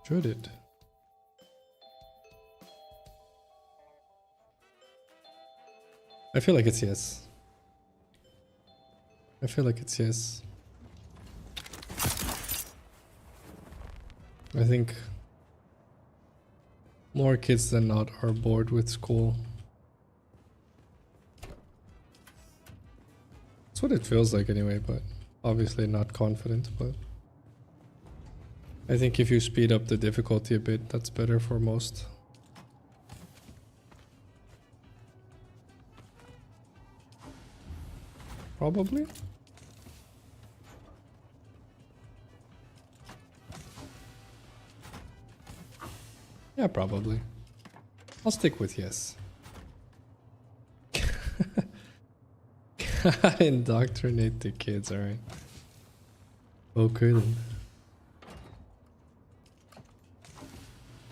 Should it? I feel like it's yes. I feel like it's yes. I think more kids than not are bored with school. That's what it feels like anyway, but obviously not confident, but I think if you speed up the difficulty a bit, that's better for most. Probably. Yeah, probably. I'll stick with yes. Indoctrinate the kids, alright. Okay then.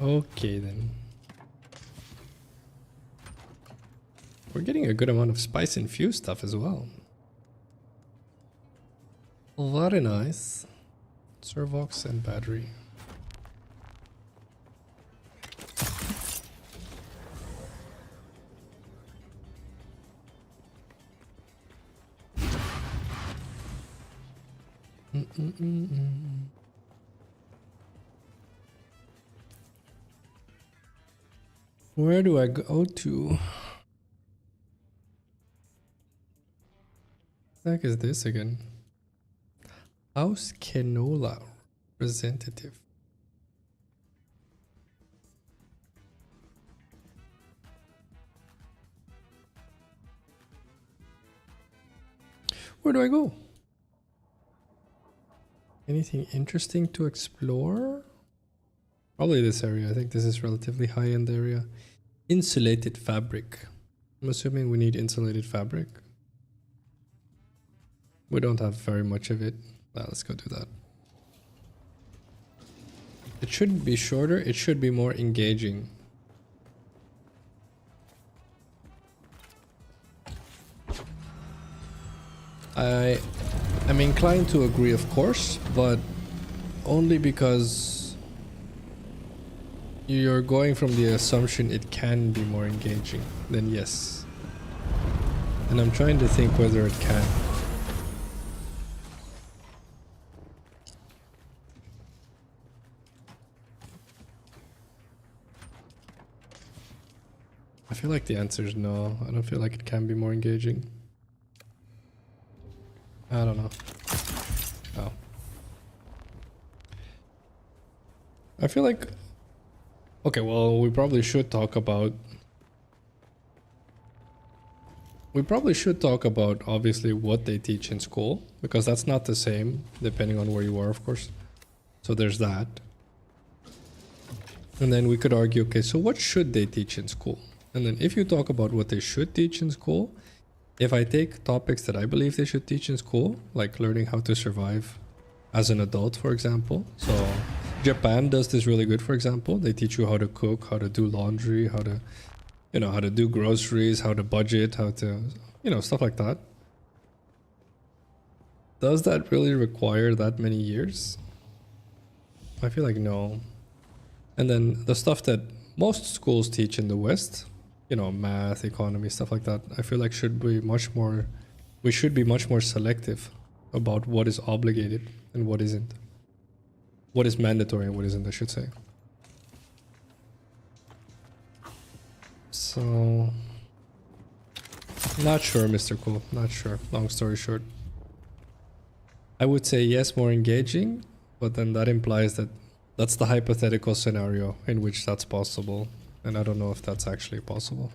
Okay then. We're getting a good amount of spice infused stuff as well. Very nice. Servox and battery. Where do I go to? What the heck is this again? House Canola representative. Where do I go? Anything interesting to explore? Probably this area. I think this is relatively high-end area. Insulated fabric. I'm assuming we need insulated fabric. We don't have very much of it. Let's go do that. It shouldn't be shorter. It should be more engaging. I am inclined to agree, of course, but only because you're going from the assumption it can be more engaging, then yes. And I'm trying to think whether it can. I feel like the answer is no. I don't feel like it can be more engaging. I don't know. Oh. I feel like... Okay, well, we probably should talk about... obviously what they teach in school, because that's not the same depending on where you are, of course. So there's that. And then we could argue, okay, so what should they teach in school? And then if you talk about what they should teach in school, if I take topics that I believe they should teach in school, like learning how to survive as an adult, for example. So Japan does this really good, for example. They teach you how to cook, how to do laundry, how to, you know, how to do groceries, how to budget, how to, you know, stuff like that. Does that really require that many years? I feel like no. And then the stuff that most schools teach in the West, you know, math, economy, stuff like that, I feel like should be much more, we should be much more selective about what is obligated and what isn't. What is mandatory and what isn't, I should say. So, not sure, Mr. Cool, not sure, long story short. I would say yes, more engaging, but then that implies that that's the hypothetical scenario in which that's possible, and I don't know if that's actually possible.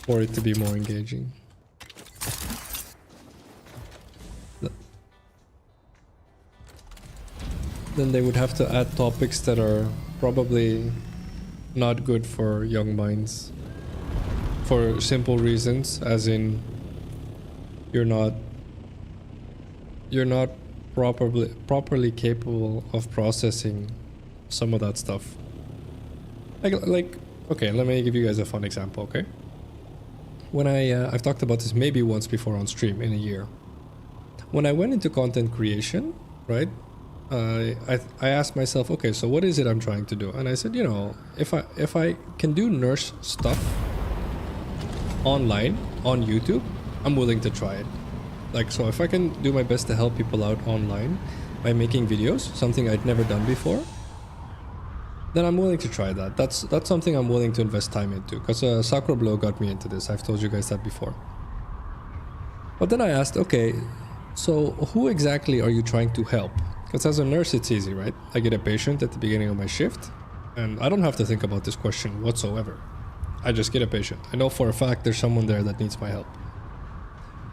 For it to be more engaging. Then they would have to add topics that are probably not good for young minds. For simple reasons, as in you're not properly capable of processing some of that stuff. Like okay, let me give you guys a fun example, okay? When I've talked about this maybe once before on stream in a year. When I went into content creation, right? I asked myself, okay, so what is it I'm trying to do? And I said, you know, if I can do nurse stuff online on YouTube, I'm willing to try it. Like, so if I can do my best to help people out online by making videos, something I'd never done before, then I'm willing to try that. That's something I'm willing to invest time into, because Sakura Blow got me into this. I've told you guys that before. But then I asked, okay, so who exactly are you trying to help? Because as a nurse, it's easy, right? I get a patient at the beginning of my shift, and I don't have to think about this question whatsoever. I just get a patient. I know for a fact there's someone there that needs my help.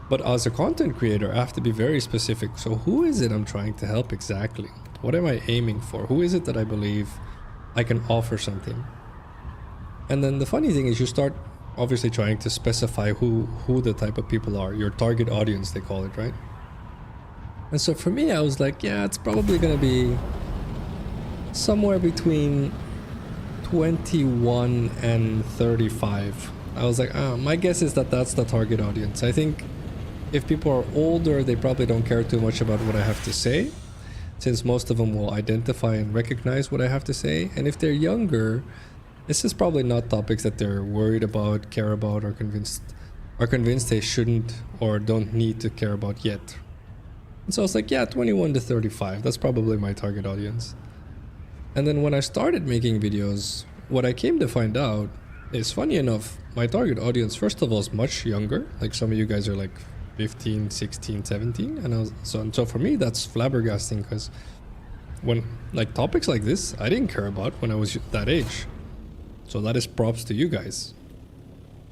But as a content creator, I have to be very specific. So who is it I'm trying to help exactly? What am I aiming for? Who is it that I believe I can offer something? And then the funny thing is you start obviously trying to specify who the type of people are. Your target audience, they call it, right? And so for me, I was like, yeah, it's probably going to be somewhere between 21 and 35. I was like, my guess is that that's the target audience. I think if people are older, they probably don't care too much about what I have to say, since most of them will identify and recognize what I have to say. And if they're younger, this is probably not topics that they're worried about, care about, or convinced they shouldn't or don't need to care about yet. And so I was like, yeah, 21 to 35, that's probably my target audience. And then when I started making videos, what I came to find out is, funny enough, my target audience, first of all, is much younger. Like some of you guys are like 15, 16, 17. And so for me, that's flabbergasting, because when like topics like this, I didn't care about when I was that age. So that is props to you guys.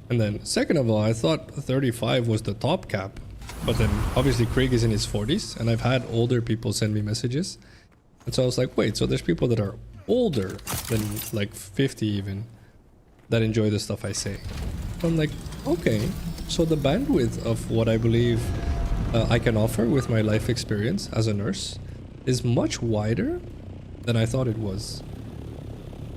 And then second of all, I thought 35 was the top cap. But then obviously Craig is in his 40s, and I've had older people send me messages. And so I was like, wait, so there's people that are older than like 50 even that enjoy the stuff I say. So I'm like, okay, so the bandwidth of what I believe I can offer with my life experience as a nurse is much wider than I thought it was.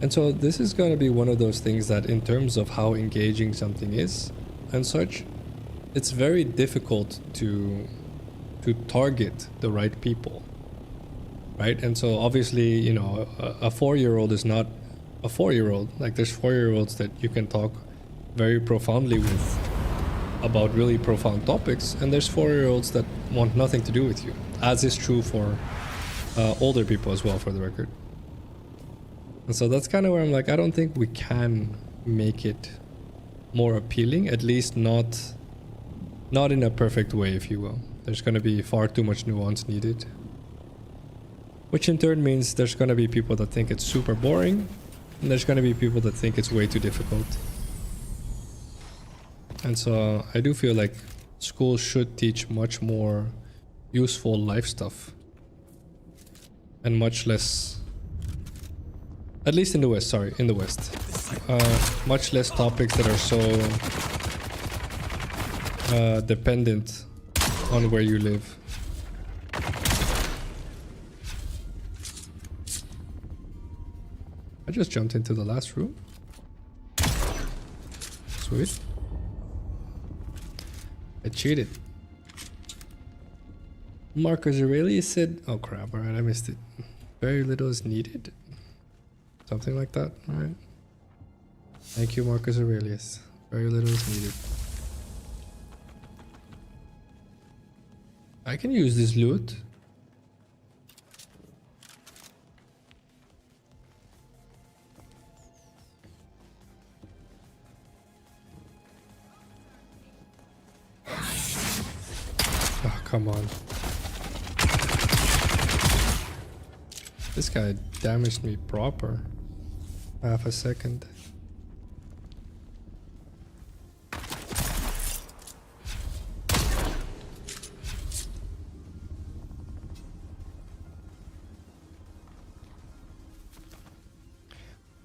And so this is going to be one of those things that, in terms of how engaging something is and such, it's very difficult to target the right people, right? And so obviously, you know, a 4-year-old is not a 4-year-old. Like there's 4-year-olds that you can talk very profoundly with about really profound topics, and there's 4-year-olds that want nothing to do with you, as is true for older people as well, for the record. And so that's kind of where I'm like, I don't think we can make it more appealing, at least not in a perfect way, if you will. There's going to be far too much nuance needed. Which in turn means there's going to be people that think it's super boring, and there's going to be people that think it's way too difficult. And so I do feel like schools should teach much more useful life stuff. and much less, at least in the West, sorry, in the West, much less topics that are so dependent on where you live. I just jumped into the last room. Sweet. I cheated. Marcus Aurelius said, oh crap, alright, I missed it. Very little is needed. Something like that, alright. Thank you, Marcus Aurelius. Very little is needed. I can use this loot. Oh, come on. This guy damaged me proper. Half a second.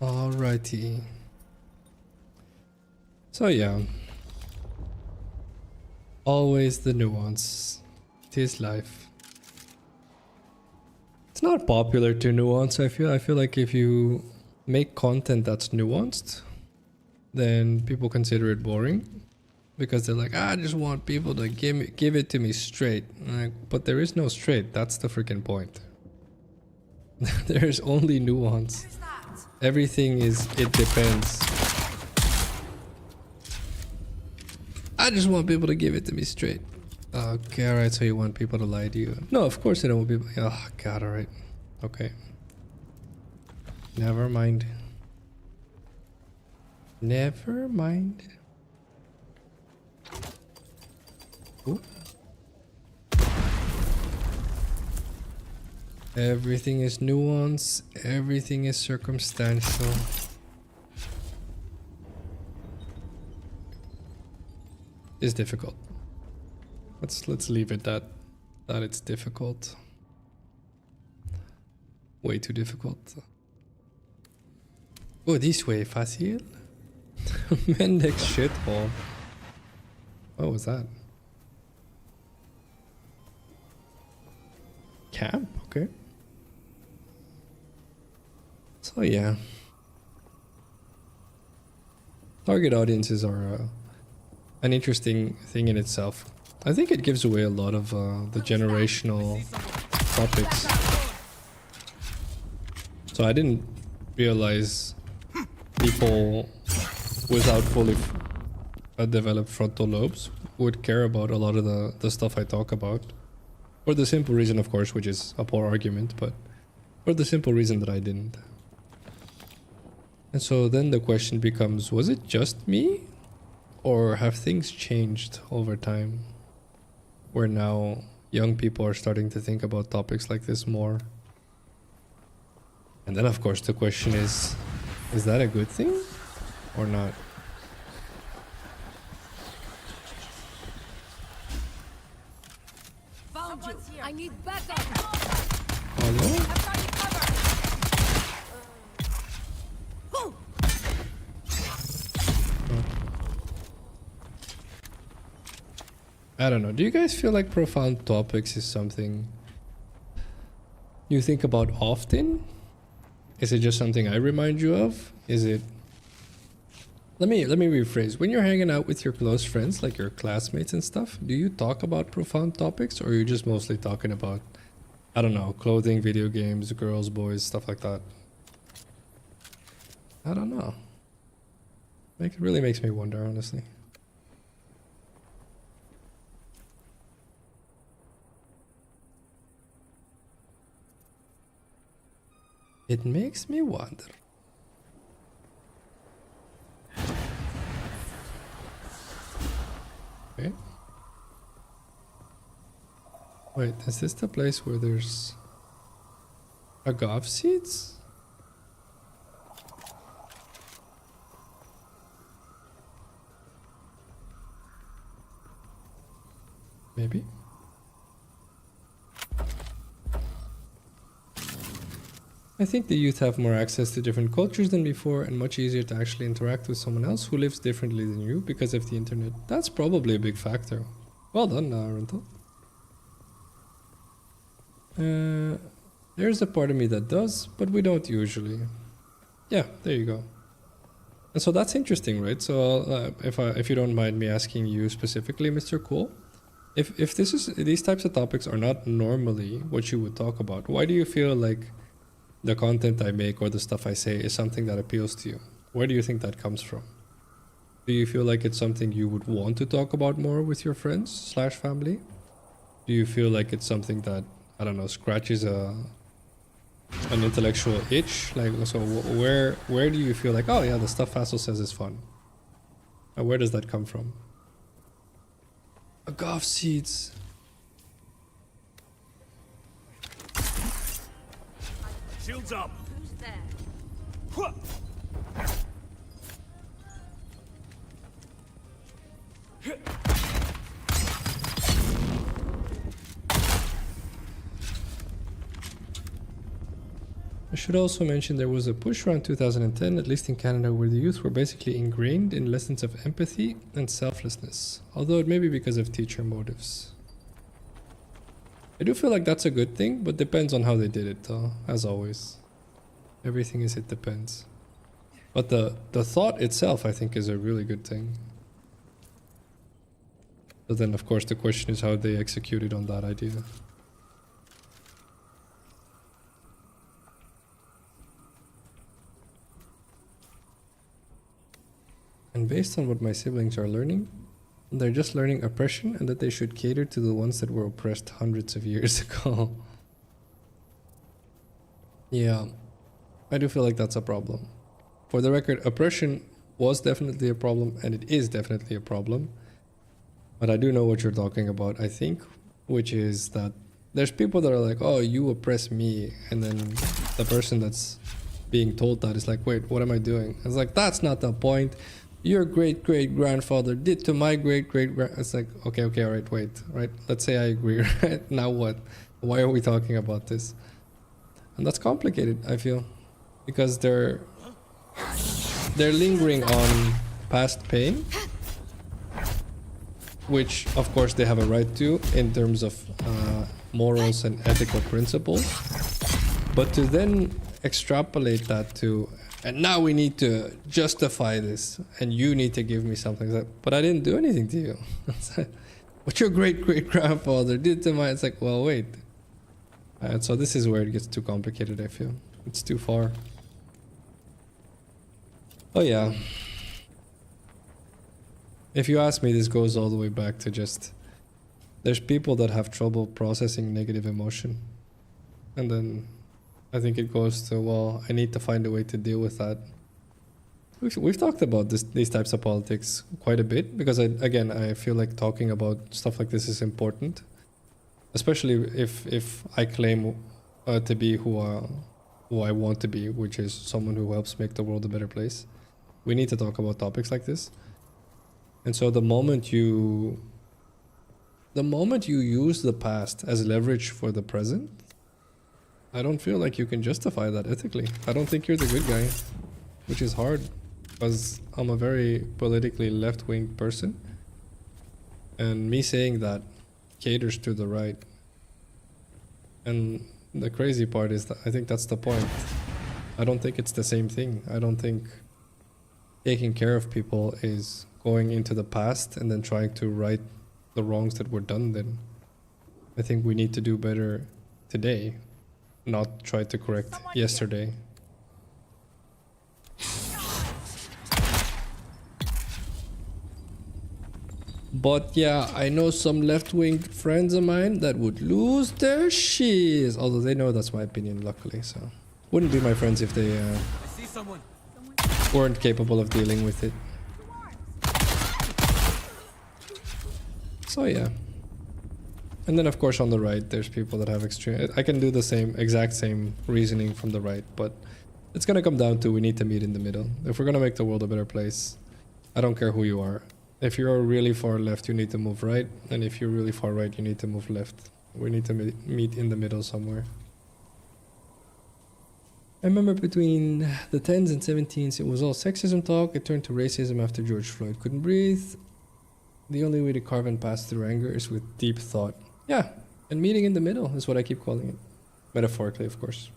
Alrighty. So yeah. Always the nuance. It is life. It's not popular to nuance, I feel. I feel like if you make content that's nuanced, then people consider it boring. Because they're like, I just want people to give it to me straight. Like, but there is no straight, that's the freaking point. There's only nuance. Everything is, it depends. I just want people to give it to me straight. Okay, alright, so you want people to lie to you. No, of course I don't want people. Oh, God, alright. Okay. Never mind. Never mind. Ooh. Everything is nuance. Everything is circumstantial. It's difficult. Let's leave it that it's difficult. Way too difficult. Oh, this way, Phacil. Mendex shithole. What was that? Camp? Okay. So yeah. Target audiences are an interesting thing in itself. I think it gives away a lot of the generational topics. So I didn't realize people without fully developed frontal lobes would care about a lot of the stuff I talk about. For the simple reason, of course, which is a poor argument, but for the simple reason that I didn't. And so then the question becomes, was it just me? Or have things changed over time? Where now young people are starting to think about topics like this more. And then of course the question is that a good thing or not? Found you. I need backup. Hello? I've got you covered. I don't know. Do you guys feel like profound topics is something you think about often? Is it just something I remind you of? Is it... Let me rephrase. When you're hanging out with your close friends, like your classmates and stuff, do you talk about profound topics, or are you just mostly talking about, I don't know, clothing, video games, girls, boys, stuff like that? I don't know. It really makes me wonder, honestly. It makes me wonder. Okay. Wait, is this the place where there's agave seeds? Maybe. I think the youth have more access to different cultures than before and much easier to actually interact with someone else who lives differently than you because of the internet. That's probably a big factor. Well done, Rental. There's a part of me that does, but we don't usually. Yeah, there you go. And so that's interesting, right? So if you don't mind me asking you specifically, Mr. Cool, if these types of topics are not normally what you would talk about, why do you feel like the content I make or the stuff I say is something that appeals to you? Where do you think that comes from? Do you feel like it's something you would want to talk about more with your friends / family? Do you feel like it's something that, I don't know, scratches an intellectual itch? Like, so where do you feel like, oh yeah, the stuff Phacil says is fun? And where does that come from? Agave seeds. Shields up. Who's there? I should also mention there was a push around 2010, at least in Canada, where the youth were basically ingrained in lessons of empathy and selflessness, although it may be because of teacher motives. I do feel like that's a good thing, but depends on how they did it though, as always. Everything is it depends. But the thought itself, I think, is a really good thing. But then of course the question is how they executed on that idea. And based on what my siblings are learning, they're just learning oppression and that they should cater to the ones that were oppressed hundreds of years ago. Yeah, I do feel like that's a problem. For the record, oppression was definitely a problem and it is definitely a problem. But I do know what you're talking about, I think, which is that there's people that are like, oh, you oppress me. And then the person that's being told that is like, wait, what am I doing? It's like, that's not the point. Your great-great-grandfather did to my great-great-grand... It's like, okay, all right, wait, right? Let's say I agree, right? Now what? Why are we talking about this? And that's complicated, I feel. Because they're lingering on past pain, which, of course, they have a right to in terms of morals and ethical principles. But to then extrapolate that to... And now we need to justify this, and you need to give me something. Like, but I didn't do anything to you. What your great-great-grandfather did to my... It's like, well, wait. And so this is where it gets too complicated, I feel. It's too far. Oh, yeah. If you ask me, this goes all the way back to just... There's people that have trouble processing negative emotion. And then... I think it goes to, well, I need to find a way to deal with that. We've talked about these types of politics quite a bit because, I feel like talking about stuff like this is important. Especially if I claim to be who I want to be, which is someone who helps make the world a better place. We need to talk about topics like this. And so the moment you use the past as leverage for the present, I don't feel like you can justify that ethically. I don't think you're the good guy, which is hard because I'm a very politically left-wing person. And me saying that caters to the right. And the crazy part is that I think that's the point. I don't think it's the same thing. I don't think taking care of people is going into the past and then trying to right the wrongs that were done then. I think we need to do better today. Not try to correct yesterday. But yeah, I know some left-wing friends of mine that would lose their shiz. Although they know that's my opinion, luckily, so... Wouldn't be my friends if they I see someone. weren't capable of dealing with it. So yeah. And then of course on the right, there's people that have extreme... I can do the exact same reasoning from the right, but it's gonna come down to we need to meet in the middle. If we're gonna make the world a better place, I don't care who you are. If you're really far left, you need to move right, and if you're really far right, you need to move left. We need to meet in the middle somewhere. I remember between the 10s and 17s, it was all sexism talk. It turned to racism after George Floyd couldn't breathe. The only way to carve and pass through anger is with deep thought. Yeah, and meeting in the middle is what I keep calling it. Metaphorically, of course.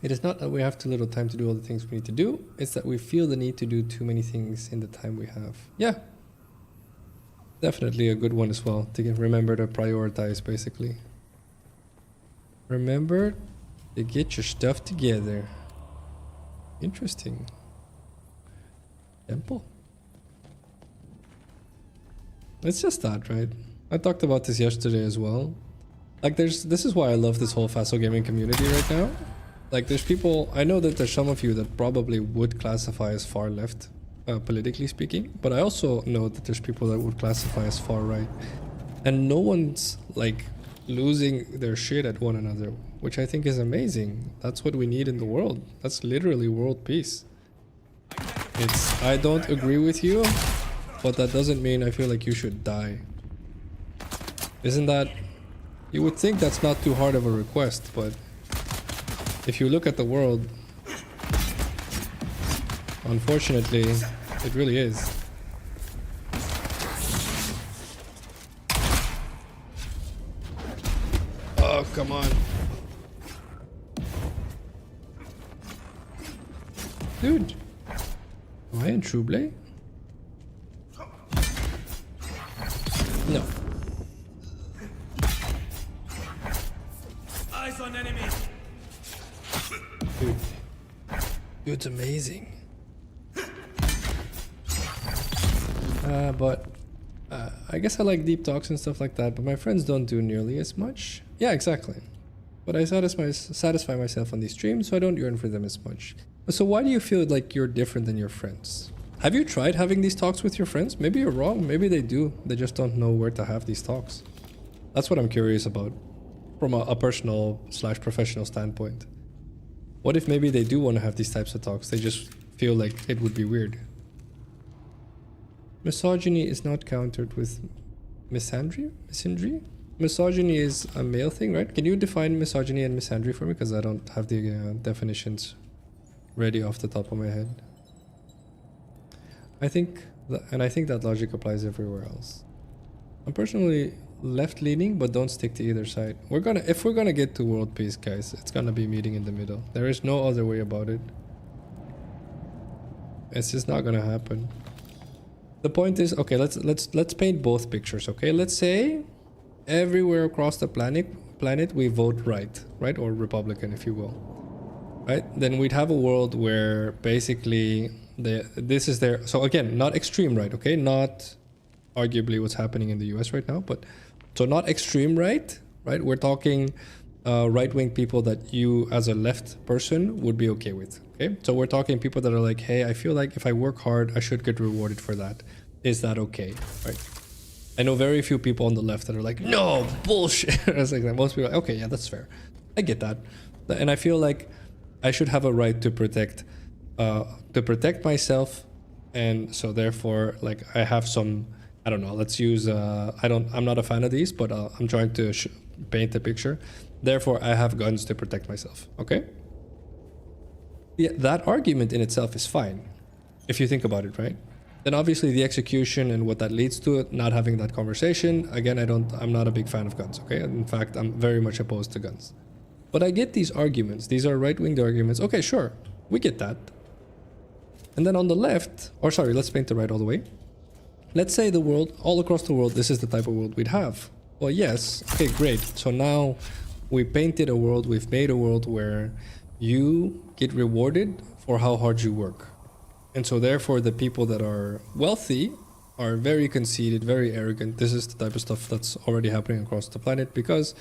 It is not that we have too little time to do all the things we need to do. It's that we feel the need to do too many things in the time we have. Yeah. Definitely a good one as well. To remember to prioritize, basically. Remember to get your stuff together. Interesting. Temple. It's just that, right? I talked about this yesterday as well. Like, this is why I love this whole Phacil gaming community right now. Like, there's people, I know that there's some of you that probably would classify as far left, politically speaking, but I also know that there's people that would classify as far right. And no one's, like, losing their shit at one another, which I think is amazing. That's what we need in the world. That's literally world peace. It's, I don't agree with you, but that doesn't mean I feel like you should die. Isn't that... You would think that's not too hard of a request, but... If you look at the world... Unfortunately, it really is. Oh, come on. Dude. Am I in Trouble? No. Eyes on enemy. Dude. Dude's amazing. But I guess I like deep talks and stuff like that, but my friends don't do nearly as much. Yeah, exactly. But I satisfy myself on these streams, so I don't yearn for them as much. So why do you feel like you're different than your friends? Have you tried having these talks with your friends? Maybe you're wrong. Maybe they do. They just don't know where to have these talks. That's what I'm curious about from a personal / professional standpoint. What if maybe they do want to have these types of talks? They just feel like it would be weird. Misogyny is not countered with misandry? Misandry? Misogyny is a male thing, right? Can you define misogyny and misandry for me? Because I don't have the definitions ready off the top of my head. I think that logic applies everywhere else. I'm personally left-leaning, but don't stick to either side. If we're gonna get to world peace, guys, it's gonna be meeting in the middle. There is no other way about it. It's just not gonna happen. The point is, okay, let's paint both pictures, okay? Let's say everywhere across the planet we vote right, or Republican, if you will, right? Then we'd have a world where basically this is their, so again, not extreme right, okay? Not arguably what's happening in the US right now, but so not extreme right? We're talking right-wing people that you as a left person would be okay with, okay? So we're talking people that are like, hey, I feel like if I work hard, I should get rewarded for that. Is that okay, right? I know very few people on the left that are like, no, bullshit. It's like that. Most people are like, okay, yeah, that's fair. I get that. And I feel like I should have a right to protect myself. And so therefore, like, I have some, I don't know, let's use, I'm not a fan of these, but I'm trying to paint a picture. Therefore, I have guns to protect myself, okay? Yeah, that argument in itself is fine, if you think about it, right? Then obviously the execution and what that leads to, not having that conversation, again, I'm not a big fan of guns, okay? In fact, I'm very much opposed to guns. But I get these arguments. These are right-wing arguments. Okay, sure, we get that. And then on the left, or sorry, let's paint the right all the way. Let's say the world, all across the world, this is the type of world we'd have. Well, yes, okay, great. So now we painted a world, we've made a world where you get rewarded for how hard you work. And so therefore the people that are wealthy are very conceited, very arrogant. This is the type of stuff that's already happening across the planet because,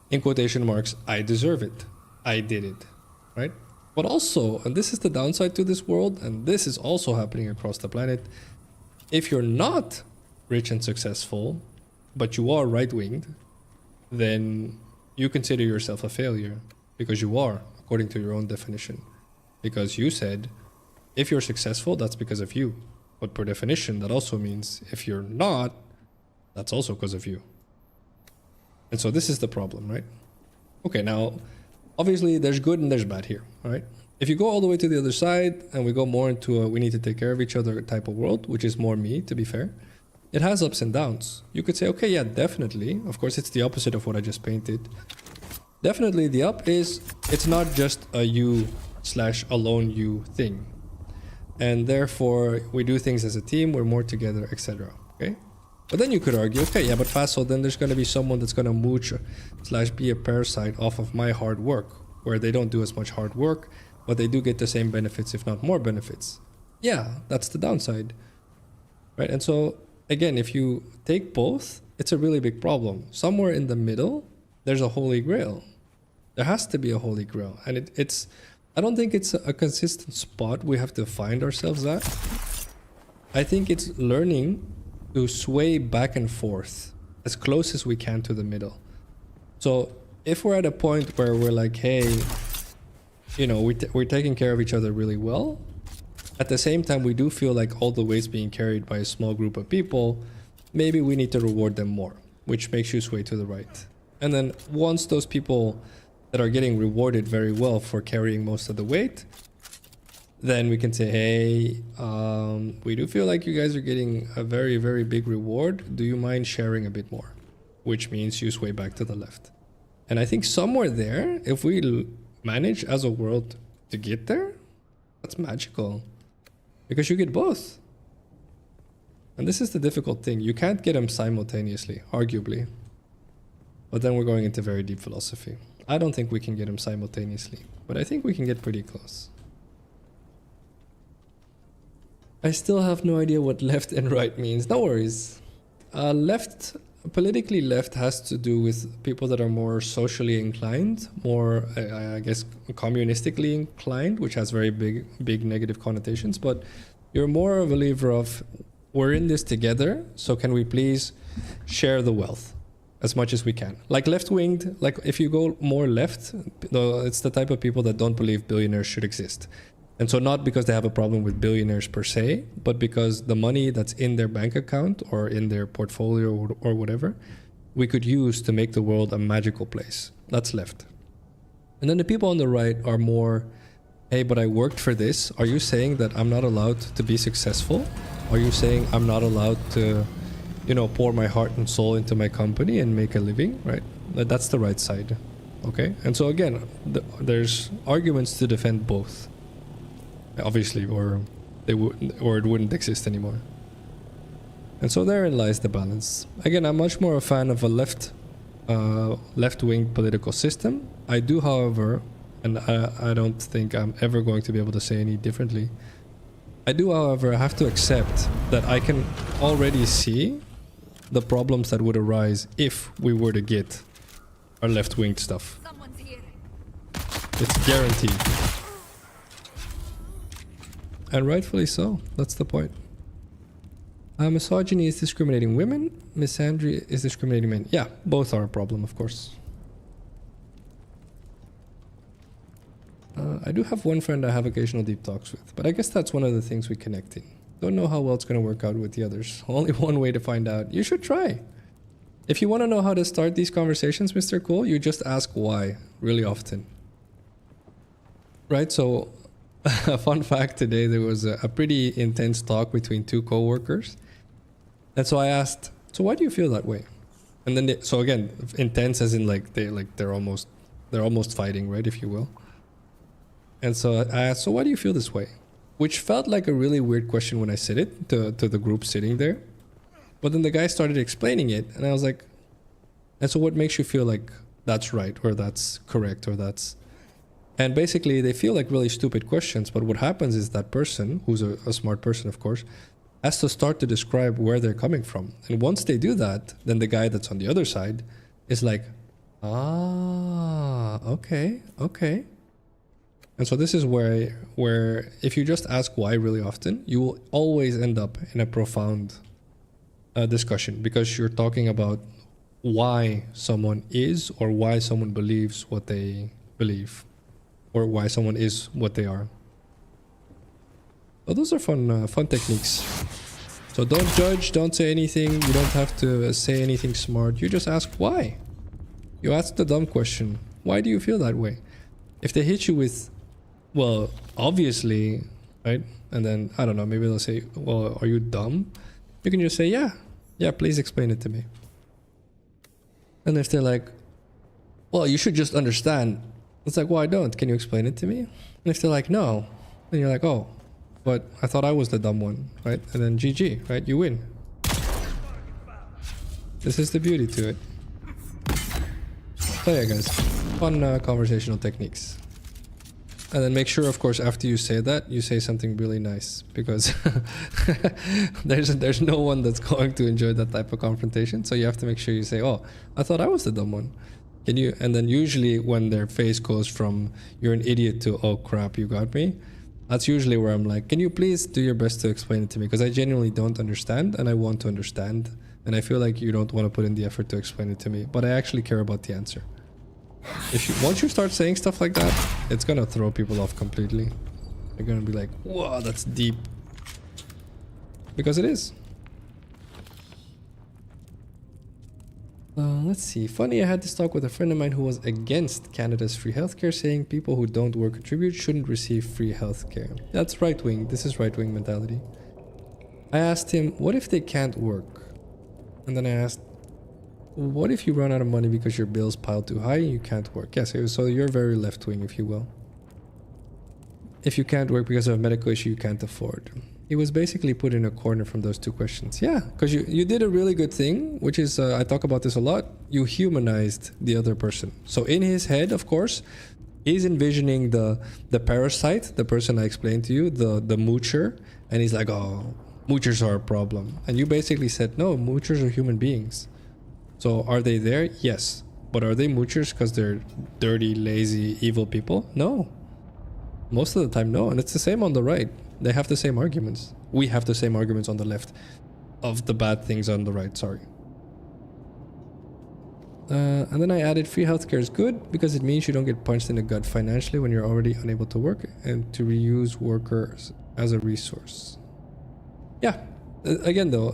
in quotation marks, I deserve it. I did it, right? But also, and this is the downside to this world, and this is also happening across the planet, if you're not rich and successful, but you are right-winged, then you consider yourself a failure because you are, according to your own definition. Because you said, if you're successful, that's because of you. But per definition, that also means if you're not, that's also because of you. And so this is the problem, right? Okay, now, Obviously, there's good and there's bad here, all right? If you go all the way to the other side and we go more into a we need to take care of each other type of world, which is more me, to be fair, it has ups and downs. You could say, okay, yeah, definitely. Of course, it's the opposite of what I just painted. Definitely the up is it's not just a you/alone you thing. And therefore, we do things as a team, we're more together, etc. Okay? But then you could argue, okay, yeah, but Phacil, then there's going to be someone that's going to mooch/be a parasite off of my hard work, where they don't do as much hard work, but they do get the same benefits, if not more benefits. Yeah, that's the downside. Right? And so, again, if you take both, it's a really big problem. Somewhere in the middle, there's a holy grail. There has to be a holy grail. And it's I don't think it's a consistent spot we have to find ourselves at. I think it's learning to sway back and forth as close as we can to the middle. So if we're at a point where we're like, hey, you know, we're taking care of each other really well, at the same time we do feel like all the weight's being carried by a small group of people, maybe we need to reward them more, which makes you sway to the right. And then once those people that are getting rewarded very well for carrying most of the weight, then we can say, hey, we do feel like you guys are getting a very, very big reward. Do you mind sharing a bit more? Which means you sway back to the left. And I think somewhere there, if we manage as a world to get there, that's magical. Because you get both. And this is the difficult thing. You can't get them simultaneously, arguably. But then we're going into very deep philosophy. I don't think we can get them simultaneously, but I think we can get pretty close. I still have no idea what left and right means. No worries. Politically left has to do with people that are more socially inclined, more, I guess, communistically inclined, which has very big negative connotations. But you're more a believer of, we're in this together, so can we please share the wealth as much as we can. Like left-winged, like if you go more left, it's the type of people that don't believe billionaires should exist. And so not because they have a problem with billionaires per se, but because the money that's in their bank account or in their portfolio or whatever, we could use to make the world a magical place. That's left. And then the people on the right are more, hey, but I worked for this. Are you saying that I'm not allowed to be successful? Are you saying I'm not allowed to, you know, pour my heart and soul into my company and make a living, right? That's the right side, okay? And so again, there's arguments to defend both, obviously, or it wouldn't exist anymore. And so therein lies the balance. Again, I'm much more a fan of a left-wing political system. I do, however, and I don't think I'm ever going to be able to say any differently. I do, however, have to accept that I can already see the problems that would arise if we were to get our left-wing stuff. Someone's here. It's guaranteed. And rightfully so. That's the point. Misogyny is discriminating women. Misandry is discriminating men. Yeah, both are a problem, of course. I do have one friend I have occasional deep talks with, but I guess that's one of the things we connect in. Don't know how well it's going to work out with the others. Only one way to find out. You should try. If you want to know how to start these conversations, Mr. Cool, you just ask why really often. Right? So, a fun fact today, there was a pretty intense talk between two co-workers. And so I asked, so why do you feel that way? And then, so again, intense as in like they're almost fighting, right, if you will. And so I asked, so why do you feel this way? Which felt like a really weird question when I said it to the group sitting there. But then the guy started explaining it, and I was like, and so what makes you feel like that's right, or that's correct, or that's... And basically, they feel like really stupid questions, but what happens is that person, who's a smart person, of course, has to start to describe where they're coming from. And once they do that, then the guy that's on the other side is like, ah, okay. And so this is where if you just ask why really often, you will always end up in a profound discussion, because you're talking about why someone is or why someone believes what they believe, or why someone is what they are. So those are fun techniques. So don't judge, don't say anything. You don't have to say anything smart. You just ask why. You ask the dumb question. Why do you feel that way? If they hit you with, well, obviously, right? And then, I don't know, maybe they'll say, well, are you dumb? You can just say, yeah, please explain it to me. And if they're like, well, you should just understand. It's like, well, I don't. Can you explain it to me? And if they're like, no, then you're like, oh, but I thought I was the dumb one, right? And then GG, right? You win. This is the beauty to it. So yeah, guys, fun conversational techniques. And then make sure, of course, after you say that, you say something really nice, because there's no one that's going to enjoy that type of confrontation. So you have to make sure you say, oh, I thought I was the dumb one. Can you? And then usually when their face goes from you're an idiot to, oh crap, you got me, that's usually where I'm like, can you please do your best to explain it to me? Because I genuinely don't understand and I want to understand. And I feel like you don't want to put in the effort to explain it to me, but I actually care about the answer. Once you start saying stuff like that, it's gonna throw people off completely. They're gonna be like, whoa, that's deep. Because it is. Let's see. Funny, I had this talk with a friend of mine who was against Canada's free healthcare, saying people who don't work or contribute shouldn't receive free healthcare. That's right wing. This is right wing mentality. I asked him, what if they can't work? And then I asked, what if you run out of money because your bills pile too high and you can't work? Yes, so you're very left wing, if you will. If you can't work because of a medical issue you can't afford. He was basically put in a corner from those two questions. Yeah, because you did a really good thing, which is, I talk about this a lot, you humanized the other person. So in his head, of course, he's envisioning the parasite, the person I explained to you, the moocher, and he's like, oh, moochers are a problem. And you basically said, no, moochers are human beings. So are they there? Yes. But are they moochers because they're dirty, lazy, evil people? No. Most of the time, no. And it's the same on the right. They have the same arguments. We have the same arguments on the left of the bad things on the right, sorry. And then I added free healthcare is good because it means you don't get punched in the gut financially when you're already unable to work, and to reuse workers as a resource. Yeah. Again though,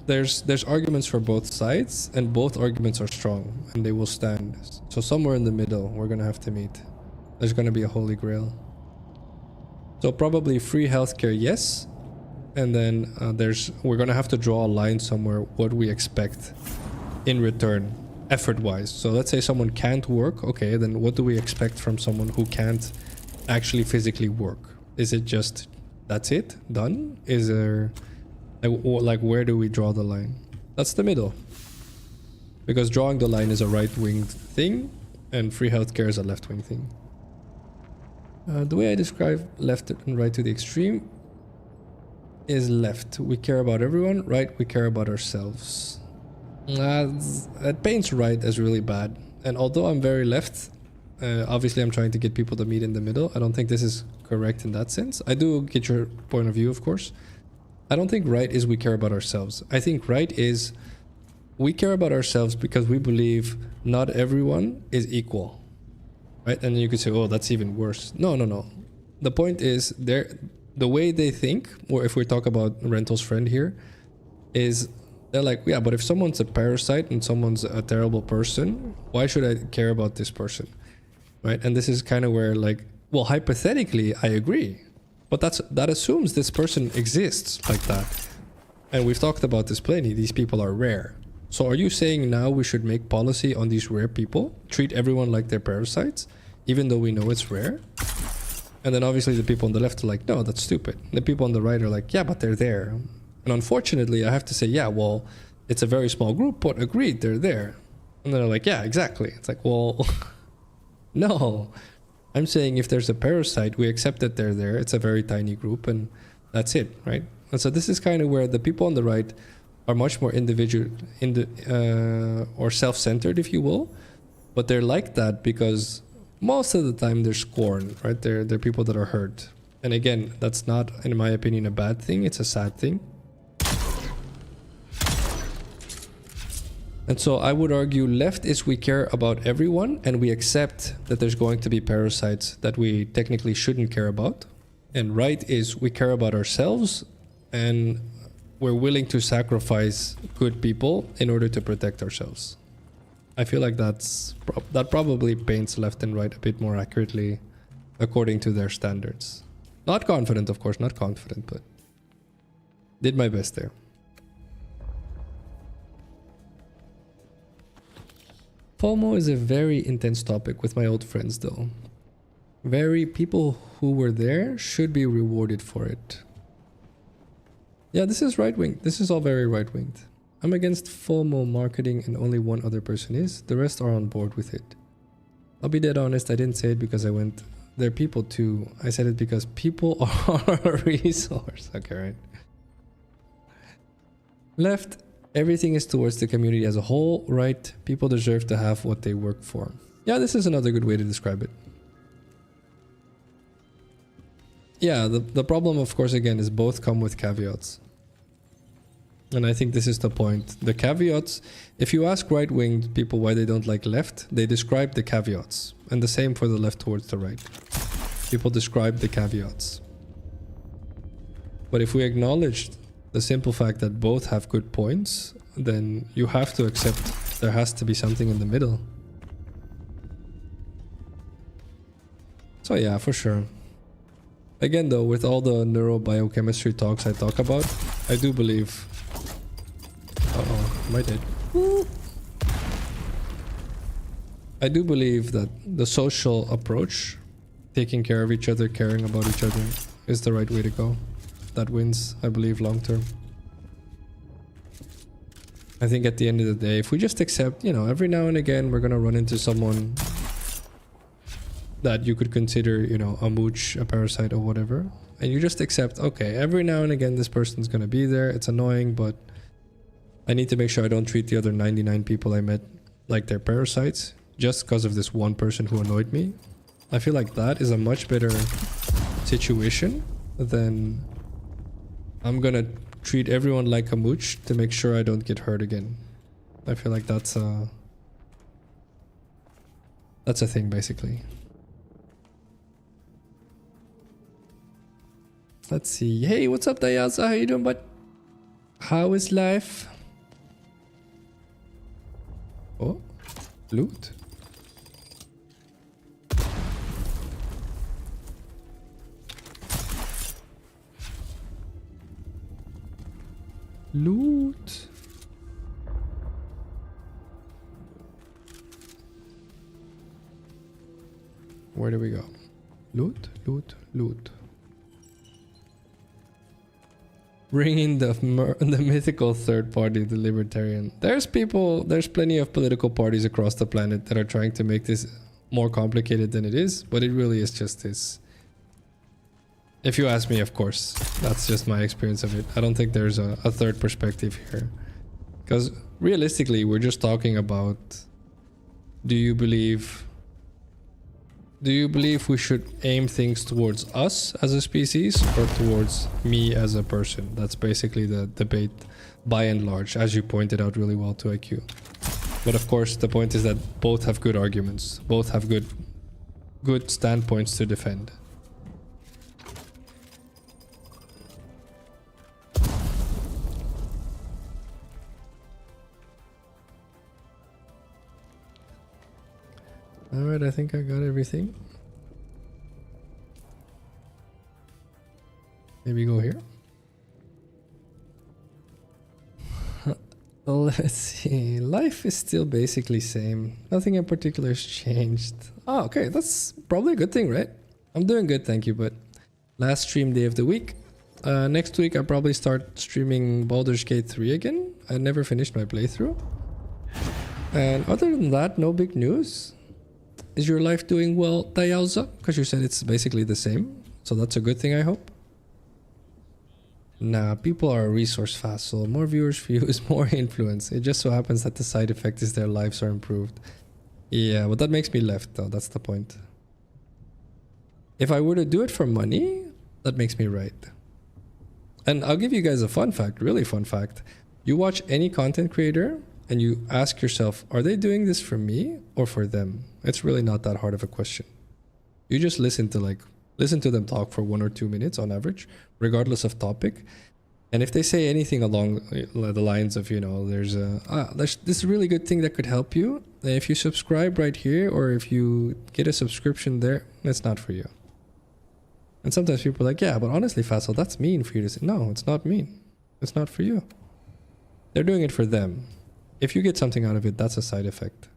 there's arguments for both sides, and both arguments are strong and they will stand. So somewhere in the middle we're gonna have to meet. There's gonna be a holy grail. So probably free healthcare, yes, and then we're gonna have to draw a line somewhere what we expect in return, effort-wise. So let's say someone can't work, okay, then what do we expect from someone who can't actually physically work? Is it just that's it, done? Is there like where do we draw the line? That's the middle, because drawing the line is a right-wing thing and free healthcare is a left-wing thing. The way I describe left and right to the extreme is left, we care about everyone, right, we care about ourselves. It paints right as really bad, and although I'm very left, obviously I'm trying to get people to meet in the middle. I don't think this is correct in that sense. I do get your point of view, of course. I don't think right is we care about ourselves. I think right is we care about ourselves because we believe not everyone is equal. Right? And then you could say, oh, that's even worse. No. The point is, the way they think, or if we talk about Rental's friend here, is they're like, yeah, but if someone's a parasite and someone's a terrible person, why should I care about this person? Right? And this is kind of where, like, well, hypothetically, I agree. But that assumes this person exists like that. And we've talked about this plenty. These people are rare. So are you saying now we should make policy on these rare people? Treat everyone like they're parasites, even though we know it's rare? And then obviously the people on the left are like, no, that's stupid. The people on the right are like, yeah, but they're there. And unfortunately, I have to say, yeah, well, it's a very small group, but agreed, they're there. And they're like, yeah, exactly. It's like, well, no. I'm saying if there's a parasite, we accept that they're there. It's a very tiny group and that's it, right? And so this is kind of where the people on the right are much more individual or self-centered, if you will. But they're like that because most of the time they're scorned, right? They're people that are hurt. And again, that's not, in my opinion, a bad thing. It's a sad thing. And so I would argue left is we care about everyone and we accept that there's going to be parasites that we technically shouldn't care about. And right is we care about ourselves and we're willing to sacrifice good people in order to protect ourselves. I feel like that probably paints left and right a bit more accurately according to their standards. Not confident, of course, not confident, but did my best there. FOMO is a very intense topic with my old friends though. People who were there should be rewarded for it. Yeah, this is right-winged. This is all very right-winged. I'm against FOMO marketing and only one other person is. The rest are on board with it. I'll be dead honest, I didn't say it because I went, they're people too. I said it because people are a resource. Okay, right. Left, everything is towards the community as a whole. Right, people deserve to have what they work for. Yeah, this is another good way to describe it. Yeah, the problem, of course, again, is both come with caveats. And I think this is the point. The caveats, if you ask right-winged people why they don't like left, they describe the caveats. And the same for the left towards the right. People describe the caveats. But if we acknowledge the simple fact that both have good points, then you have to accept there has to be something in the middle. So yeah, for sure. Again though, with all the neurobiochemistry talks I talk about, I do believe... Uh-oh, am I dead? Woo. I do believe that the social approach, taking care of each other, caring about each other, is the right way to go. That wins, I believe, long term. I think at the end of the day, if we just accept, you know, every now and again we're gonna run into someone that you could consider, you know, a mooch, a parasite or whatever, and you just accept, okay, every now and again this person's gonna be there, it's annoying, but I need to make sure I don't treat the other 99 people I met like they're parasites just because of this one person who annoyed me. I feel like that is a much better situation than I'm gonna treat everyone like a mooch to make sure I don't get hurt again. I feel like that's a thing basically. Let's see. Hey, what's up, Dayaza? How you doing, bud? How is life? Oh, loot. Loot. Where do we go? Loot, loot, loot. Bring in the mythical third party, the libertarian. There's plenty of political parties across the planet that are trying to make this more complicated than it is, but it really is just this. If you ask me, of course, that's just my experience of it. I don't think there's a third perspective here. Because realistically, we're just talking about, do you believe we should aim things towards us as a species or towards me as a person? That's basically the debate by and large, as you pointed out really well to IQ. But of course, the point is that both have good arguments. Both have good standpoints to defend. Alright, I think I got everything. Maybe go here. Let's see. Life is still basically same. Nothing in particular has changed. Oh, okay. That's probably a good thing, right? I'm doing good, thank you. But last stream day of the week. Next week I'll probably start streaming Baldur's Gate 3 again. I never finished my playthrough. And other than that, no big news. Is your life doing well, Tayauza? Because you said it's basically the same. So that's a good thing, I hope. Nah, people are a resource Phacil. More viewers, views, more influence. It just so happens that the side effect is their lives are improved. Yeah, but that makes me left though. That's the point. If I were to do it for money, that makes me right. And I'll give you guys a fun fact, really fun fact. You watch any content creator and you ask yourself, are they doing this for me or for them? It's really not that hard of a question. You just listen to them talk for 1 or 2 minutes on average, regardless of topic. And if they say anything along the lines of, you know, there's this really good thing that could help you. If you subscribe right here, or if you get a subscription there, it's not for you. And sometimes people are like, yeah, but honestly, Phacil, that's mean for you to say. No, it's not mean. It's not for you. They're doing it for them. If you get something out of it, that's a side effect.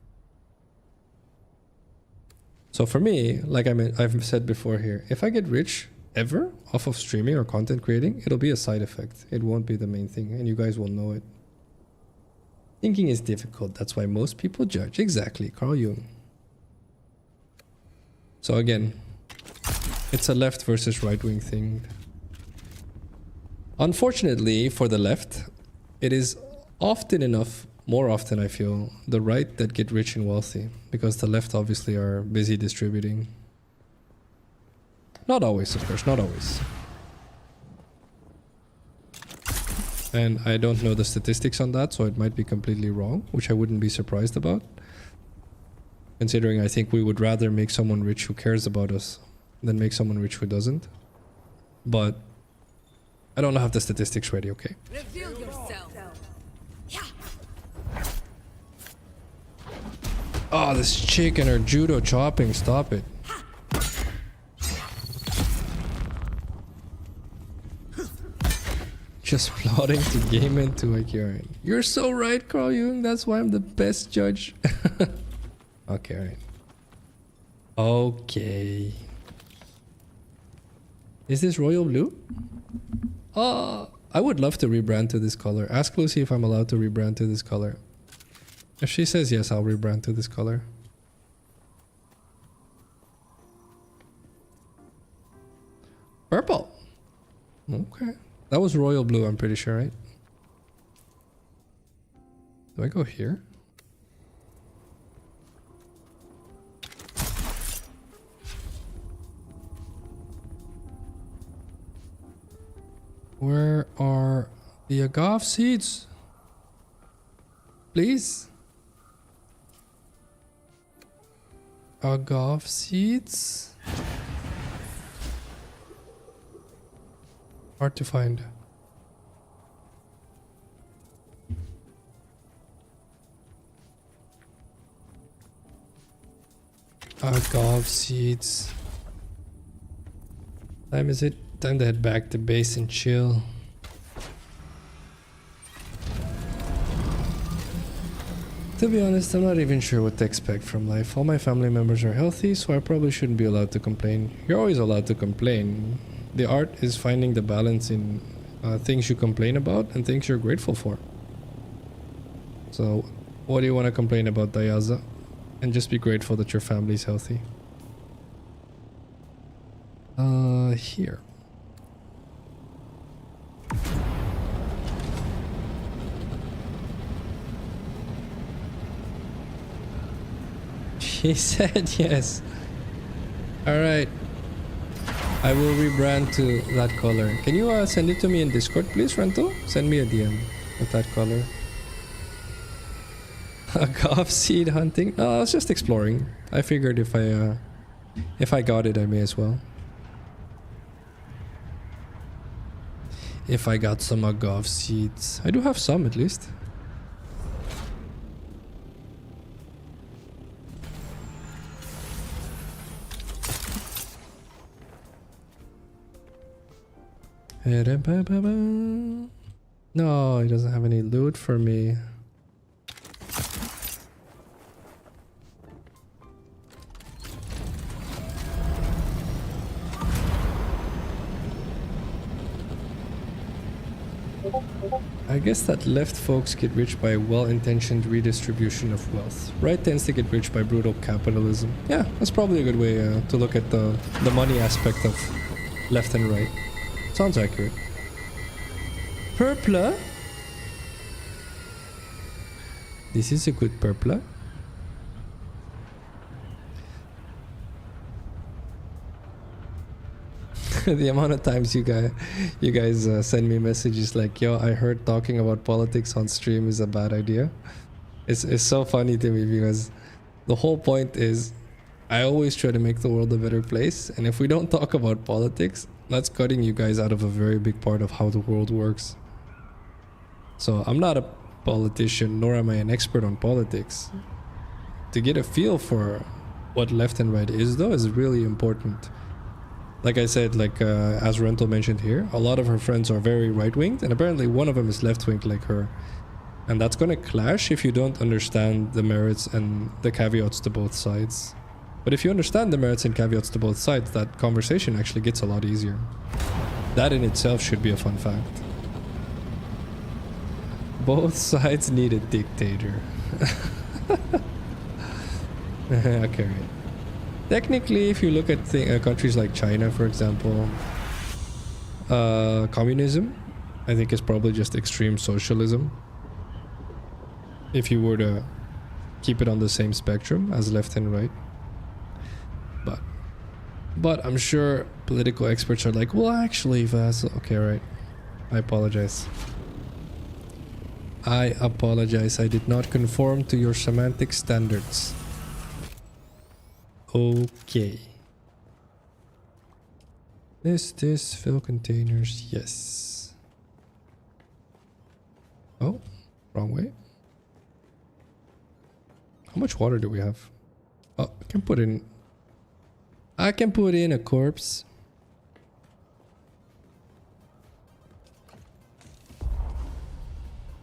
So for me, like I've said before here, if I get rich ever off of streaming or content creating, it'll be a side effect. It won't be the main thing, and you guys will know it. Thinking is difficult. That's why most people judge. Exactly, Carl Jung. So again, it's a left versus right-wing thing. Unfortunately for the left, it is often enough, more often I feel, the right that get rich and wealthy, because the left obviously are busy distributing. Not always, of course, not always. And I don't know the statistics on that, so it might be completely wrong, which I wouldn't be surprised about. Considering I think we would rather make someone rich who cares about us than make someone rich who doesn't. But I don't have the statistics ready, okay? Reveal yourself. Yeah. Oh, this chick and her judo chopping, stop it. Just plotting to game into Orion. You're so right, Carl Jung. That's why I'm the best judge. Okay, alright. Okay. Is this royal blue? I would love to rebrand to this color. Ask Lucy if I'm allowed to rebrand to this color. If she says yes, I'll rebrand to this color. Purple. Okay. That was royal blue, I'm pretty sure, right? Do I go here? Where are the agave seeds? Please? Agave seeds? Hard to find. Agave seeds. Time is it? Time to head back to base and chill. To be honest, I'm not even sure what to expect from life. All my family members are healthy, so I probably shouldn't be allowed to complain. You're always allowed to complain. The art is finding the balance in things you complain about and things you're grateful for. So, what do you want to complain about, Dayaza? And just be grateful that your family's healthy. Here. She said yes. Alright. I will rebrand to that color. Can you send it to me in Discord, please, Rento? Send me a DM with that color. Agave seed hunting? No, I was just exploring. I figured if I got it, I may as well. If I got some agave seeds. I do have some, at least. No, he doesn't have any loot for me. I guess that left folks get rich by well-intentioned redistribution of wealth. Right tends to get rich by brutal capitalism. Yeah, that's probably a good way to look at the money aspect of left and right. Sounds accurate. Purple. This is a good purple. The amount of times you guys send me messages like, yo, I heard talking about politics on stream is a bad idea. It's so funny to me because the whole point is I always try to make the world a better place, and if we don't talk about politics, that's cutting you guys out of a very big part of how the world works. So I'm not a politician, nor am I an expert on politics. To get a feel for what left and right is, though, is really important. Like I said, like as Rental mentioned here, a lot of her friends are very right-winged, and apparently one of them is left-winged like her. And that's gonna clash if you don't understand the merits and the caveats to both sides. But if you understand the merits and caveats to both sides, that conversation actually gets a lot easier. That in itself should be a fun fact. Both sides need a dictator. Okay. Technically, if you look at countries like China, for example, communism, I think is probably just extreme socialism. If you were to keep it on the same spectrum as left and right. But I'm sure political experts are like, well, actually, Phacil. Okay, right. I apologize. I apologize. I did not conform to your semantic standards. Okay. This, fill containers, yes. Oh, wrong way. How much water do we have? Oh, I can put in a corpse.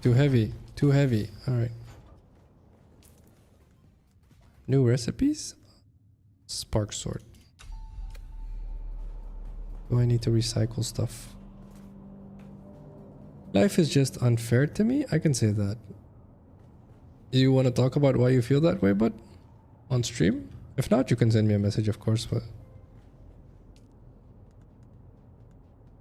Too heavy, too heavy. All right. New recipes? Spark sword. Do I need to recycle stuff? Life is just unfair to me? I can say that. You want to talk about why you feel that way, bud? On stream? If not, you can send me a message, of course, but...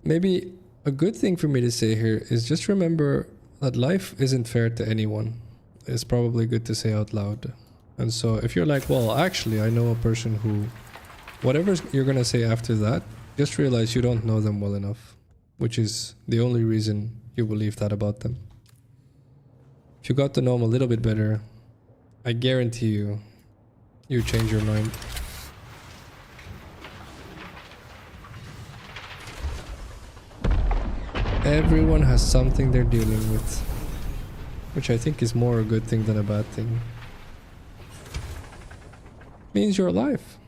Maybe a good thing for me to say here is just remember that life isn't fair to anyone. It's probably good to say out loud. And so if you're like, well, actually, I know a person who... Whatever you're gonna say after that, just realize you don't know them well enough. Which is the only reason you believe that about them. If you got to know them a little bit better, I guarantee you change your mind. Everyone has something they're dealing with, which I think is more a good thing than a bad thing. Means you're alive.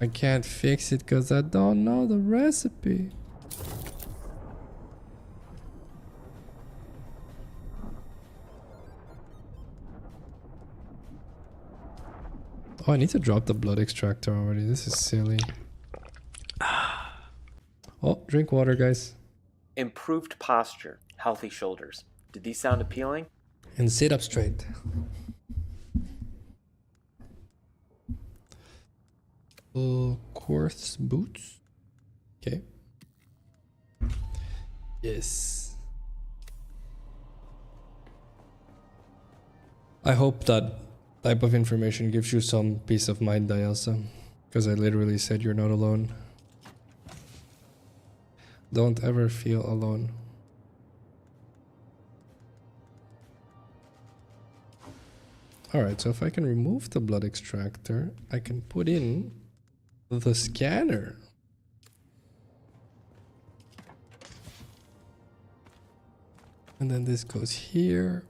I can't fix it because I don't know the recipe. Oh, I need to drop the blood extractor already. This is silly. Oh, drink water, guys. Improved posture, healthy shoulders. Did these sound appealing? And sit up straight. Quartz boots. Okay. Yes. I hope that type of information gives you some peace of mind, Dielsa. Because I literally said you're not alone. Don't ever feel alone. Alright, so if I can remove the blood extractor, I can put in the scanner. And then this goes here.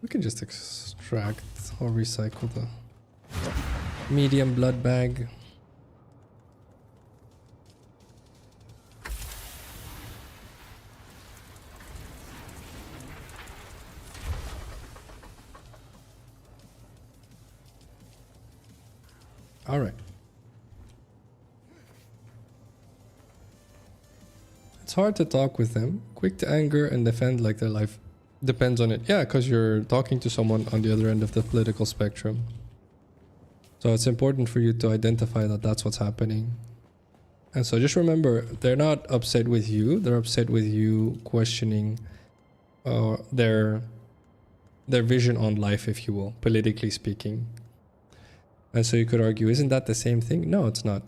We can just extract or recycle the medium blood bag. All right. It's hard to talk with them. Quick to anger and defend like their life depends on it. Yeah, because you're talking to someone on the other end of the political spectrum. So it's important for you to identify that that's what's happening. And so just remember, they're not upset with you. They're upset with you questioning their vision on life, if you will, politically speaking. And so you could argue, isn't that the same thing? No, it's not.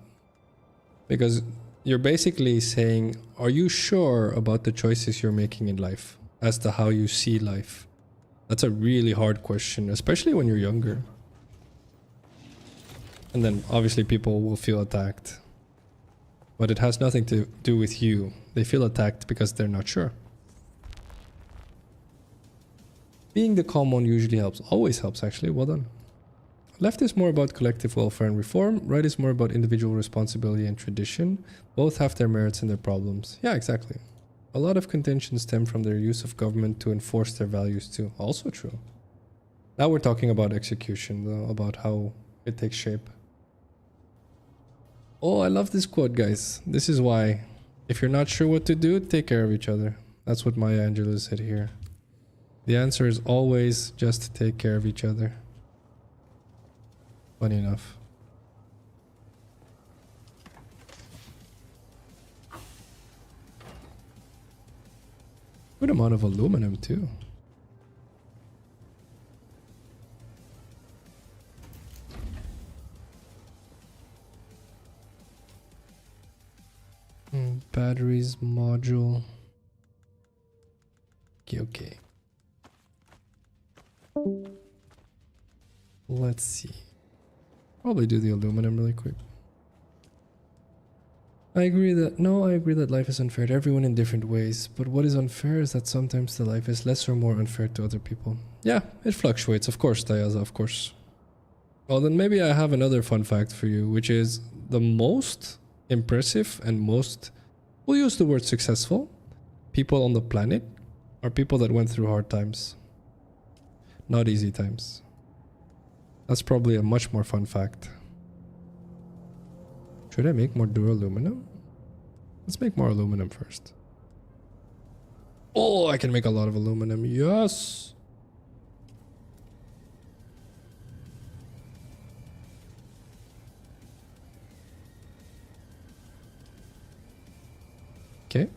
Because you're basically saying, are you sure about the choices you're making in life as to how you see life? That's a really hard question, especially when you're younger. And then obviously people will feel attacked. But it has nothing to do with you. They feel attacked because they're not sure. Being the calm one usually helps. Always helps, actually. Well done. Left is more about collective welfare and reform. Right is more about individual responsibility and tradition. Both have their merits and their problems. Yeah, exactly. A lot of contention stem from their use of government to enforce their values too. Also true. Now we're talking about execution, though, about how it takes shape. Oh, I love this quote, guys. This is why. If you're not sure what to do, take care of each other. That's what Maya Angelou said here. The answer is always just take care of each other. Funny enough. Good amount of aluminum too. Batteries, module. Okay. Let's see. Probably do the aluminum really quick. I agree that life is unfair to everyone in different ways, but what is unfair is that sometimes the life is less or more unfair to other people. Yeah, it fluctuates, of course, Dayaza, of course. Well, then maybe I have another fun fact for you, which is the most impressive and most, we'll use the word successful, people on the planet are people that went through hard times. Not easy times. That's probably a much more fun fact. Should I make more duraluminum? Let's make more aluminum first. Oh, I can make a lot of aluminum. Yes! Okay.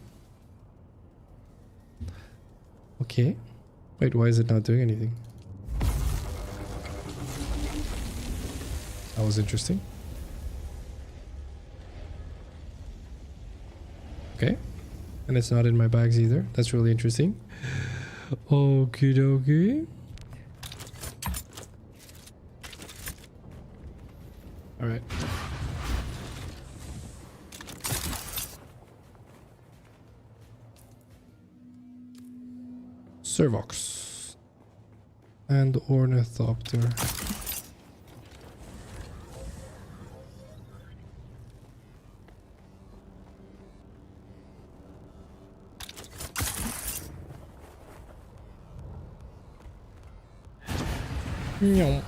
Okay. Wait, why is it not doing anything? That was interesting. Okay. And it's not in my bags either. That's really interesting. Okie dokie. Alright. Servox. And Ornithopter. No.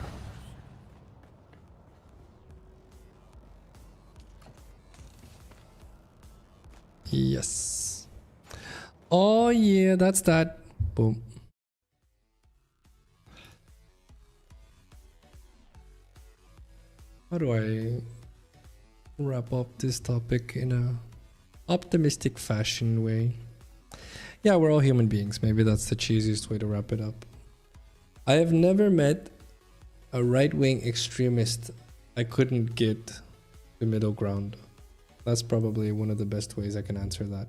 Yes. Oh yeah, that's that. Boom. How do I wrap up this topic in a optimistic fashion way? Yeah, we're all human beings. Maybe that's the cheesiest way to wrap it up. I have never met a right-wing extremist I couldn't get the middle ground. That's probably one of the best ways I can answer that.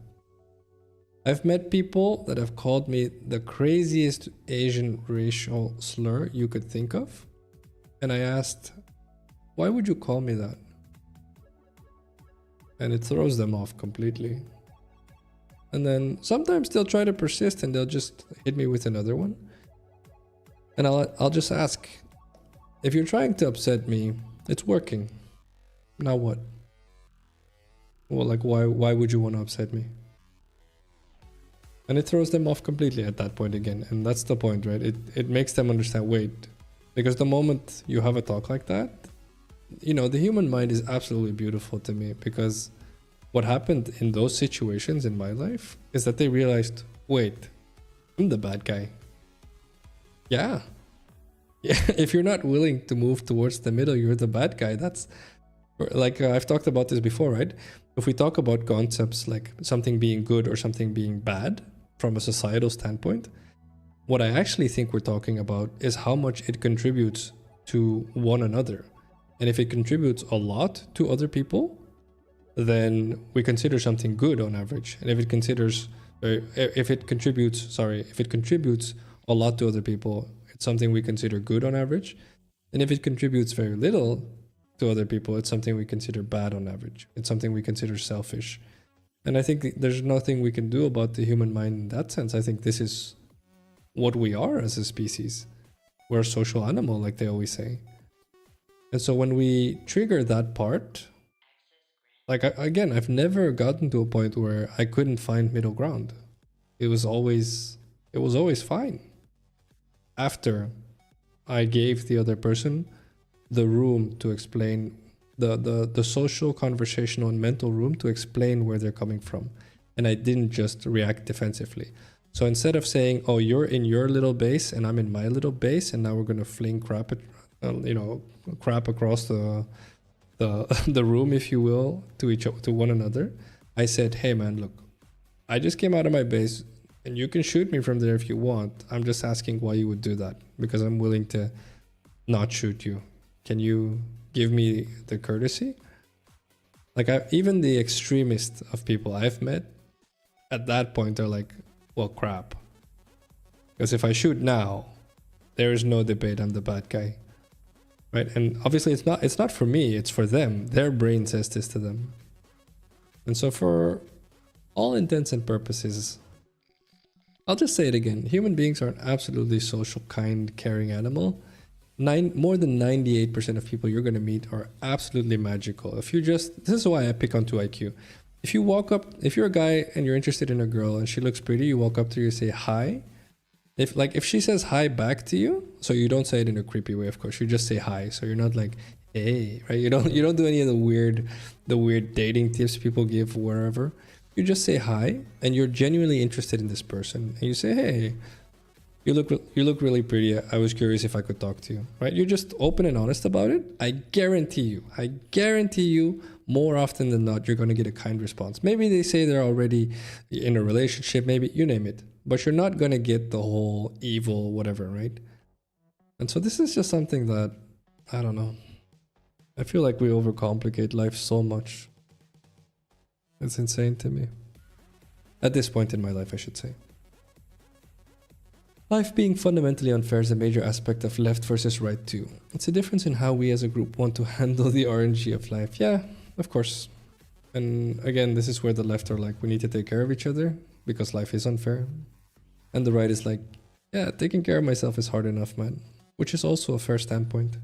I've met people that have called me the craziest Asian racial slur you could think of. And I asked, why would you call me that? And it throws them off completely. And then sometimes they'll try to persist and they'll just hit me with another one. And I'll just ask, if you're trying to upset me, it's working. Now what? Well, like why would you want to upset me? And it throws them off completely at that point again. And that's the point, right? It makes them understand, wait, because the moment you have a talk like that, you know, the human mind is absolutely beautiful to me, because what happened in those situations in my life is that they realized, wait, I'm the bad guy. Yeah. If you're not willing to move towards the middle, you're the bad guy. That's like I've talked about this before, right? If we talk about concepts like something being good or something being bad from a societal standpoint, what I actually think we're talking about is how much it contributes to one another. And if it contributes a lot to other people, then we consider something good on average. And if it contributes a lot to other people, it's something we consider good on average. And if it contributes very little to other people, it's something we consider bad on average. It's something we consider selfish. And I think there's nothing we can do about the human mind in that sense. I think this is what we are as a species. We're a social animal, like they always say. And so when we trigger that part, like again, I've never gotten to a point where I couldn't find middle ground. It was always fine. After I gave the other person the room to explain, the social, conversational, and mental room to explain where they're coming from. And I didn't just react defensively. So instead of saying, oh, you're in your little base and I'm in my little base, and now we're gonna fling crap crap across the room, if you will, to one another, I said, hey man, look, I just came out of my base and you can shoot me from there if you want. I'm just asking why you would do that, because I'm willing to not shoot you. Can you give me the courtesy? Like, even the extremist of people I've met at that point are like, well, crap, because if I shoot now, there is no debate, I'm the bad guy, right? And obviously it's not for me, it's for them. Their brain says this to them. And so for all intents and purposes, I'll just say it again, human beings are an absolutely social, kind, caring animal. More than 98% of people you're going to meet are absolutely magical. This is why I pick on 2IQ. If you walk up, if you're a guy and you're interested in a girl and she looks pretty, you walk up to her, you say hi. If she says hi back to you, so you don't say it in a creepy way, of course, you just say hi. So you're not like, hey, right? You don't do any of the weird dating tips people give wherever. You just say hi and you're genuinely interested in this person. And you say, hey, you look really pretty. I was curious if I could talk to you, right? You're just open and honest about it. I guarantee you more often than not, you're going to get a kind response. Maybe they say they're already in a relationship, maybe, you name it, but you're not going to get the whole evil whatever, right? And so this is just something that, I don't know. I feel like we overcomplicate life so much. It's insane to me. At this point in my life, I should say. Life being fundamentally unfair is a major aspect of left versus right too. It's a difference in how we as a group want to handle the RNG of life. Yeah, of course. And again, this is where the left are like, we need to take care of each other because life is unfair. And the right is like, yeah, taking care of myself is hard enough, man. Which is also a fair standpoint.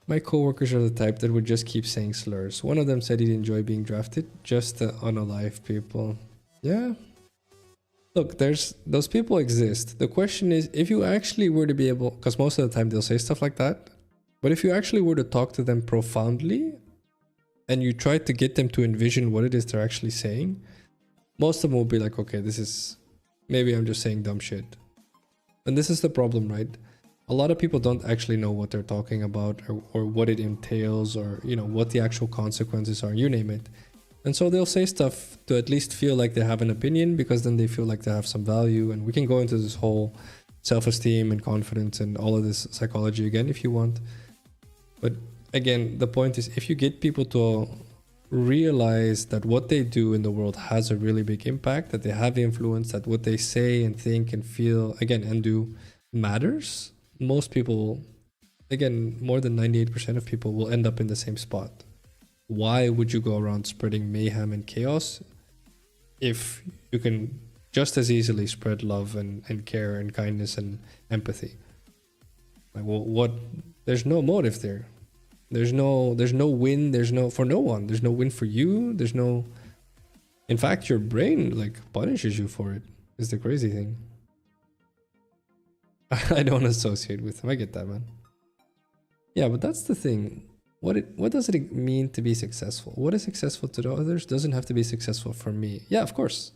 My coworkers are the type that would just keep saying slurs. One of them said he'd enjoy being drafted. Just the unalive people. Yeah. Look, those people exist. The question is, if you actually were to be able, because most of the time they'll say stuff like that, but if you actually were to talk to them profoundly and you try to get them to envision what it is they're actually saying, most of them will be like, okay, maybe I'm just saying dumb shit. And this is the problem, right? A lot of people don't actually know what they're talking about or what it entails or, what the actual consequences are, you name it. And so they'll say stuff to at least feel like they have an opinion, because then they feel like they have some value. And we can go into this whole self-esteem and confidence and all of this psychology again if you want. But again, the point is, if you get people to realize that what they do in the world has a really big impact, that they have influence, that what they say and think and feel, again, and do matters, most people, again, more than 98% of people will end up in the same spot. Why would you go around spreading mayhem and chaos if you can just as easily spread love and care and kindness and empathy? Like, well, there's no motive there. There's no win. For no one. There's no win for you. In fact, your brain punishes you for it, is the crazy thing. I don't associate with them. I get that, man. Yeah, but that's the thing. What does it mean to be successful? What is successful to the others doesn't have to be successful for me. Yeah, of course.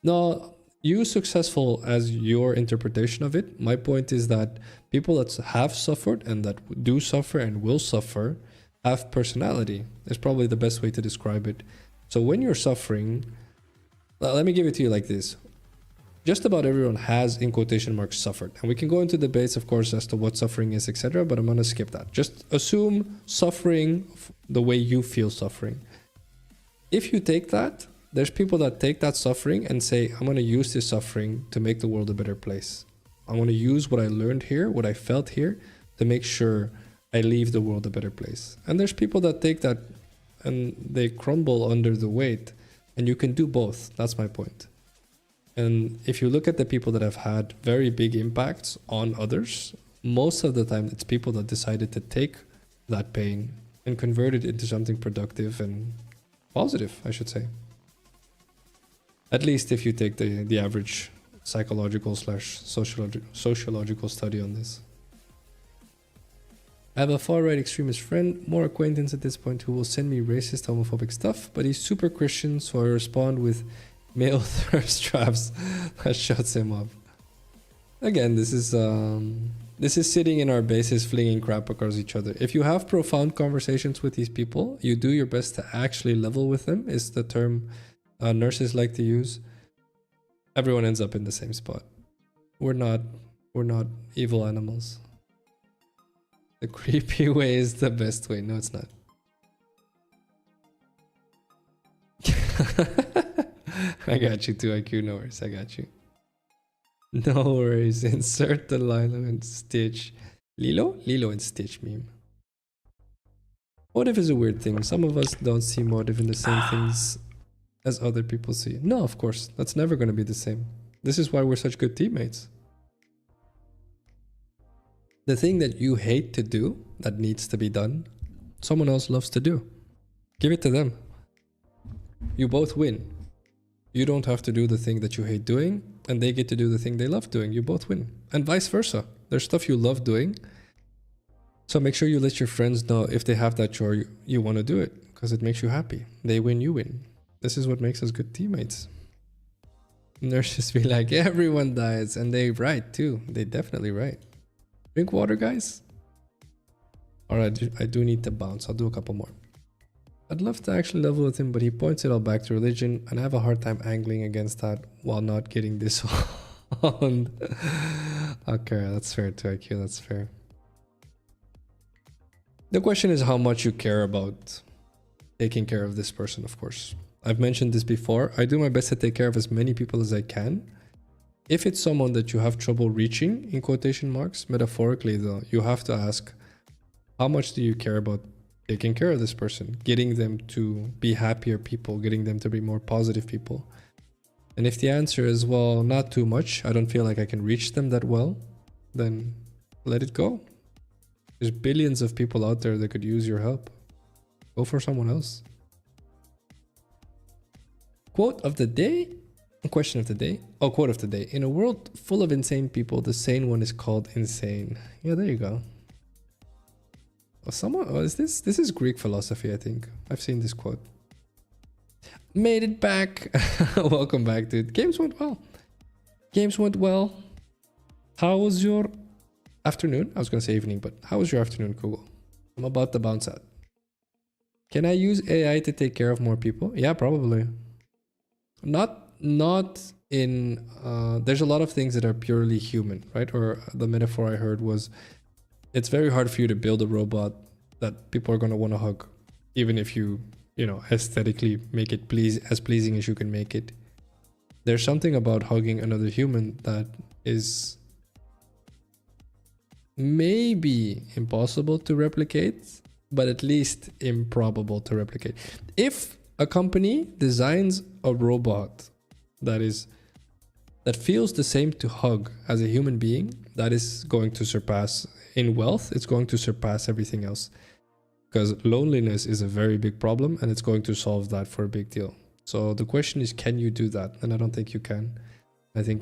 No, you successful as your interpretation of it. My point is that people that have suffered and that do suffer and will suffer have personality. Is probably the best way to describe it. So when you're suffering, let me give it to you like this. Just about everyone has, in quotation marks, suffered. And we can go into debates, of course, as to what suffering is, etc. But I'm going to skip that. Just assume suffering the way you feel suffering. If you take that, there's people that take that suffering and say, I'm going to use this suffering to make the world a better place. I want to use what I learned here, what I felt here, to make sure I leave the world a better place. And there's people that take that and they crumble under the weight. And you can do both. That's my point. And if you look at the people that have had very big impacts on others, most of the time it's people that decided to take that pain and convert it into something productive and positive, I should say. At least if you take the average psychological slash sociological study on this. I have a far-right extremist friend, more acquaintance at this point, who will send me racist, homophobic stuff, but he's super Christian, so I respond with male thirst traps that shuts him up. Again, this is sitting in our bases, flinging crap across each other. If you have profound conversations with these people, you do your best to actually level with them, is the term nurses like to use. Everyone ends up in the same spot. We're not evil animals. The creepy way is the best way. No, it's not. I got you too, IQ. No worries, I got you. No worries. Insert the Lilo and Stitch. Lilo and Stitch meme. Motive is a weird thing. Some of us don't see motive in the same things as other people see. No, of course. That's never going to be the same. This is why we're such good teammates. The thing that you hate to do, that needs to be done, someone else loves to do. Give it to them. You both win. You don't have to do the thing that you hate doing, and they get to do the thing they love doing. You both win. And vice versa. There's stuff you love doing, so make sure you let your friends know if they have that chore, you want to do it, because it makes you happy. They win, you win. This is what makes us good teammates. Nurses be like, everyone dies, and they right too. They definitely right. Drink water, guys. Alright, I do need to bounce. I'll do a couple more. I'd love to actually level with him, but he points it all back to religion, and I have a hard time angling against that while not getting disowned. Okay, that's fair too, IQ, that's fair. The question is how much you care about taking care of this person, of course. I've mentioned this before. I do my best to take care of as many people as I can. If it's someone that you have trouble reaching, in quotation marks, metaphorically though, you have to ask, how much do you care about taking care of this person, getting them to be happier people, getting them to be more positive people? And if the answer is, well, not too much, I don't feel like I can reach them that well, then let it go. There's billions of people out there that could use your help. Go for someone else. Quote of the day? Question of the day? Oh, quote of the day. In a world full of insane people, the sane one is called insane. Yeah, there you go. Is this is Greek philosophy, I think. I've seen this quote. Made it back. Welcome back, dude. Games went well. Games went well. How was your afternoon? I was gonna say evening, but how was your afternoon, Google? I'm about to bounce out. Can I use AI to take care of more people? Yeah, probably. Not in there's a lot of things that are purely human, right? Or the metaphor I heard was, it's very hard for you to build a robot that people are going to want to hug, even if you aesthetically make it as pleasing as you can make it. There's something about hugging another human that is maybe impossible to replicate, but at least improbable to replicate. If a company designs a robot that feels the same to hug as a human being, that is going to surpass in wealth. It's going to surpass everything else, because loneliness is a very big problem, and it's going to solve that for a big deal. So the question is, can you do that? And I don't think you can. I think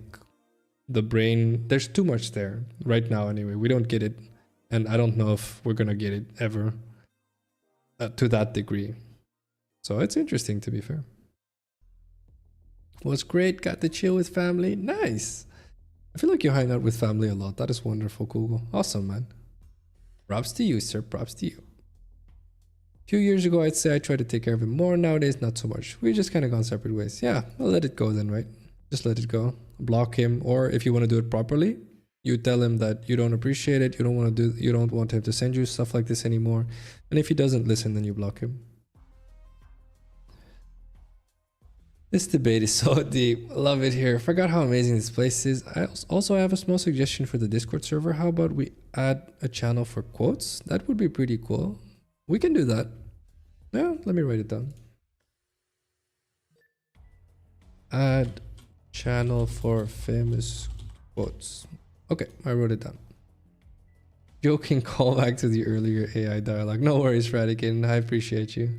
the brain, there's too much there right now anyway. We don't get it, and I don't know if we're gonna get it ever to that degree. So it's interesting, to be fair. Was great, got to chill with family. Nice. I feel like you hang out with family a lot. That is wonderful, Google. Awesome, man. Props to you, sir. Props to you. A few years ago, I'd say I try to take care of him more. Nowadays, not so much. We just kind of gone separate ways. Yeah, well, let it go then, right? Just let it go. Block him. Or if you want to do it properly, you tell him that you don't appreciate it. You don't want him to send you stuff like this anymore. And if he doesn't listen, then you block him. This debate is so deep. Love it here. Forgot how amazing this place is. I also have a small suggestion for the Discord server. How about we add a channel for quotes? That would be pretty cool. We can do that. Yeah, let me write it down. Add Channel for famous quotes. Okay, I wrote it down. Joking callback to the earlier AI dialogue. No worries, Radican. I appreciate you.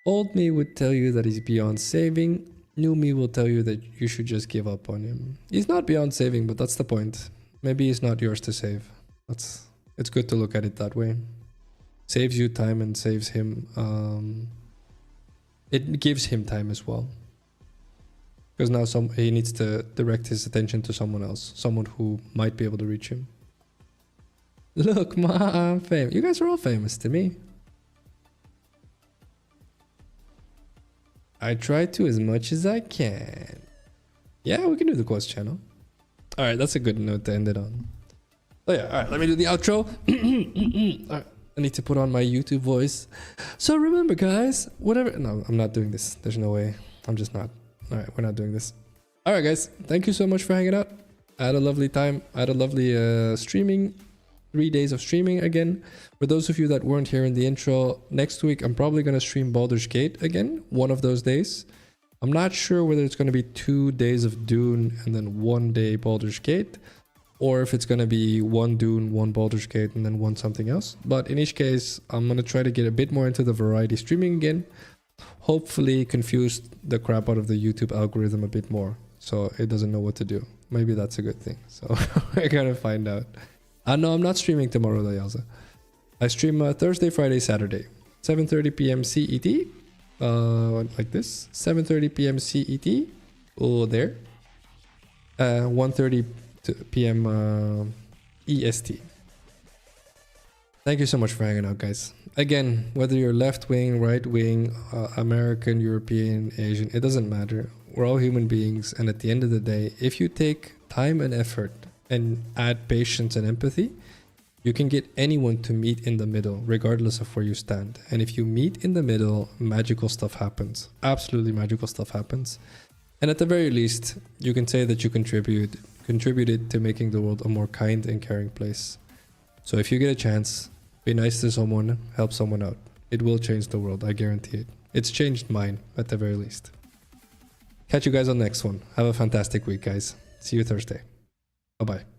Old me would tell you that he's beyond saving. New me will tell you that you should just give up on him. He's not beyond saving, but that's the point. Maybe he's not yours to save. It's good to look at it that way. Saves you time and saves him. It gives him time as well. Because now he needs to direct his attention to someone else. Someone who might be able to reach him. Look, I'm famous. You guys are all famous to me. I try to as much as I can. Yeah, we can do the quotes channel. Alright, that's a good note to end it on. Oh yeah, alright, let me do the outro. Alright, I need to put on my YouTube voice. So remember guys, whatever... No, I'm not doing this. There's no way. I'm just not. Alright, we're not doing this. Alright guys, thank you so much for hanging out. I had a lovely time. I had a lovely streaming. 3 days of streaming again. For those of you that weren't here in the intro, next week I'm probably going to stream Baldur's Gate again, one of those days. I'm not sure whether it's going to be 2 days of Dune and then 1 day Baldur's Gate, or if it's going to be 1 Dune, 1 Baldur's Gate, and then 1 something else. But in each case, I'm going to try to get a bit more into the variety streaming again. Hopefully confuse the crap out of the YouTube algorithm a bit more, so it doesn't know what to do. Maybe that's a good thing. So we're going to find out. No, I'm not streaming tomorrow, Yaza. I stream Thursday, Friday, Saturday. 7:30 p.m. CET. Like this. 7:30 p.m. CET. Oh, there. 1:30 p.m. EST. Thank you so much for hanging out, guys. Again, whether you're left wing, right wing, American, European, Asian, it doesn't matter. We're all human beings, and at the end of the day, if you take time and effort and add patience and empathy, you can get anyone to meet in the middle, regardless of where you stand. And if you meet in the middle, magical stuff happens. Absolutely magical stuff happens. And at the very least, you can say that you contributed to making the world a more kind and caring place. So if you get a chance, be nice to someone, help someone out. It will change the world, I guarantee it. It's changed mine, at the very least. Catch you guys on the next one. Have a fantastic week, guys. See you Thursday. Bye-bye.